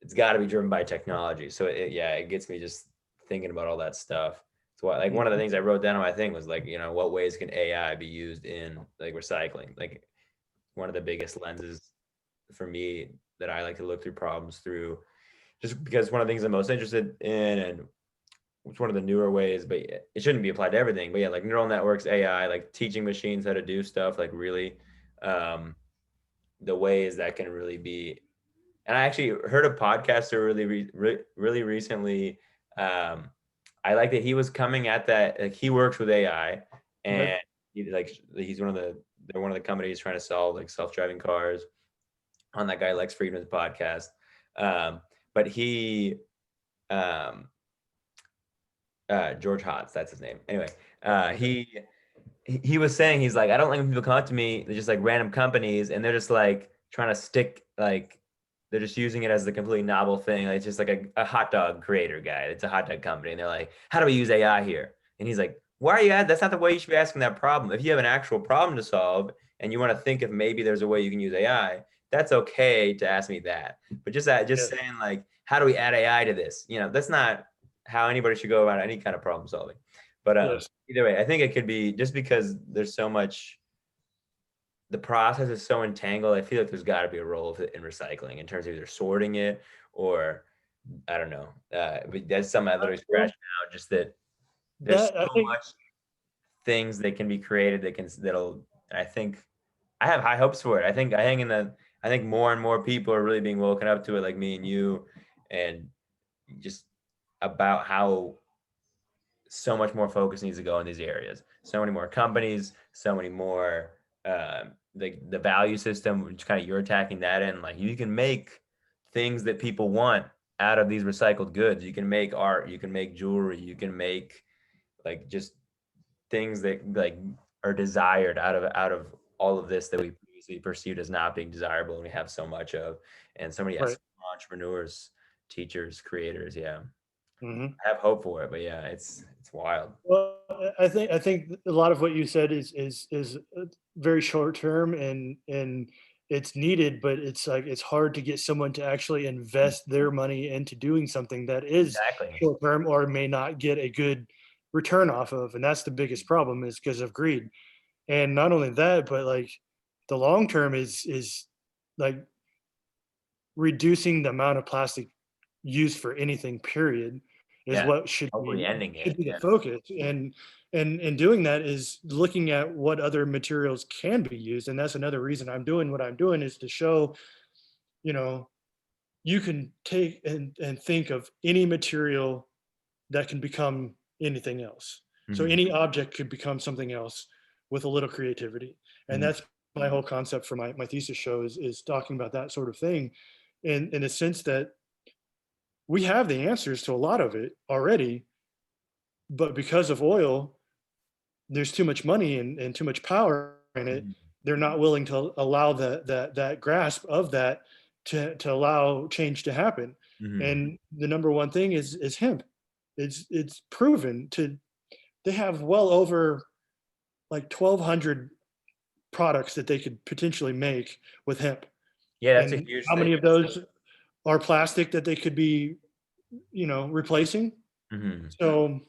it's got to be driven by technology. So it gets me just thinking about all that stuff. So like one of the Mhm. things I wrote down on my thing was like, what ways can AI be used in like recycling? Like one of the biggest lenses for me that I like to look through problems through, just because one of the things I'm most interested in, and it's one of the newer ways, but it shouldn't be applied to everything. But yeah, like neural networks, AI, like teaching machines how to do stuff, like really, um, the ways that can really be. And I actually heard a podcaster really recently. Um, I like that he was coming at that. Like he works with AI, Okay. and he's they're one of the companies trying to solve like self-driving cars. On that guy Lex Friedman's podcast, but he um, George Hotz, that's his name. Anyway, Okay. he was saying, he's like, I don't like when people come up to me, they're just like random companies, and they're just like trying to stick like they're just using it as the completely novel thing. Like, it's just like a hot dog creator guy. It's a hot dog company, and they're like, how do we use AI here? And he's like, why are you at? That's not the way you should be asking that problem. If you have an actual problem to solve and you want to think if maybe there's a way you can use AI, that's okay to ask me that. But just Yeah. saying like, how do we add AI to this? That's not how anybody should go about any kind of problem solving. But Yes. either way, I think it could be, just because there's so much, the process is so entangled. I feel like there's got to be a role in recycling in terms of either sorting it or I don't know. But that's something I literally Well, scratched out. Just that there's that I so think much things that can be created that'll. I think I have high hopes for it. I think more and more people are really being woken up to it, like me and you, and just about how so much more focus needs to go in these areas. So many more companies, so many more the value system, which kind of you're attacking that in. Like you can make things that people want out of these recycled goods. You can make art, you can make jewelry, you can make like just things that like are desired out of all of this that we previously perceived as not being desirable and we have so much of. And so many right. entrepreneurs, teachers, creators, yeah. Hmm. I have hope for it, but yeah, it's wild. Well, I think a lot of what you said is very short term, and it's needed, but it's like it's hard to get someone to actually invest their money into doing something that is Exactly. short term or may not get a good return off of, and that's the biggest problem is because of greed. And not only that, but like the long term is like reducing the amount of plastic used for anything period is Yeah. what should Hopefully be ending should it. be the Yeah. focus. And doing that is looking at what other materials can be used. And that's another reason I'm doing what I'm doing is to show, you know, you can take and think of any material that can become anything else. So Mhm. any object could become something else with a little creativity. And Mhm. that's my whole concept for my thesis show is talking about that sort of thing in a sense that we have the answers to a lot of it already, but because of oil, there's too much money and too much power in it. Mhm. They're not willing to allow that grasp of that to allow change to happen. Mhm. And the number one thing is hemp. It's proven to they have well over like 1,200 products that they could potentially make with hemp. Yeah, that's a And huge how thing. many of those are plastic that they could be, replacing? Mm-hmm. So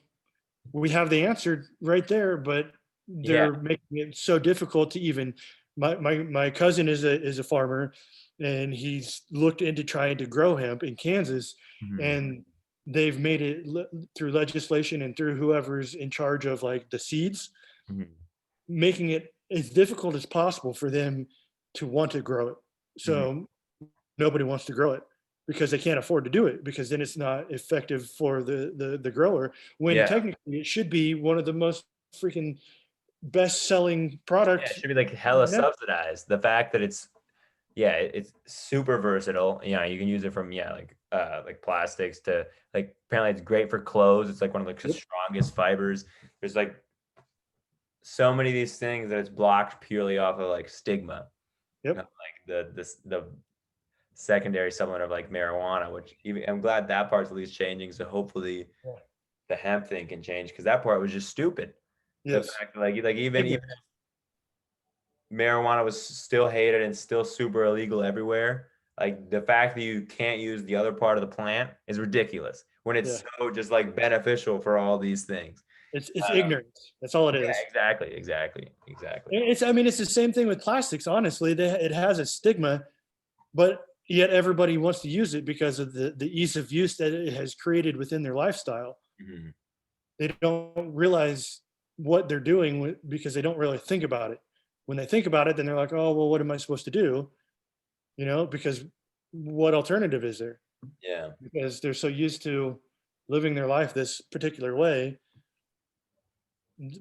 we have the answer right there, but Yeah. they're making it so difficult to even. My cousin is a farmer, and he's looked into trying to grow hemp in Kansas, Mm-hmm. and they've made it through legislation and through whoever's in charge of like the seeds, Mm-hmm. making it as difficult as possible for them to want to grow it. Mm-hmm. So nobody wants to grow it because they can't afford to do it, because then it's not effective for the grower, when Yeah. technically it should be one of the most freaking best selling Yeah, it product. should be like hella subsidized. The fact that it's super versatile. You know, you can use it from like plastics to like apparently it's great for clothes. It's like one of the Yep. strongest fibers. There's like so many of these things that it's blocked purely off of like stigma. Yep. Like the secondary supplement of like marijuana, which even I'm glad that part's at least changing. So hopefully Yeah. the hemp thing can change, because that part was just stupid. The Yes. fact that like even if marijuana was still hated and still super illegal everywhere, like the fact that you can't use the other part of the plant is ridiculous when Yeah. it's so just like beneficial for all these things. It's ignorance. That's all it Yeah, is. exactly. It's the same thing with plastics. Honestly, it has a stigma, but yet everybody wants to use it because of the ease of use that it has created within their lifestyle. Mm-hmm. They don't realize what they're doing because they don't really think about it. When they think about it, then they're like, oh, well, what am I supposed to do? Because what alternative is there? Yeah. Because they're so used to living their life this particular way.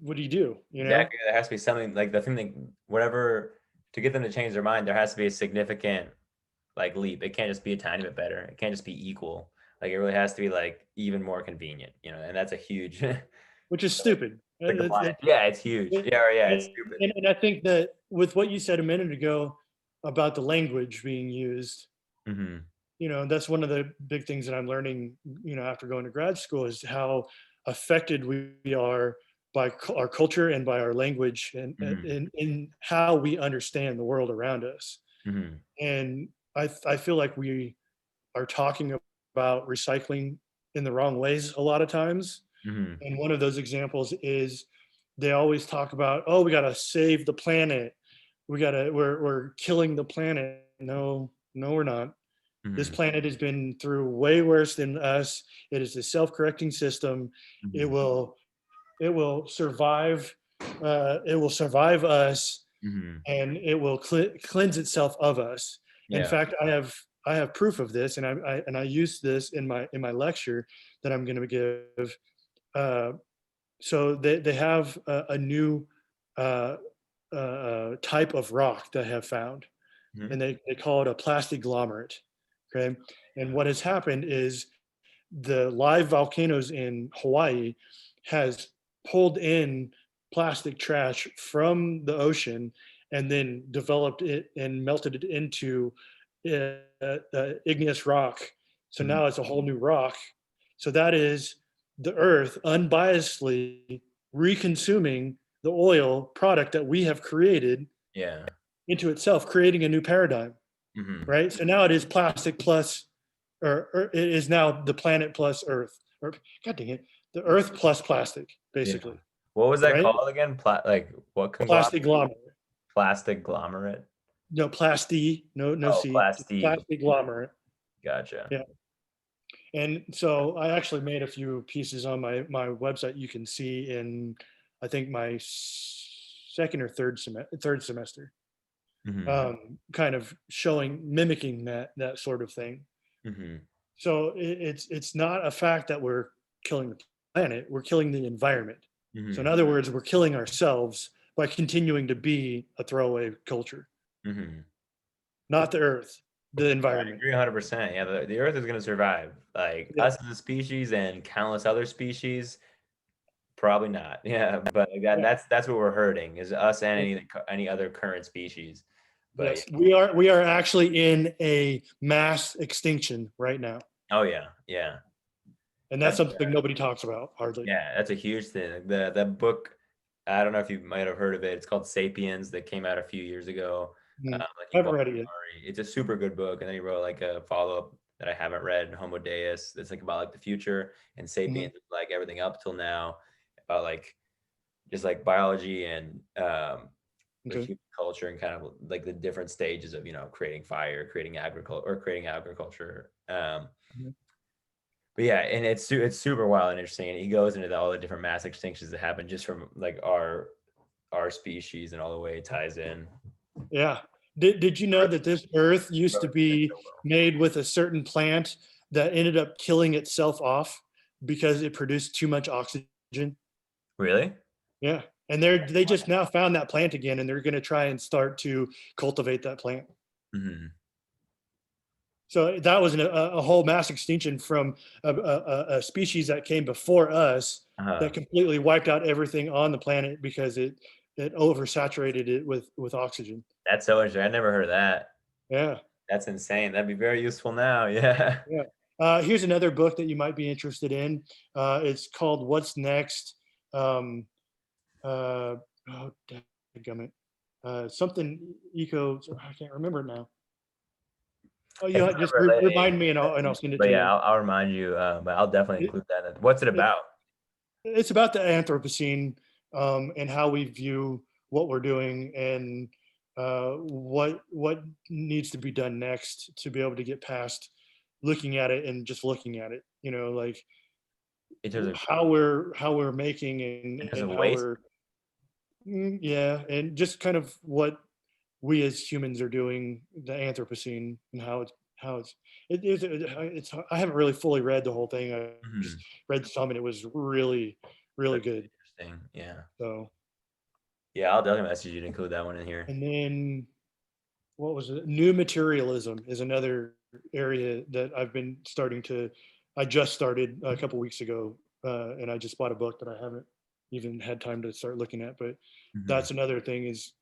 What do you do? Exactly. There has to be something like the thing that whatever to get them to change their mind, there has to be a significant like leap. It can't just be a tiny bit better. It can't just be equal. Like it really has to be like even more convenient, and that's a huge Which is stupid. like the planet. Yeah, it's huge. Yeah, it's stupid. And I think that with what you said a minute ago about the language being used, Mm-hmm. that's one of the big things that I'm learning, after going to grad school, is how affected we are by our culture and by our language, and Mm-hmm. in how we understand the world around us. Mm-hmm. And I feel like we are talking about recycling in the wrong ways a lot of times. Mm-hmm. And one of those examples is they always talk about, oh, we got to save the planet. We're killing the planet. No, we're not. This Mm-hmm. planet has been through way worse than us. It is a self-correcting system. It Mm-hmm. will survive. It will survive us, Mm-hmm. and it will cleanse itself of us. In Yeah. fact, I have proof of this, and I use this in my lecture that I'm going to give. So they have a new type of rock that I have found, Mm-hmm. and they call it a plastic glomerate. Okay, and what has happened is the live volcanoes in Hawaii has pulled in plastic trash from the ocean and then developed it and melted it into igneous rock. So Mm-hmm. now it's a whole new rock. So that is the earth unbiasedly reconsuming the oil product that we have created Yeah. into itself, creating a new paradigm, Mm-hmm. right? So now it is plastic plus, or it is now the planet plus earth, or God dang it, the earth plus plastic, Yeah. basically, What was that right? called again? Like what conglomerate? Plastic glomerate. Plastic glomerate. No, plasti, no Oh, C, plastique. plastic glomerate. Gotcha. Yeah. And so I actually made a few pieces on my website you can see in, I think, my second or third semester, Mm-hmm. kind of mimicking that sort of thing. Mm-hmm. So it's not a fact that we're killing the planet, we're killing the environment. So in Mm-hmm. other words, we're killing ourselves by continuing to be a throwaway culture, Mm-hmm. not the earth, the I environment. agree 100%. Yeah, the Earth is going to survive. Like Yeah. us as a species and countless other species, probably not. Yeah, but like Yeah. that's what we're hurting is us and any other current species. But Yes, we are actually in a mass extinction right now, oh yeah, and that's that's something nobody talks about hardly. yeah, that's a huge thing. The book I don't know if you might have heard of it. It's called Sapiens, that came out a few years ago. Mhm. Like I haven't Yuval read it yet. Harari. It's a super good book, and then he wrote like a follow-up that I haven't read, Homo Deus. That's like about like the future, and Mhm. Sapiens, like everything up till now, about like just like biology and like Okay. human culture, and kind of like the different stages of creating fire, creating agriculture. Mhm. But yeah, and it's super wild and interesting, and he goes into all the different mass extinctions that happen just from like our species, and all the way it ties in. Yeah. Did you know that this Earth used to be made with a certain plant that ended up killing itself off because it produced too much oxygen? Really? Yeah. And they just now found that plant again, and they're going to try and start to cultivate that plant. Hmm. So that was a whole mass extinction from a species that came before us Uh-huh. that completely wiped out everything on the planet because it oversaturated it with oxygen. That's so interesting. I never heard of that. Yeah. That's insane. That'd be very useful now. Yeah. Yeah. Here's another book that you might be interested in. It's called What's Next? Um, oh, dadgummit. Something eco. I can't remember it now. Oh, If you you just remember later, remind me, and I'll send it but to yeah, you. I'll remind you. But I'll definitely It, include that. What's it it, about? it's about the Anthropocene, and how we view what we're doing, and what needs to be done next to be able to get past looking at it and just looking at it. Like In terms of how we're making in terms and of how waste. we're yeah, and just kind of what we as humans are doing, the Anthropocene, and it's I haven't really fully read the whole thing. I just Mhm. read some, and it was really really That's good. interesting. Yeah. So, Yeah, I'll definitely message you to include that one in here. and then what was it? New materialism is another area that I just started a couple weeks ago, and I just bought a book that I haven't even had time to start looking at. But Mhm. that's another thing, is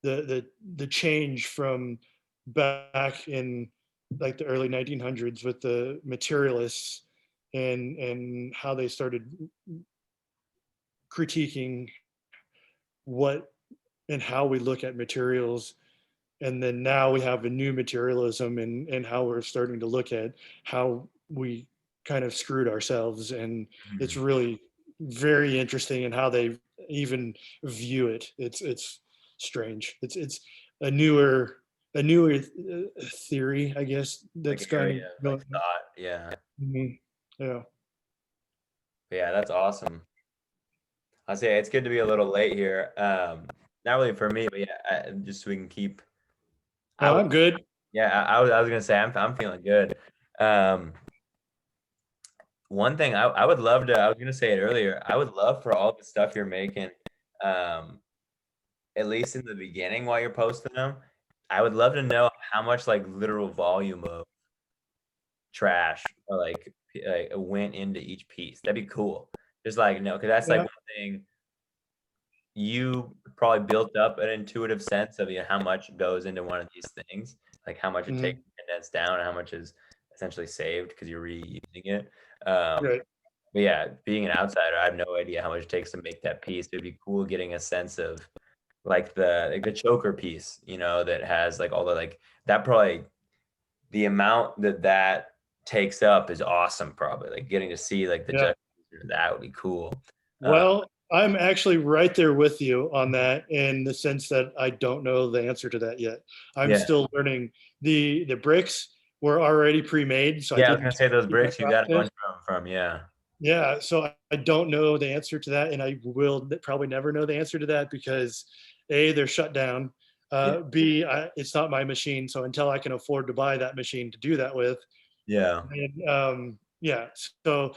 the change from back in like the early 1900s with the materialists, and how they started critiquing what and how we look at materials. And then now we have a new materialism, and how we're starting to look at how we kind of screwed ourselves. And it's Mhm. really very interesting in how they even view it. It's strange. It's a newer theory, I guess, that's Like kind area of of like going. thought. Yeah. Mhm. Yeah. But yeah, that's awesome. I'll say it's good to be a little late here. Not really for me, but yeah, just so we can keep. I No, would, I'm good. yeah, I was gonna say I'm feeling good. Um, One thing I would love to, I was gonna say it earlier. I would love for all the stuff you're making, um, at least in the beginning while you're posting them. I would love to know how much like literal volume of trash or like went into each piece. That'd be cool. Just like no, because that's like Yeah. one thing you probably built up an intuitive sense of how much goes into one of these things, like how much it takes Mhm. to condense down and how much is essentially saved because you're reusing it. Um, Right. but yeah, being an outsider, I have no idea how much it takes to make that piece. It'd be cool getting a sense of like the choker piece, that has like all the like that probably the amount that takes up is awesome. Probably like getting to see like the Yeah. juxtaposition of that would be cool. Uh, Well, I'm actually right there with you on that, in the sense that I don't know the answer to that yet. I'm yeah, still learning. The bricks were already pre-made, so I yeah. I was gonna didn't say those do that bricks you got a process. bunch from yeah. Yeah, so I don't know the answer to that, and I will probably never know the answer to that, because A, they're shut down. Yeah, B, it's not my machine, so until I can afford to buy that machine to do that with, yeah. and yeah, so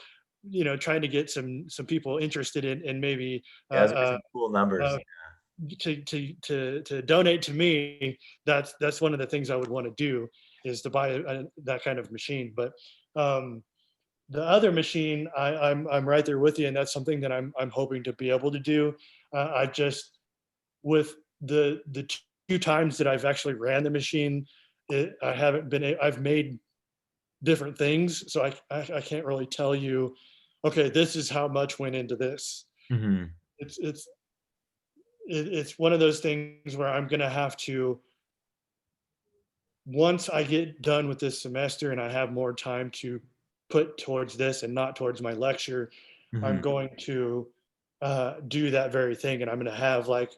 trying to get some people interested in maybe Yeah, those would be uh, some cool numbers. uh, to donate to me. That's one of the things I would want to do, is to buy that kind of machine. But um, the other machine, I'm right there with you, and that's something that I'm hoping to be able to do. I just, with the two times that I've actually ran the machine, I haven't been. I've made different things, so I can't really tell you, okay, this is how much went into this. Mhm. It's it's one of those things where I'm going to have to, once I get done with this semester and I have more time to put towards this and not towards my lecture, I'm Mhm. going to do that very thing. And I'm going to have like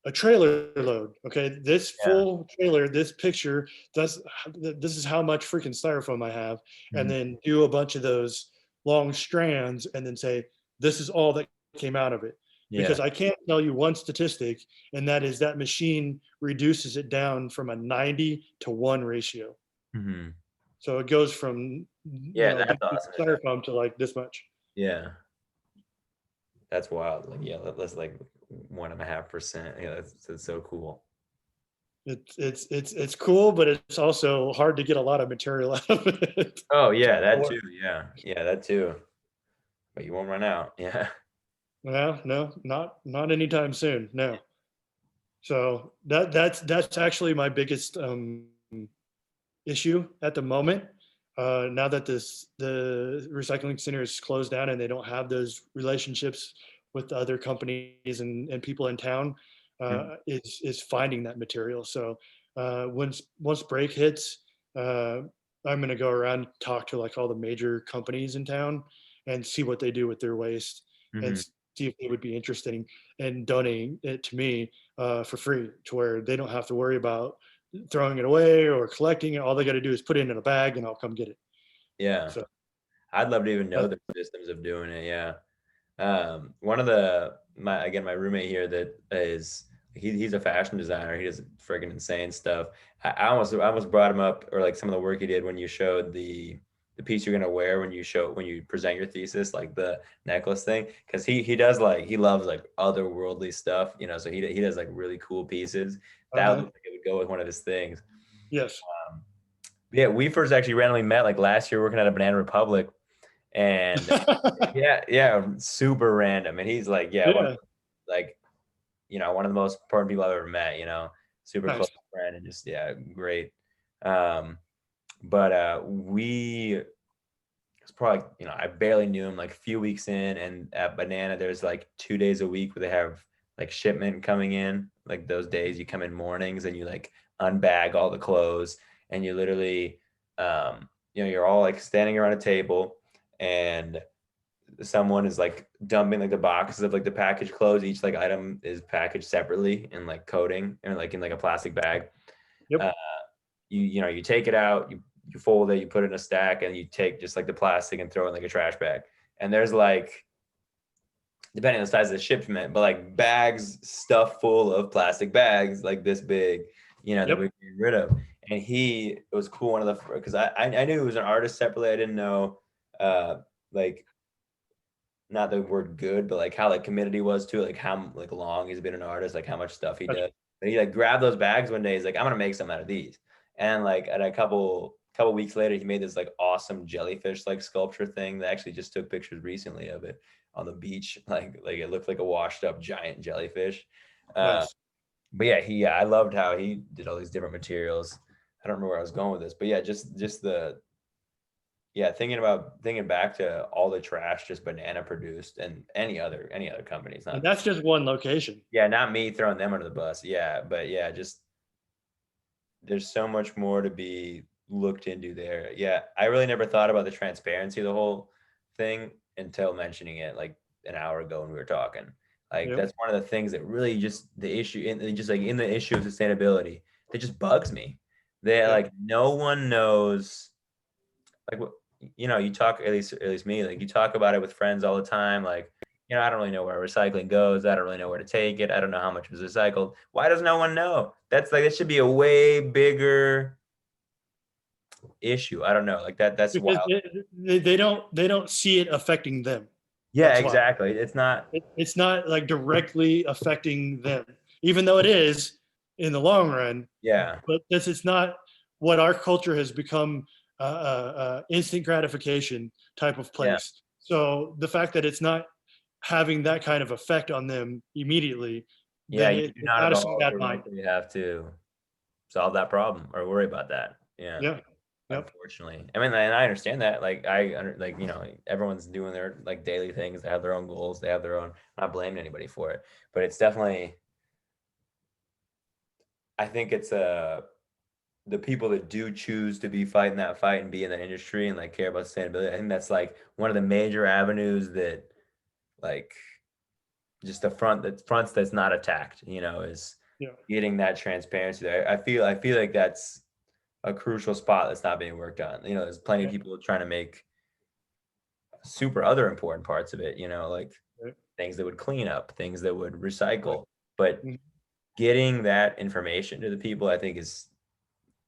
a trailer load. Okay. This Yeah. full trailer, this picture, does this is how much freaking styrofoam I have. And Mhm. then do a bunch of those long strands and then say, this is all that came out of it. Yeah. Because I can't tell you one statistic, and that is that machine reduces it down from a 90-1 ratio. Mhm. So it goes from, Yeah, this that's much awesome to know. styrofoam to like this much. Yeah, that's wild. Like, yeah, that's like 1.5%. Yeah, that's so cool. It's cool, but it's also hard to get a lot of material out of it. Oh yeah, that too. Yeah, yeah, that too. But you won't run out. Yeah. Well, no, not anytime soon. No. So that's actually my biggest issue at the moment. Now that the recycling center is closed down and they don't have those relationships with the other companies and people in town, Mhm. is finding that material. So once break hits, I'm going to go around and talk to like all the major companies in town and see what they do with their waste and Mhm. see if they would be interested in donating it to me for free, to where they don't have to worry about throwing it away or collecting it. All they got to do is put it in a bag and I'll come get it. Yeah, So I'd love to even know that, the systems of doing it. Yeah. One of my roommate here that is he's a fashion designer. He does friggin' insane stuff. I almost brought him up, or like some of the work he did when you showed the piece you're gonna wear when you present your thesis, like the necklace thing, because he does like he loves like otherworldly stuff, So he does like really cool pieces that would uh-huh. look like it would go with one of his things. Yes. Um, yeah, we first actually randomly met like last year working at a Banana Republic, and yeah, yeah, super random. And he's like, yeah, Yeah. like, one of the most important people I've ever met, super close Nice. friend and just, yeah, great. Um, but it's probably, I barely knew him like a few weeks in, and at Banana, there's like 2 days a week where they have like shipment coming in. Like those days you come in mornings and you like unbag all the clothes and you literally, you're all like standing around a table and someone is like dumping like the boxes of like the packaged clothes. Each like item is packaged separately in like coating and like in like a plastic bag. Yep. Uh, you take it out, you fold it, you put it in a stack, and you take just like the plastic and throw it in like a trash bag. And there's like, depending on the size of the shipment, but like bags stuffed full of plastic bags like this big, that Yep. we're getting rid of. And it was cool. One of the because I knew he was an artist separately. I didn't know like not the word good, but like how like committed he was to it, like how like long he's been an artist, like how much stuff he Gotcha. does. But he like grabbed those bags one day. He's like, I'm gonna make something out of these. And like at a couple weeks later, he made this like awesome jellyfish like sculpture thing that actually just took pictures recently of it on the beach. Like it looked like a washed up giant jellyfish. Uh, Nice. but yeah, I loved how he did all these different materials. I don't remember where I was going with this, but yeah, just the yeah, thinking back to all the trash just Banana produced and any other companies, And not that's just one location. yeah, not me throwing them under the bus. Yeah, but yeah, just there's so much more to be looked into there. Yeah, I really never thought about the transparency of the whole thing until mentioning it like an hour ago when we were talking. Like Yep. that's one of the things that really just the issue just like in the issue of sustainability that just bugs me. That Yep. like no one knows like you talk at least me like you talk about it with friends all the time like I don't really know where recycling goes. I don't really know where to take it. I don't know how much was recycled. Why does no one know? That's like it should be a way bigger issue. I don't know, like that's Because wild. they don't see it affecting them. Yeah, That's why. exactly. It's not. It's not like directly affecting them, even though it is in the long run. Yeah, But this is not what our culture has become, instant gratification type of yeah, place. So the fact that it's not having that kind of effect on them immediately, yeah, then you do it's not out of some evolve bad to mind. eventually have to solve that problem or worry about that. Yeah. Yeah. Yep. Unfortunately, I mean, and I understand that. Like, like everyone's doing their like daily things. They have their own goals. They have their own. I'm not blaming anybody for it, but it's definitely. I think it's the people that do choose to be fighting that fight and be in that industry and like care about sustainability. I think that's like one of the major avenues that like just the fronts that's not attacked, is Yeah. getting that transparency there. I feel like that's a crucial spot that's not being worked on. There's plenty of Yeah. people trying to make super other important parts of it, like Right. things that would clean up, things that would recycle. Right. But Mhm. getting that information to the people, I think, is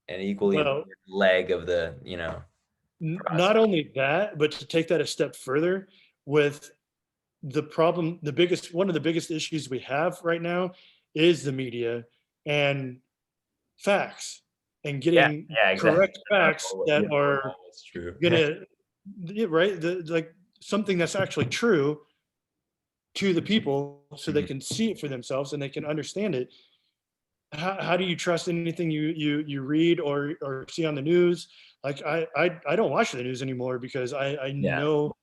an equally Well, important leg of the, process. not only that, but to take that a step further with the problem, one of the biggest issues we have right now is the media and facts and Yeah, getting yeah, exactly. correct facts that are It's true. gonna, yeah, right, like something that's actually true to the people so they Mhm. can see it for themselves and they can understand it. How do you trust anything you read or see on the news? Like I don't watch the news anymore because I Yeah. know,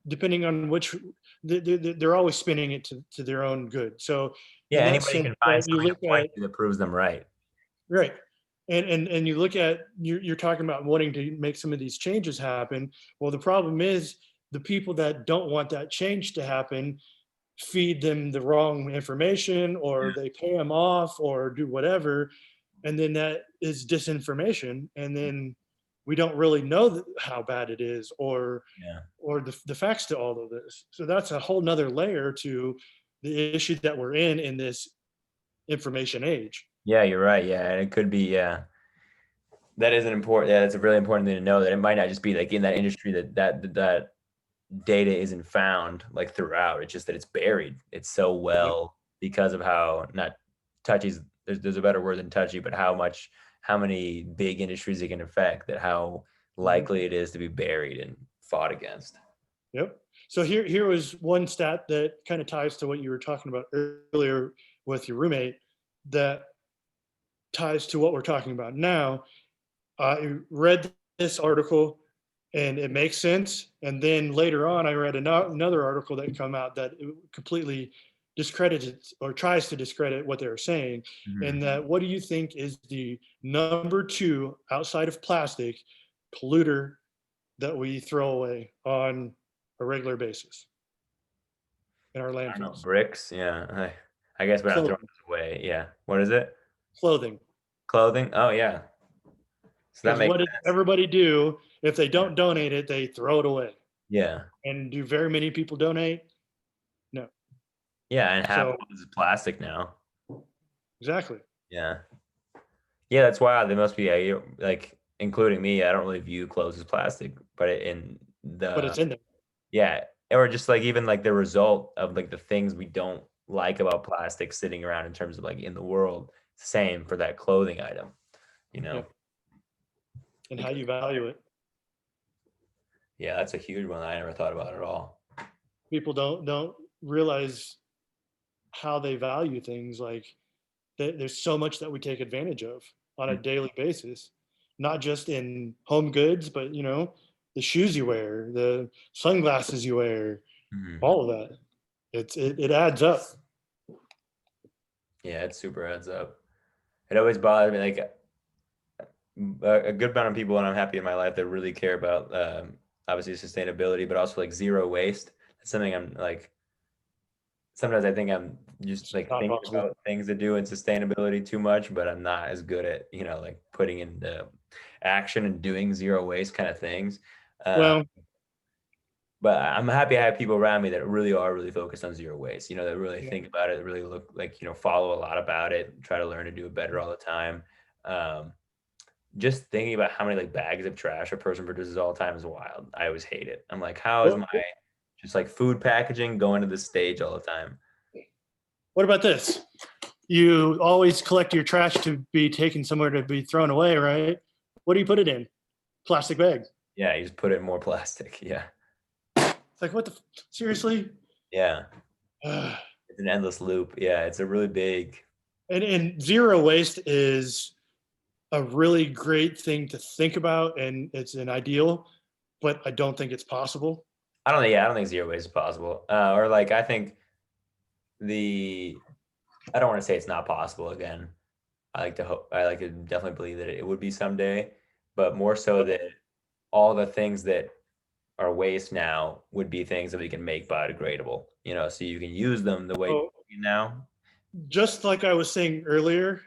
depending on which, they're always spinning it to their own good. So Yeah, in that anybody sense, can find you something to look point at, to that proves them right. right, and you look at, you're talking about wanting to make some of these changes happen. Well, the problem is the people that don't want that change to happen feed them the wrong information, or Yeah. they pay them off or do whatever, and then that is disinformation, and then we don't really know how bad it is, Yeah. or the facts to all of this. So that's a whole nother layer to the issue that we're in this information age. Yeah, you're right. Yeah, and it could be, yeah. That is an important, yeah, that's a really important thing to know, that it might not just be like in that industry that data isn't found like throughout. It's just that it's buried. It's so Yep. well because of how not touchy. There's a better word than touchy, but how many big industries it can affect, that how Mhm. likely it is to be buried and fought against. Yep. So here was one stat that kind of ties to what you were talking about earlier with your roommate, that ties to what we're talking about now. I read this article and it makes sense. And then later on, I read another article that come out that it completely discredits or tries to discredit what they're saying. Mhm. And that, what do you think is the number two outside of plastic polluter that we throw away on a regular basis in our I don't know, landfills? bricks. Yeah, I guess we're not throwing Clothing. this away. Yeah, what is it? Clothing. Clothing. Oh yeah, so that Because makes what does sense. everybody do if they Yeah, don't donate it? They throw it away. yeah, And do very many people donate? No. yeah, and half So of this is plastic now. exactly. Yeah. Yeah, that's wild. They must be, like, including me. I don't really view clothes as plastic, but in But the, it's in there. yeah, or just like even like the result of like the things we don't like about plastic sitting around in terms of like in the world. Same for that clothing item, you Yeah. know. And how Because you value it. yeah, that's a huge one I never thought about at all. People don't realize how they value things. Like there's so much that we take advantage of on a Mm, daily basis, not just in home goods, but the shoes you wear, the sunglasses you wear, mhm. all of that. It adds up. Yeah, it super adds up. It always bothers me, like a good amount of people, and I'm happy in my life, that really care about obviously sustainability, but also like zero waste. That's something I'm like, sometimes I think I'm just It's like not thinking possible. about things to do in sustainability too much, but I'm not as good at, like putting into action and doing zero waste kind of things. Uh, Well, but I'm happy I have people around me that really are really focused on zero waste, that really yeah. think about it, that really look like, follow a lot about it, try to learn to do it better all the time. Um, just thinking about how many like bags of trash a person produces all the time is wild. I always hate it. I'm like, how is What, my just like food packaging going to this stage all the time? what about this? You always collect your trash to be taken somewhere to be thrown away, right? What do you put it in? Plastic bag. Yeah, you just put it in more plastic. Yeah. It's like, what the, seriously? Yeah. and It's an endless loop. Yeah, it's a really big. and zero waste is a really great thing to think about, and it's an ideal, but I don't think it's possible. I don't think zero waste is possible. Or like I think the I don't want to say it's not possible again. I like to definitely believe that it would be someday, but more so that all the things that are waste now would be things that we can make biodegradable, so you can use them the way So you now. just like I was saying earlier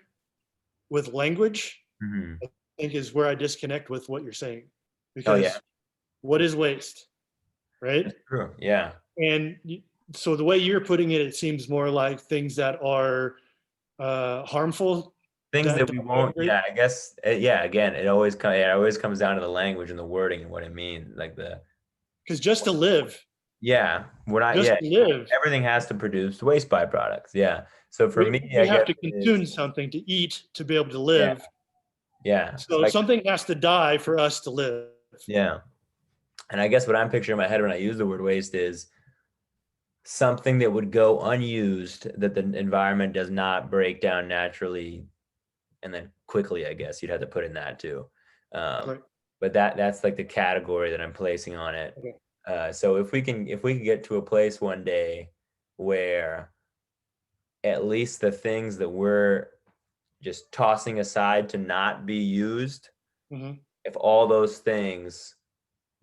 with language, Mm-hmm. I think is where I disconnect with what you're saying. Oh yeah, Because what is waste, right? that's true. Yeah. And so the way you're putting it, it seems more like things that are harmful. Things That that we won't, yeah, I guess, yeah, again, it always comes down to the language and the wording and what it means. Like because just to live, yeah, just to live, everything has to produce waste byproducts. Yeah. So for me, we I have guess to it's, consume something to eat to be able to yeah, live. yeah. So So something has to die for us to live. yeah. And I guess what I'm picturing in my head when I use the word waste is something that would go unused that the environment does not break down naturally and then quickly, I guess you'd have to put in that too. Right. But that's like the category that I'm placing on it. Okay. So if we can get to a place one day where at least the things that we're just tossing aside to not be used, Mm-hmm. if all those things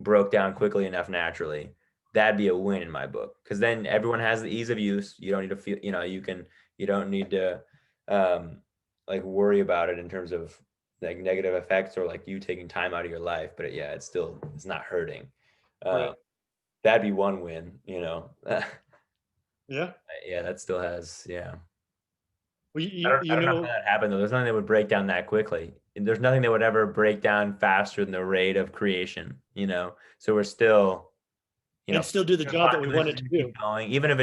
broke down quickly enough naturally, that'd be a win in my book. Because then everyone has the ease of use. You don't need to feel, you don't need to like worry about it in terms of like negative effects or like you taking time out of your life. But yeah, it's not hurting. Right. That'd be one win, Yeah. Yeah, that still has, yeah. Well, I don't know how that happened though. There's nothing that would break down that quickly. And there's nothing that would ever break down faster than the rate of creation, So we're still, and still do the job that we wanted to do. keep going. Even if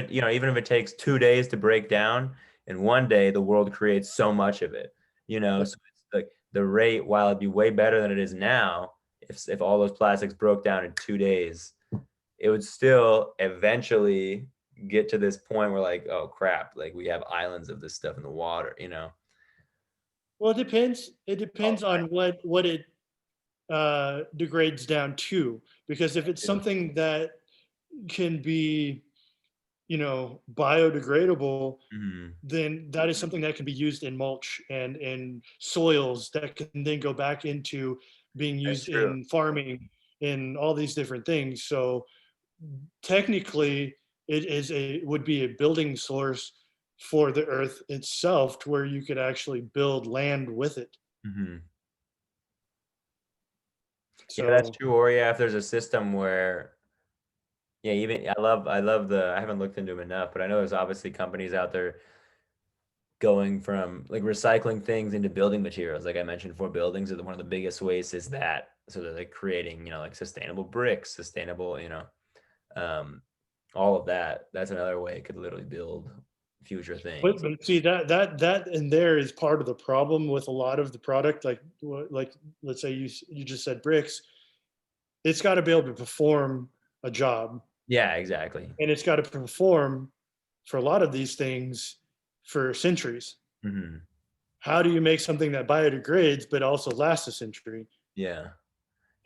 it takes 2 days to break down, and one day the world creates so much of it, Yep. So it's like the rate, while it'd be way better than it is now, if all those plastics broke down in 2 days, it would still eventually get to this point where like, oh crap, like we have islands of this stuff in the water. Well, it depends. It Oh, depends on what it degrades down to. Because if it's something that can be, biodegradable, mhm. then that is something that can be used in mulch and in soils that can then go back into being That's used true. in farming, in all these different things. So technically, would be a building source for the earth itself, to where you could actually build land with it. Mhm. Yeah, that's So true. Or yeah, if there's a system where, yeah, even I haven't looked into them enough, but I know there's obviously companies out there going from like recycling things into building materials. Like I mentioned, for buildings, one of the biggest ways is that. So they're like creating, like sustainable bricks, sustainable, um, all of that. That's another way it could literally build future things. but see, that and there is part of the problem with a lot of the product, like let's say you just said bricks. It's got to be able to perform a job, Yeah, exactly. and it's got to perform for a lot of these things for centuries. Hmm. How do you make something that biodegrades but also lasts a century? Yeah.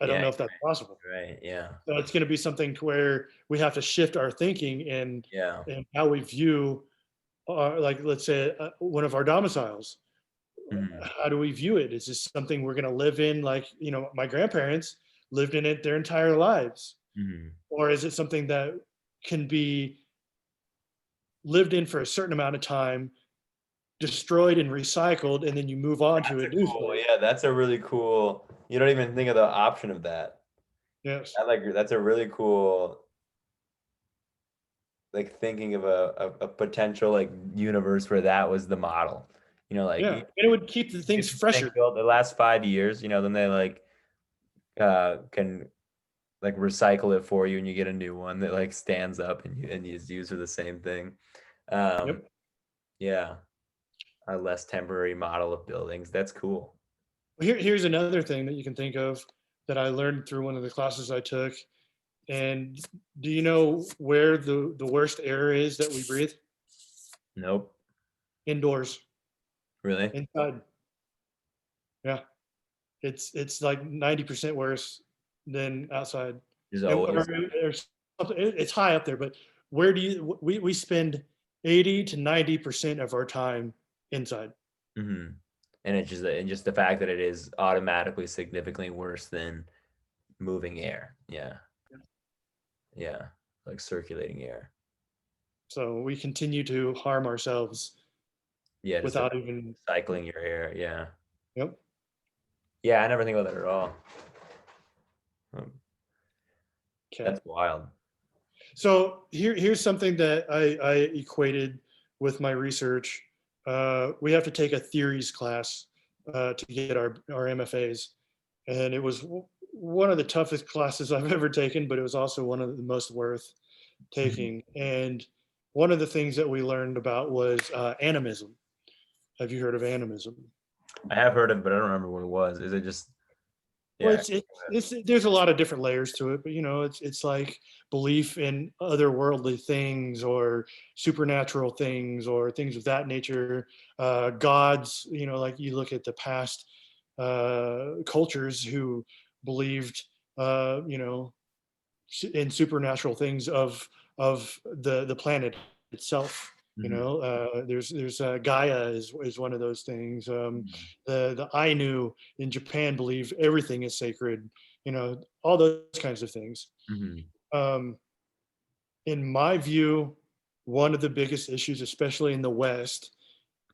I don't Yeah. know if that's possible. Right. Yeah. So it's going to be something to where we have to shift our thinking Yeah. and how we view our, like, let's say one of our domiciles. Hmm. How do we view it? Is this something we're going to live in? Like, my grandparents lived in it their entire lives. Hmm. Or is it something that can be lived in for a certain amount of time, destroyed and recycled, and then you move on to That's a a new cool. place? Yeah, that's a really cool. You don't even think of the option of that. Yes. I like that's a really cool, like thinking of a potential like universe where that was the model. Like Yeah. And it would keep the get things this thing fresher. built the last 5 years, then they like can like recycle it for you and you get a new one that like stands up and is used for the same thing. Um, Yep. yeah, a less temporary model of buildings. That's cool. Well, here's another thing that you can think of that I learned through one of the classes I took. And do you know where the worst air is that we breathe? Nope. Indoors, Really? inside. Yeah. It's like 90% worse than outside. There's Or always. it's high up there, but where do you we spend 80 to 90% of our time inside. Mhm. And just the fact that it is automatically significantly worse than moving air. Yeah. Yeah. Like circulating air. So we continue to harm ourselves Yeah. Just without even. cycling your air. Yeah. Yep. Yeah. I never think about that at all. Okay. That's wild. So here's something that I equated with my research. We have to take a theories class to get our MFAs, and it was one of the toughest classes I've ever taken, but it was also one of the most worth taking. And one of the things that we learned about was animism. Have you heard of animism? I have heard of it, but I don't remember what it was. Is it just, Well, yeah. it's there's a lot of different layers to it, but it's like belief in otherworldly things or supernatural things or things of that nature. Gods, like you look at the past cultures who believed, in supernatural things of the planet itself. There's Gaia is one of those things. The Ainu in Japan believe everything is sacred. All those kinds of things. Um, in my view, one of the biggest issues, especially in the West,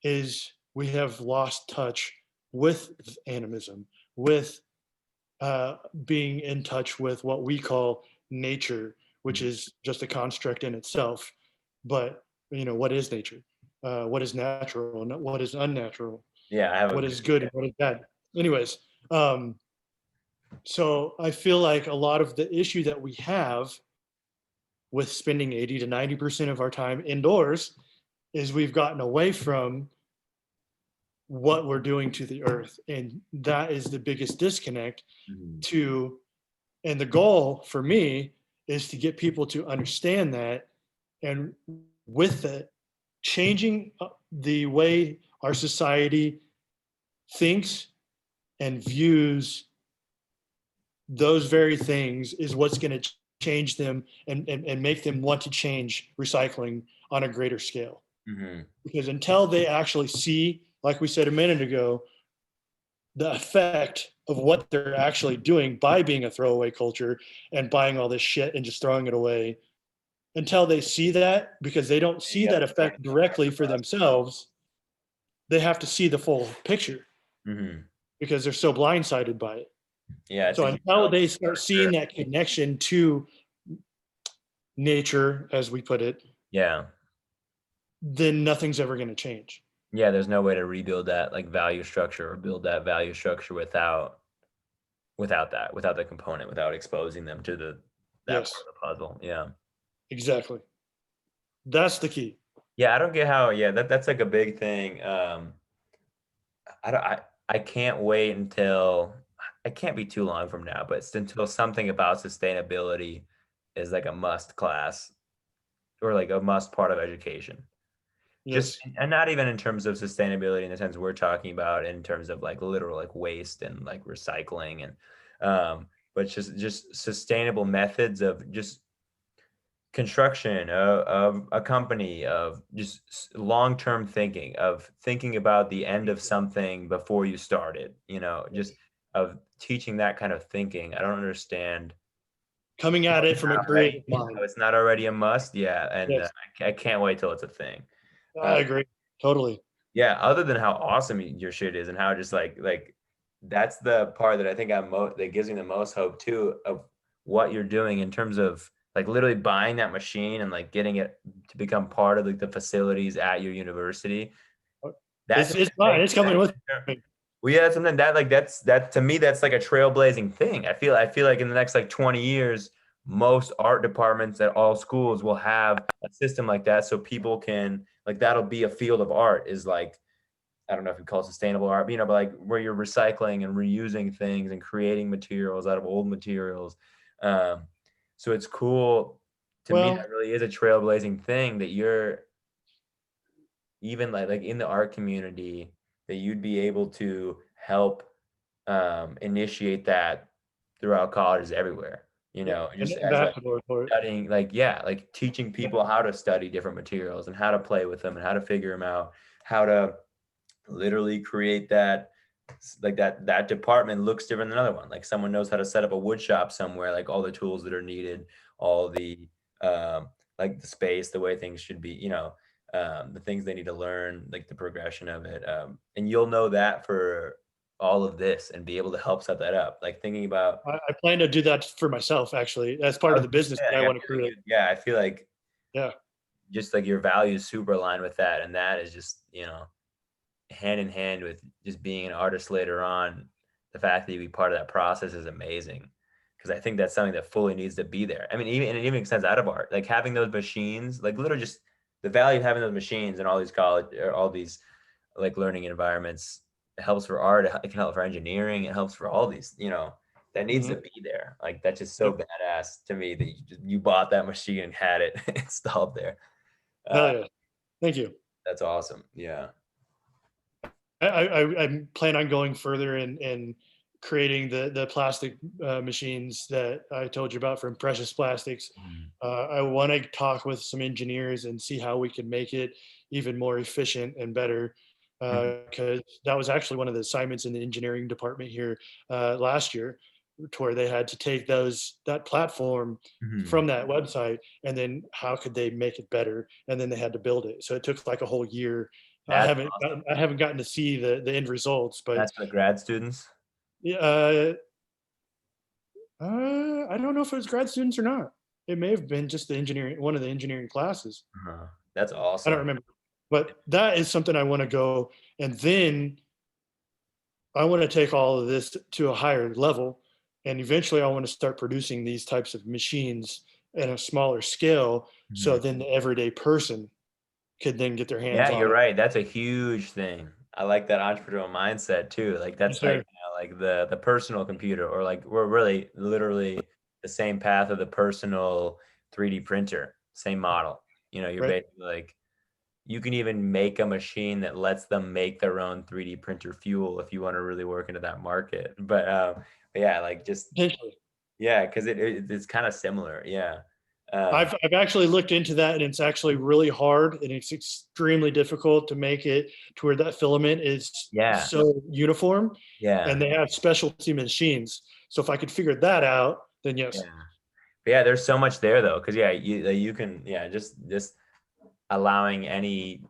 is we have lost touch with animism, with being in touch with what we call nature, which is just a construct in itself. But what is nature? What is natural? And what is unnatural? Yeah. I have What is good and what is bad? Anyways, so I feel like a lot of the issue that we have with spending 80 to 90% of our time indoors is we've gotten away from what we're doing to the earth, and that is the biggest disconnect to. And the goal for me is to get people to understand that, and with it, changing the way our society thinks and views those very things is what's going to change them and make them want to change recycling on a greater scale. Because until they actually see, like we said a minute ago, the effect of what they're actually doing by being a throwaway culture and buying all this shit and just throwing it away, until they see that, because they don't see that effect directly for themselves, they have to see the full picture because they're so blindsided by it. Yeah. So until they start seeing that connection to nature, as we put it, Yeah. then nothing's ever going to change. Yeah. There's no way to rebuild that like value structure or build that value structure without the component, without exposing them to that Yes, part of the puzzle. Yeah. exactly. That's the key. Yeah. I don't get how, that's like a big thing. I can't wait until, I can't be too long from now, but it's until something about sustainability is like a must class or like a must part of education. Just, Yes. and not even in terms of sustainability in the sense we're talking about, in terms of like literal like waste and like recycling but just sustainable methods of just construction of a company, of just long-term thinking, of thinking about the end of something before you start it, just of teaching that kind of thinking. I don't understand Coming at it from a creative mind. how it's not already a must. Yeah. And Yes. I can't wait till it's a thing. I agree. Totally. Yeah, other than how awesome your shit is and how just like that's the part that I think that gives me the most hope too, of what you're doing in terms of like literally buying that machine and like getting it to become part of like the facilities at your university. That's It's fine. It's coming with me. well, yeah, that's something that to me, that's like a trailblazing thing. I feel like in the next like 20 years, most art departments at all schools will have a system like that, so people can like, that'll be a field of art, is like, I don't know if you call it sustainable art, but like where you're recycling and reusing things and creating materials out of old materials. So it's cool to me. That really is a trailblazing thing that you're even like in the art community, that you'd be able to help initiate that throughout colleges everywhere, just as like studying, like teaching people how to study different materials and how to play with them and how to figure them out, how to literally create that, like that department looks different than another one. Like someone knows how to set up a wood shop somewhere, like all the tools that are needed, all the like the space, the way things should be, the things they need to learn, like the progression of it. And you'll know that for all of this and be able to help set that up. Like thinking about, I plan to do that for myself, actually. That's part of the business that I want to create. I feel like Yeah. just like your values super aligned with that. And that is just, hand in hand with just being an artist later on. The fact that you be part of that process is amazing, because I think that's something that fully needs to be there. I mean, and it even extends out of art, like having those machines, like literally just the value of having those machines in all these college or all these like learning environments. It helps for art, it can help for engineering, it helps for all these, that needs to be there. Like that's just so badass to me that you bought that machine and had it installed there. Hell yeah. Thank you. That's awesome. Yeah. I plan on going further and creating the plastic machines that I told you about from Precious Plastics. I want to talk with some engineers and see how we can make it even more efficient and better. Because that was actually one of the assignments in the engineering department here last year, to where they had to take that platform from that website, and then how could they make it better, and then they had to build it. So it took like a whole year. That's I haven't gotten to see the end results, but that's for the grad students. I don't know if it was grad students or not. It may have been just one of the engineering classes. That's I awesome. don't remember, but that is something I want to go, and then I want to take all of this to a higher level, and eventually I want to start producing these types of machines at a smaller scale, so then the everyday person could then get their hands Yeah, on you're it. right. That's a huge thing. I like that entrepreneurial mindset too. Like Yes, that's like, sir. like the personal computer, or like we're really literally the same path of the personal 3D printer, same model. You're Right. basically like, you can even make a machine that lets them make their own 3D printer fuel if you want to really work into that market. But yeah, like just, Potentially. yeah, because it's kind of similar. Yeah. I've actually looked into that, and it's actually really hard, and it's extremely difficult to make it to where that filament is Yeah. so uniform, Yeah. and they have specialty machines. So if I could figure that out, then yes. Yeah. But yeah, there's so much there though, because yeah, you can, just allowing any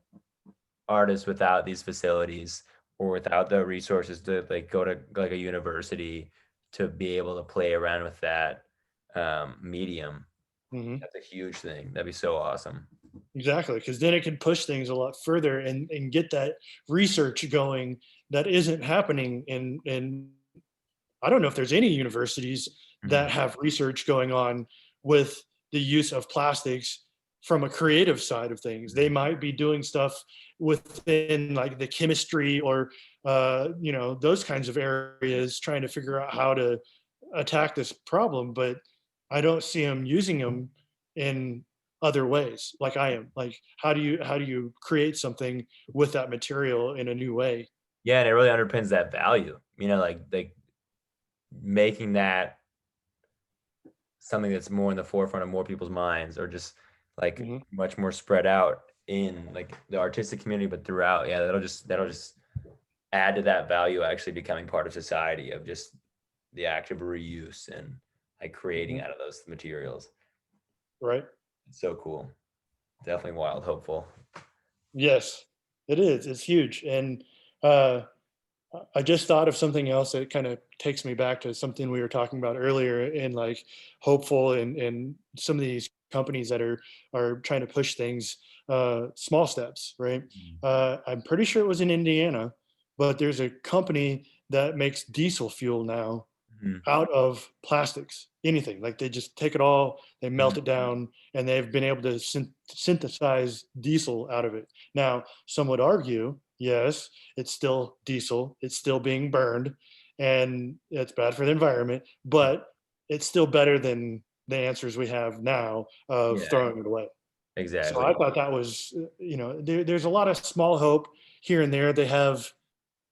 artist without these facilities or without the resources to like go to like a university to be able to play around with that medium. Mhm. That's a huge thing. That'd be so awesome. Exactly, because then it can push things a lot further and get that research going that isn't happening in I don't know if there's any universities Mhm. that have research going on with the use of plastics from a creative side of things. They might be doing stuff within like the chemistry or those kinds of areas, trying to figure out how to attack this problem, but I don't see them using them in other ways like I am. Like how do you create something with that material in a new way? Yeah, and it really underpins that value. Like making that something that's more in the forefront of more people's minds, or just like Mhm. much more spread out in like the artistic community, but throughout. Yeah, that'll just add to that value actually becoming part of society, of just the act of reuse and like creating Mhm. out of those materials. Right. It's so cool. Definitely wild, hopeful. Yes, it is. It's huge. And uh, I just thought of something else that kind of takes me back to something we were talking about earlier, in like hopeful and some of these companies that are trying to push things small steps, right? I'm pretty sure it was in Indiana, but there's a company that makes diesel fuel now Mhm. out of plastics, anything. Like they just take it all, they melt it down, and they've been able to synthesize diesel out of it. Now, some would argue, yes, it's still diesel, it's still being burned, and it's bad for the environment, but it's still better than the answers we have now of Yeah, throwing it away. So exactly. I thought that was, there's a lot of small hope here and there. They have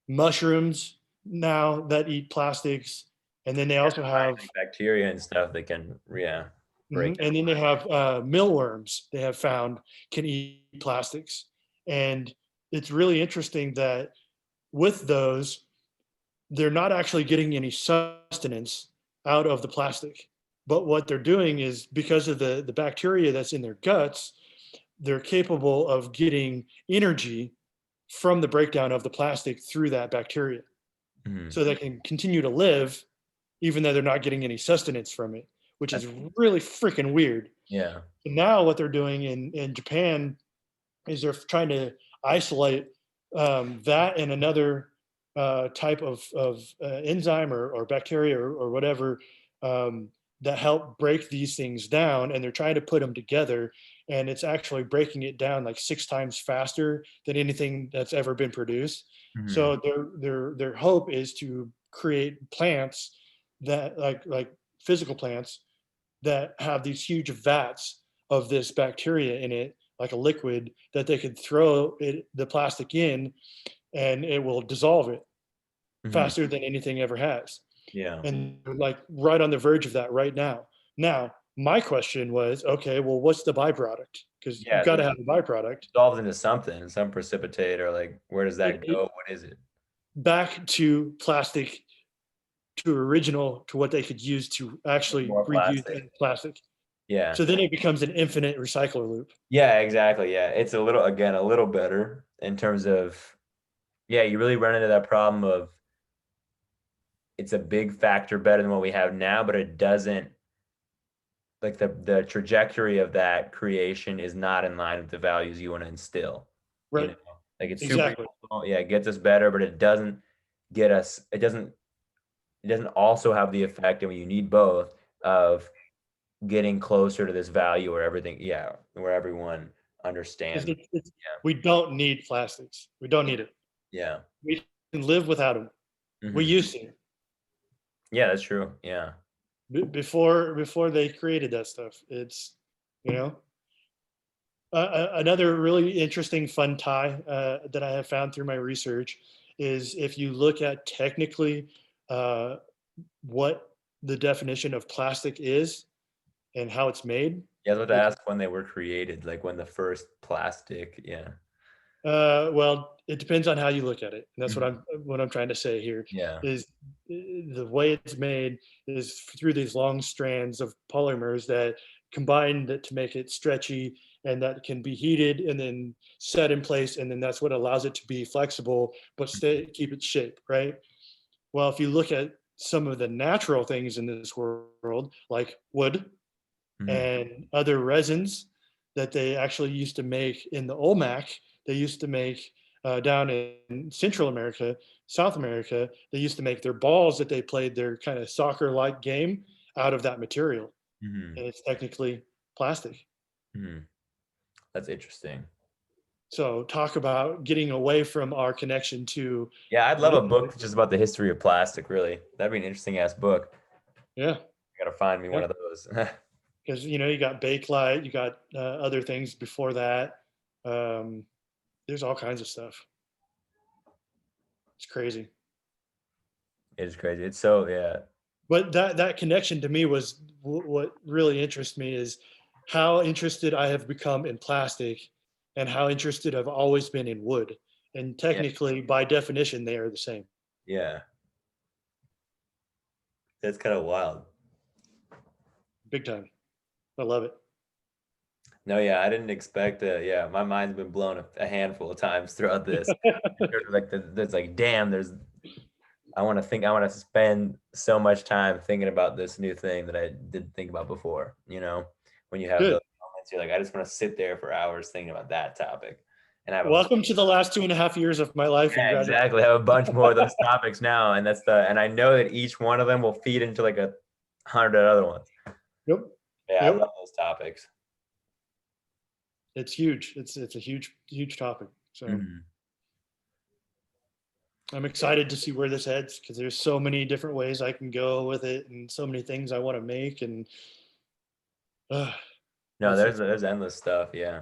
mushrooms now that eat plastics, and then they also have Like bacteria and stuff that can, yeah, break and then they have mealworms they have found can eat plastics, and it's really interesting that with those, they're not actually getting any sustenance out of the plastic. But what they're doing is, because of the bacteria that's in their guts, they're capable of getting energy from the breakdown of the plastic through that bacteria. Mhm. So they can continue to live even though they're not getting any sustenance from it, which is really freaking weird. Yeah. And now what they're doing in Japan is they're trying to isolate that and another type of enzyme or bacteria or whatever, that help break these things down, and they're trying to put them together, and it's actually breaking it down like 6 times faster than anything that's ever been produced. Mhm. So their hope is to create plants that like physical plants that have these huge vats of this bacteria in it, like a liquid that they could throw the plastic in, and it will dissolve it Mhm. faster than anything ever has. Yeah. And they're like right on the verge of that right now. Now, my question was, okay, well, what's the byproduct? Because you've Yeah. got So to it have a byproduct. dissolves into something, some precipitate, or like, where does that It go? What is it? back to plastic, to original, to what they could use to actually More reuse plastic. plastic. Yeah. So then it becomes an infinite recycler loop. Yeah, exactly. Yeah. It's a little, again, a little better in terms of, yeah, you really run into that problem of it's a big factor better than what we have now, but it doesn't, like, the trajectory of that creation is not in line with the values you want to instill. You Right. know, like, it's super Exactly. useful. Yeah, it gets us better, but it doesn't get us, it doesn't also have the effect, and you need both, of getting closer to this value where everything, yeah, where everyone understands. We don't need plastics. We don't Yeah. need it. Yeah. We can live without them. We Hmm. used to Yeah, that's true. Yeah. before they created that stuff. It's, you know, another really interesting fun tie that I have found through my research is, if you look at technically uh, what the definition of plastic is and how it's made. Yeah, I was about to It's ask when they were created, like when the first plastic. Yeah. well, it depends on how you look at it, and that's Mhm. what I'm trying to say here. Yeah. Is the way it's made is through these long strands of polymers that combine to make it stretchy, and that can be heated and then set in place, and then that's what allows it to be flexible but keep its shape, right? Well, if you look at some of the natural things in this world, like wood Mhm. and other resins that they actually used to make in the Olmec. They used to make down in Central America, South America. They used to make their balls that they played their kind of soccer-like game out of that material, Mhm. and it's technically plastic. Mhm. That's interesting. So talk about getting away from our connection to Yeah, I'd love a liquid. book just about the history of plastic, really. That'd be an interesting ass book. Yeah, You gotta find me yeah. one of those. Because you got Bakelite, you got other things before that. Um, there's all kinds of stuff. It's crazy. It is crazy. It's so, yeah. But that connection to me was what really interests me, is how interested I have become in plastic and how interested I've always been in wood. And Yeah. technically, by definition, they are the same. Yeah. That's kind of wild. Big time. I love it. No, yeah, I didn't expect yeah, my mind's been blown a handful of times throughout this. There's like there's like, damn, I want to spend so much time thinking about this new thing that I didn't think about before. When you have Good. those moments, you're like, I just want to sit there for hours thinking about that topic. And I have a, Welcome to the last 2.5 years of my life in yeah, graduate. exactly. I have a bunch more of those topics now. And I know that each one of them will feed into like 100 other ones. Yep. Yeah, I Yep. love those topics. It's huge. It's a huge topic. So Mhm. I'm excited to see where this heads, because there's so many different ways I can go with it and so many things I want to make. And uh, No, there's endless stuff. Yeah.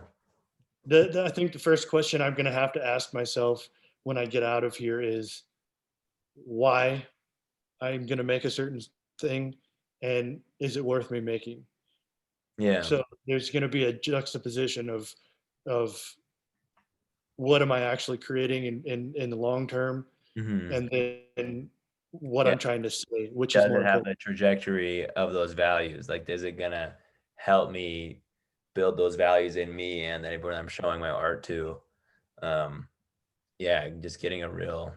I think the first question I'm going to have to ask myself when I get out of here is why I'm going to make a certain thing, and is it worth me making? Yeah. So there's going to be a juxtaposition of what am I actually creating in the long term, Mhm. and then what Yeah. I'm trying to say, which is Does more it have important. the trajectory of those values? Like, is it gonna help me build those values in me and then everyone I'm showing my art to? Um, yeah, just getting a real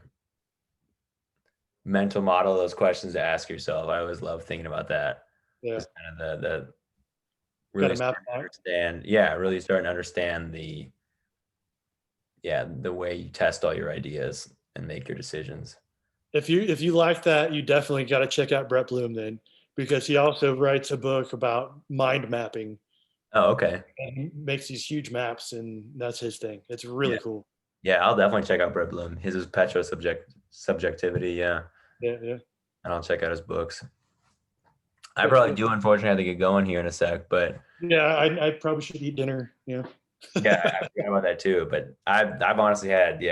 mental model of those questions to ask yourself. I always love thinking about that. Yeah, Just kind of the got to really map starting to out. understand. Yeah, really starting to understand the way you test all your ideas and make your decisions. If you like that, you definitely got to check out Brett Bloom then, because he also writes a book about mind mapping Oh, okay. and he makes these huge maps, and that's his thing. It's Yeah. really cool. Yeah, I'll definitely check out Brett Bloom. His is subjectivity, yeah. Yeah, yeah, And I'll check out his books. I that's probably good. do unfortunately have to get going here in a sec, but Yeah, I probably should eat dinner. Yeah. yeah, I forgot about that too. But I've honestly had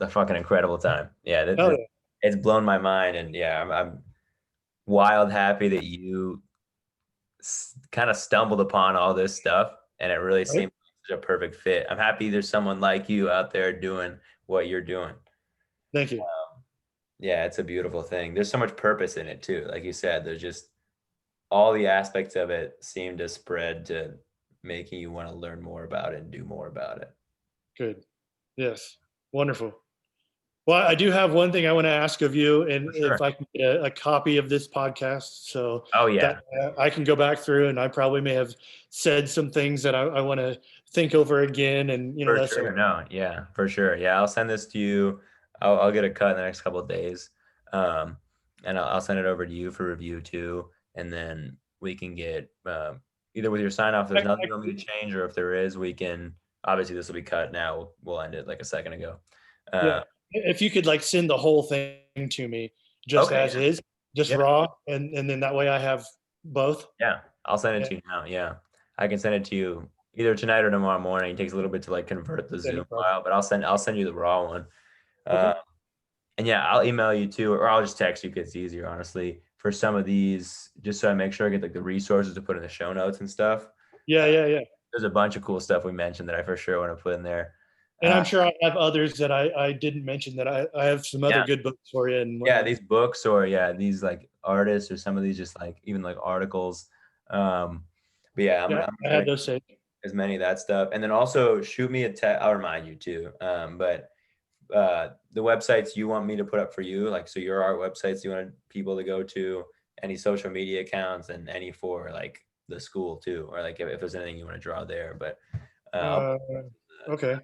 a fucking incredible time. Yeah, Oh yeah. it's blown my mind, and yeah, I'm wild happy that you kind of stumbled upon all this stuff, and it really Right. seemed like such a perfect fit. I'm happy there's someone like you out there doing what you're doing. Thank you. Yeah, it's a beautiful thing. There's so much purpose in it too. Like you said, there's just all the aspects of it seem to spread to making you want to learn more about it and do more about it. Good. Yes. Wonderful. Well, I do have one thing I want to ask of you, and For if sure. I can get a copy of this podcast, so Oh that yeah, I can go back through, and I probably may have said some things that I want to think over again, and for that sort sure. of. No, yeah, for sure. Yeah, I'll send this to you. I'll get a cut in the next couple of days, um, and I'll send it over to you for review too. And then we can get either with your sign off. If there's nothing you want me to change, or if there is, we can. Obviously, this will be cut now. We'll end it like a second ago. Yeah, Uh, if you could like send the whole thing to me just okay. as is, just Yeah. raw, and then that way I have both. Yeah, I'll send it Yeah, to you now. Yeah, I can send it to you either tonight or tomorrow morning. It takes a little bit to like convert the yeah, no Zoom problem. file, but I'll send you the raw one. Okay. Uh, and yeah, I'll email you too, or I'll just text you because it's easier, honestly, for some of these, just so I make sure I get like the resources to put in the show notes and stuff. Yeah, Uh, yeah, yeah. there's a bunch of cool stuff we mentioned that I for sure want to put in there. And Uh, I'm sure I have others that I didn't mention that I have some other yeah, good books for you and yeah, whatnot. these books or yeah, these like artists or some of these just like even like articles. Um, but yeah, Yeah, I'm I gonna had those saved. as many of that stuff. And then also shoot me a text. I'll remind you too. But the websites you want me to put up for you, like so your art websites you want people to go to, any social media accounts, and any for like the school too, or like if there's anything you want to draw there. But I'll, Uh, okay.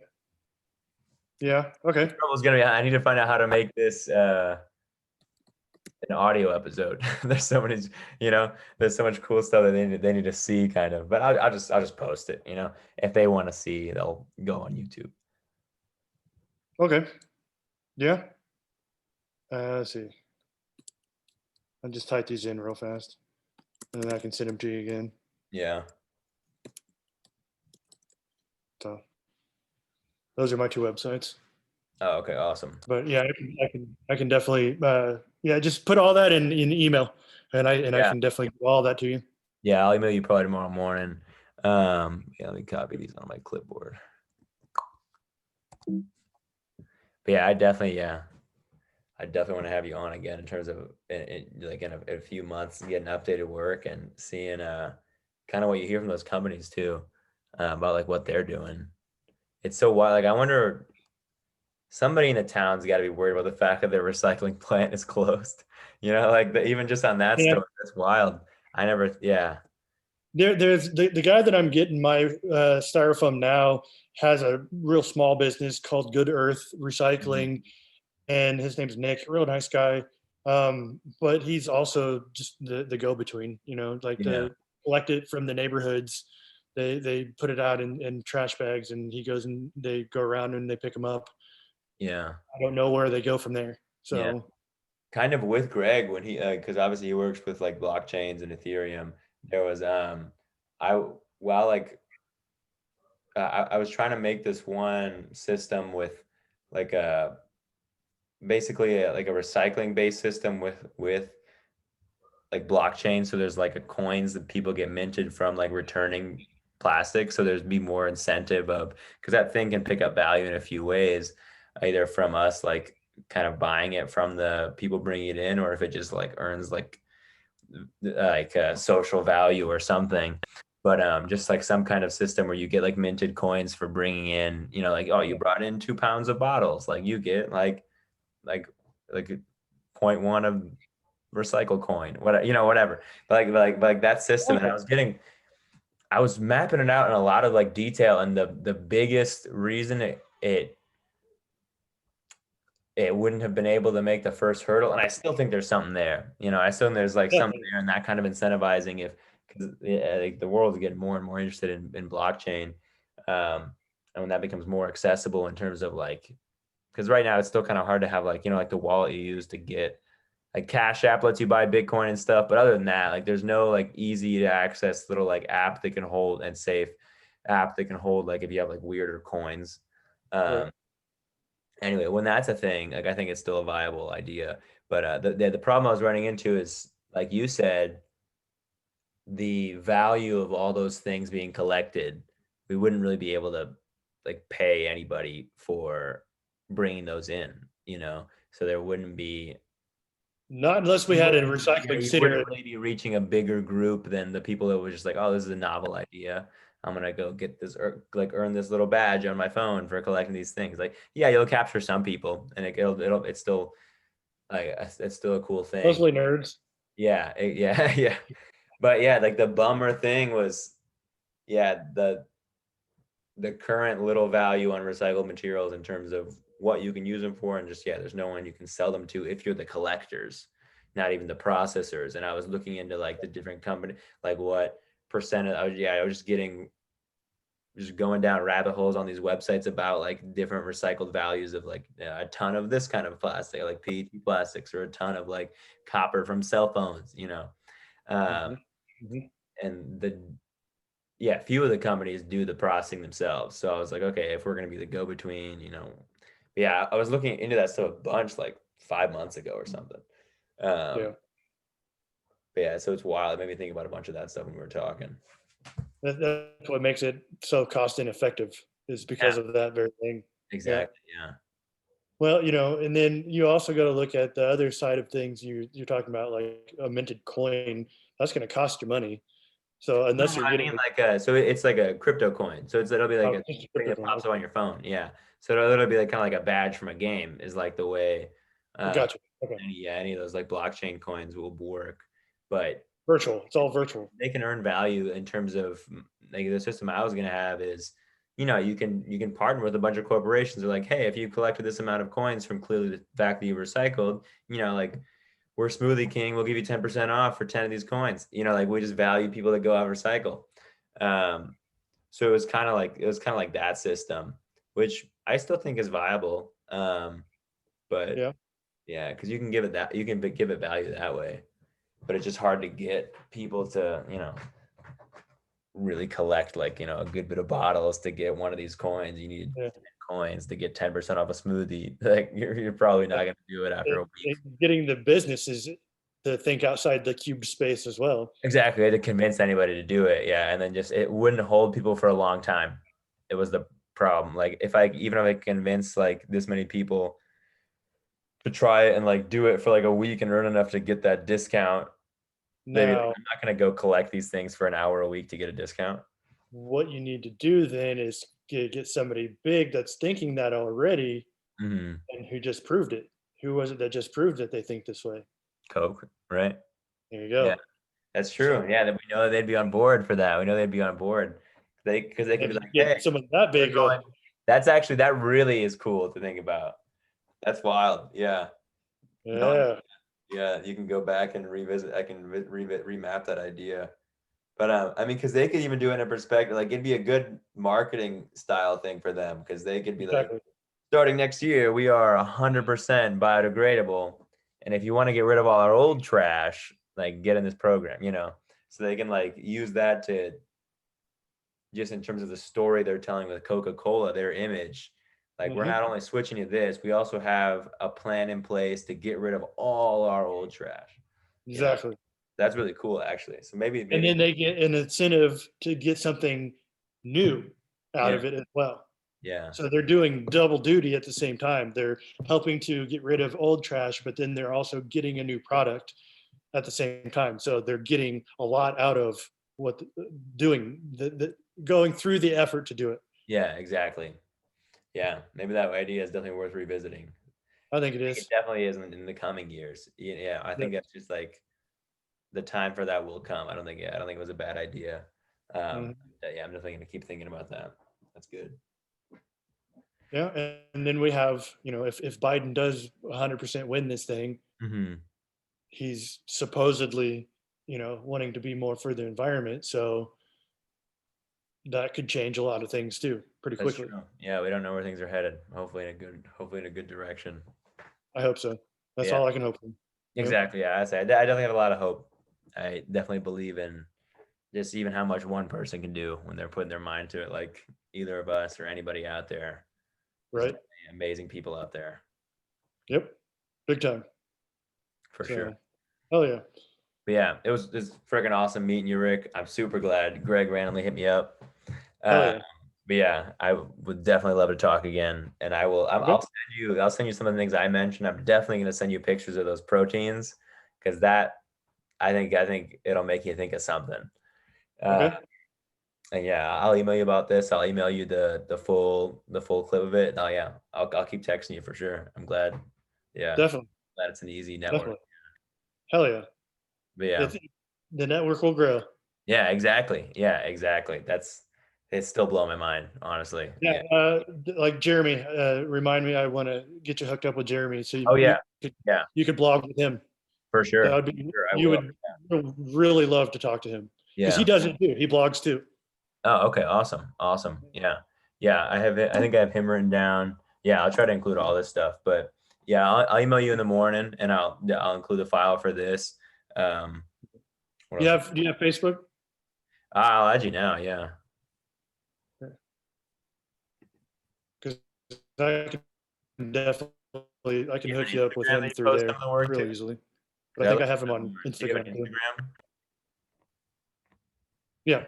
Yeah. Okay. trouble's gonna be I need to find out how to make this an audio episode. There's so many, there's so much cool stuff that they need to see kind of. But I'll just post it. If they want to see, they'll go on YouTube. Okay. Yeah. Let's see. I'll just type these in real fast, and then I can send them to you again. Yeah. So those are my two websites. Oh, okay. Awesome. But yeah, I can definitely yeah, just put all that in email, and I Yeah. can definitely do all that to you. Yeah. I'll email you probably tomorrow morning. Yeah, let me copy these on my clipboard. But yeah, I definitely want to have you on again in terms of like in a few months, getting updated work and seeing kind of what you hear from those companies too, about like what they're doing. It's so wild. Like I wonder, somebody in the town's got to be worried about the fact that their recycling plant is closed. Like even just on that Yeah. story, that's wild. I never, yeah, There's the guy that I'm getting my styrofoam now has a real small business called Good Earth Mhm. Recycling, and his name's Nick, real nice guy. But he's also just the go between, like Yeah, the collect it from the neighborhoods. They put it out in trash bags, and he goes and they go around and they pick them up. yeah, I don't know where they go from there. yeah. So Kind of with Greg when he, because obviously he works with like blockchains and Ethereum. There was, I, while like I was trying to make this one system with like a basically like a recycling based system with like blockchain. So there's like a coins that people get minted from like returning plastic. So there's be more incentive of because that thing can pick up value in a few ways, either from us like kind of buying it from the people bringing it in, or if it just like earns like a social value or something. But just like some kind of system where you get like minted coins for bringing in, you know, like, oh, you brought in 2 pounds of bottles, like you get like like 0.1 of recycle coin, whatever, you know, whatever. Like that system. And I was mapping it out in a lot of like detail, and the biggest reason it wouldn't have been able to make the first hurdle. And I still think there's something there. You know, I still think there's like something there, and that kind of incentivizing if, because like the world is getting more and more interested in blockchain. And when that becomes more accessible in terms of like, because right now it's still kind of hard to have like, you know, like the wallet you use to get like Cash App lets you buy Bitcoin and stuff. But other than that, like there's no like easy to access little like app that can hold, and safe app that can hold like if you have like weirder coins. Right. Anyway, when that's a thing, like I think it's still a viable idea. But the problem I was running into is, like you said, the value of all those things being collected, we wouldn't really be able to like pay anybody for bringing those in, you know? So there wouldn't be, Not unless we had a recycling you center. wouldn't really be reaching a bigger group than the people that were just like, oh, this is a novel idea. I'm gonna go get this, or like earn this little badge on my phone for collecting these things. Like, yeah, you'll capture some people, and it's still like it's still a cool thing. Mostly nerds. Yeah, yeah, yeah. But yeah, like the bummer thing was, yeah, the current little value on recycled materials in terms of what you can use them for, and just, yeah, there's no one you can sell them to if you're the collectors, not even the processors. And I was looking into like the different company, like what percent of, I was just going down rabbit holes on these websites about like different recycled values of like a ton of this kind of plastic, like PET plastics, or a ton of like copper from cell phones, you know. Um, and few of the companies do the processing themselves. So I was like, okay, if we're going to be the go-between, you know, yeah, I was looking into that stuff a bunch like 5 months ago or something. Yeah. But yeah, so it's wild. It made me think about a bunch of that stuff when we were talking. That's what makes it so cost ineffective, is because of that very thing. Exactly. Yeah. Well, and then you also got to look at the other side of things. You're talking about like a minted coin. That's going to cost you money. So No, unless you're I getting mean like so it's like a crypto coin. So it'll be like a just a thing crypto that coin. pops up on your phone. Yeah. So it'll be like kind of like a badge from a game, is like the way Gotcha. Okay. any of those like blockchain coins will work. But Virtual. It's all virtual. they can earn value in terms of like the system I was going to have is, you know, you can partner with a bunch of corporations. They're like, hey, if you collected this amount of coins from clearly the fact that you recycled, you know, like we're Smoothie King, we'll give you 10% off for 10 of these coins. You know, like we just value people that go out and recycle. So it was kind of like that system, which I still think is viable. But yeah, because you can give it value that way, but it's just hard to get people to, you know, really collect like, you know, a good bit of bottles to get one of these coins. You need 10 coins to get 10% off a smoothie. Like you're probably not going to do it after a week. Getting the businesses to think outside the cube space as well. Exactly. To convince anybody to do it. Yeah. And then just, it wouldn't hold people for a long time. It was the problem. Like if I convince like this many people to try it and like do it for like a week and earn enough to get that discount, maybe like, I'm not going to go collect these things for an hour a week to get a discount. What you need to do then is get somebody big that's thinking that already, and who just proved it. Who was it that just proved that they think this way? Coke, right? There you go. Yeah, that's true. Yeah, that we know they'd be on board for that. We know they'd be on board. Because they could be like, hey, someone that big. That really is cool to think about. That's wild. Yeah. Yeah. Yeah, you can go back and revisit. I can remap that idea. But I mean, because they could even do it in a perspective, like it'd be a good marketing style thing for them, because they could be like, starting next year, we are 100% biodegradable, and if you want to get rid of all our old trash, like get in this program, you know. So they can like use that to, just in terms of the story they're telling with Coca-Cola, their image. Like, we're not only switching to this, we also have a plan in place to get rid of all our old trash. Exactly. You know? That's really cool, actually. So maybe and then they get an incentive to get something new out of it as well. Yeah. So they're doing double duty at the same time. They're helping to get rid of old trash, but then they're also getting a new product at the same time. So they're getting a lot out of what doing the going through the effort to do it. Yeah, exactly. Yeah, maybe that idea is definitely worth revisiting. I think it I think it is. definitely is in the coming years. Yeah, I think Yep. that's just like the time for that will come. I don't think it was a bad idea. Mhm. Yeah, I'm definitely gonna keep thinking about that. That's good. Yeah, and then we have, if Biden does 100% win this thing, Mm-hmm. he's supposedly, wanting to be more for the environment. So that could change a lot of things too, pretty That's quickly. true. Yeah, we don't know where things are headed. Hopefully in a good direction. I hope so. That's Yeah, all I can hope for. exactly. Yeah, I definitely have a lot of hope. I definitely believe in just even how much one person can do when they're putting their mind to it, like either of us or anybody out there. There's Right. definitely amazing people out there Yep. Big time. for sure. So, hell yeah. But yeah, it's freaking awesome meeting you, Rick. I'm super glad Greg randomly hit me up. Hell Uh, yeah. but yeah, I would definitely love to talk again. And Okay. I'll send you some of the things I mentioned. I'm definitely going to send you pictures of those proteins because I think it'll make you think of something. Uh, Okay. and yeah, I'll email you about this. I'll email you the full clip of it. Oh yeah, I'll keep texting you for sure. I'm glad. Yeah, Definitely. glad it's an easy network. Definitely. Hell yeah. But yeah, It's, the network will grow. yeah, exactly. Yeah, exactly. It's still blowing my mind, honestly. Yeah. Yeah. Like Jeremy, remind me, I want to get you hooked up with Jeremy. So Oh yeah. could, Yeah, you could blog with him. for That sure. would be, Sure, I you will. would really love to talk to him because he Yeah. does it too. He blogs too. Oh, okay. Awesome. Awesome. Yeah. Yeah. I have it. I think I have him written down. Yeah. I'll try to include all this stuff, but yeah, I'll email you in the morning and I'll include the file for this. Um, what else? Do you have Facebook? I'll add you now. Yeah. Because I can definitely, I can Do you hook have you an up with Instagram that him you through post some there of the work too? really easily. But I Yeah, think I have him on do you have Instagram an too. Instagram? Yeah.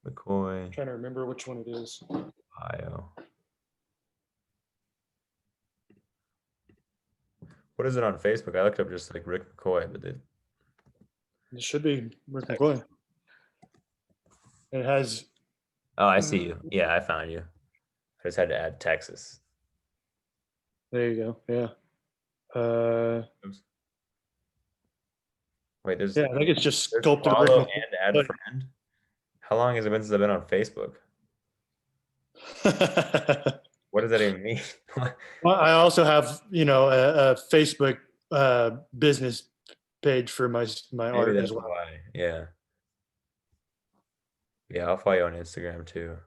McCoy, Trying to remember which one it is. Ohio. What is it on Facebook? I looked up just like Rick McCoy, but It should be Rick Texas. McCoy. It has. Oh, I see you. Yeah, I found you. I just had to add Texas. There you go. Yeah. Oops. Wait, Yeah, I think it's just there's Sculptor Rick follow and add McCoy. friend. How long has it been since I've been on Facebook? What does that even mean? Well, I also have, a Facebook business page for my Maybe art as that's well. why. Yeah. Yeah, I'll follow you on Instagram too.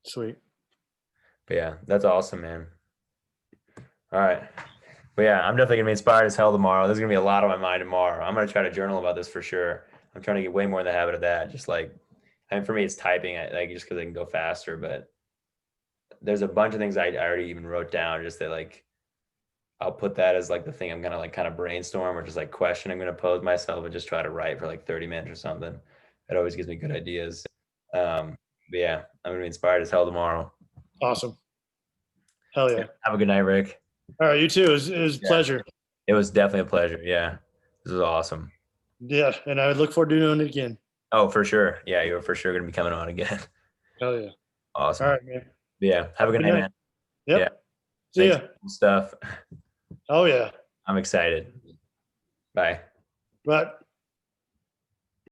Sweet. But yeah, that's awesome, man. All right. But yeah, I'm definitely gonna be inspired as hell tomorrow. There's gonna be a lot on my mind tomorrow. I'm gonna try to journal about this for sure. I'm trying to get way more in the habit of that. Just like, and for me, it's typing. Like just because I can go faster. But there's a bunch of things I already even wrote down. Just that like I'll put that as like the thing I'm gonna like kind of brainstorm or just like question I'm gonna pose myself and just try to write for like 30 minutes or something. It always gives me good ideas. But yeah, I'm gonna be inspired as hell tomorrow. Awesome. Hell yeah. Have a good night, Rick. All right, you too. It was a Yeah, pleasure. it was definitely a pleasure. Yeah, this was awesome. Yeah, and I look forward to doing it again. Oh, for sure. Yeah, you're for sure gonna be coming on again. Hell yeah. All Awesome. right, man. Yeah, have a good Good night, night. man. Yep. Yeah, See thanks ya. for the stuff. Oh yeah. I'm excited. Bye. But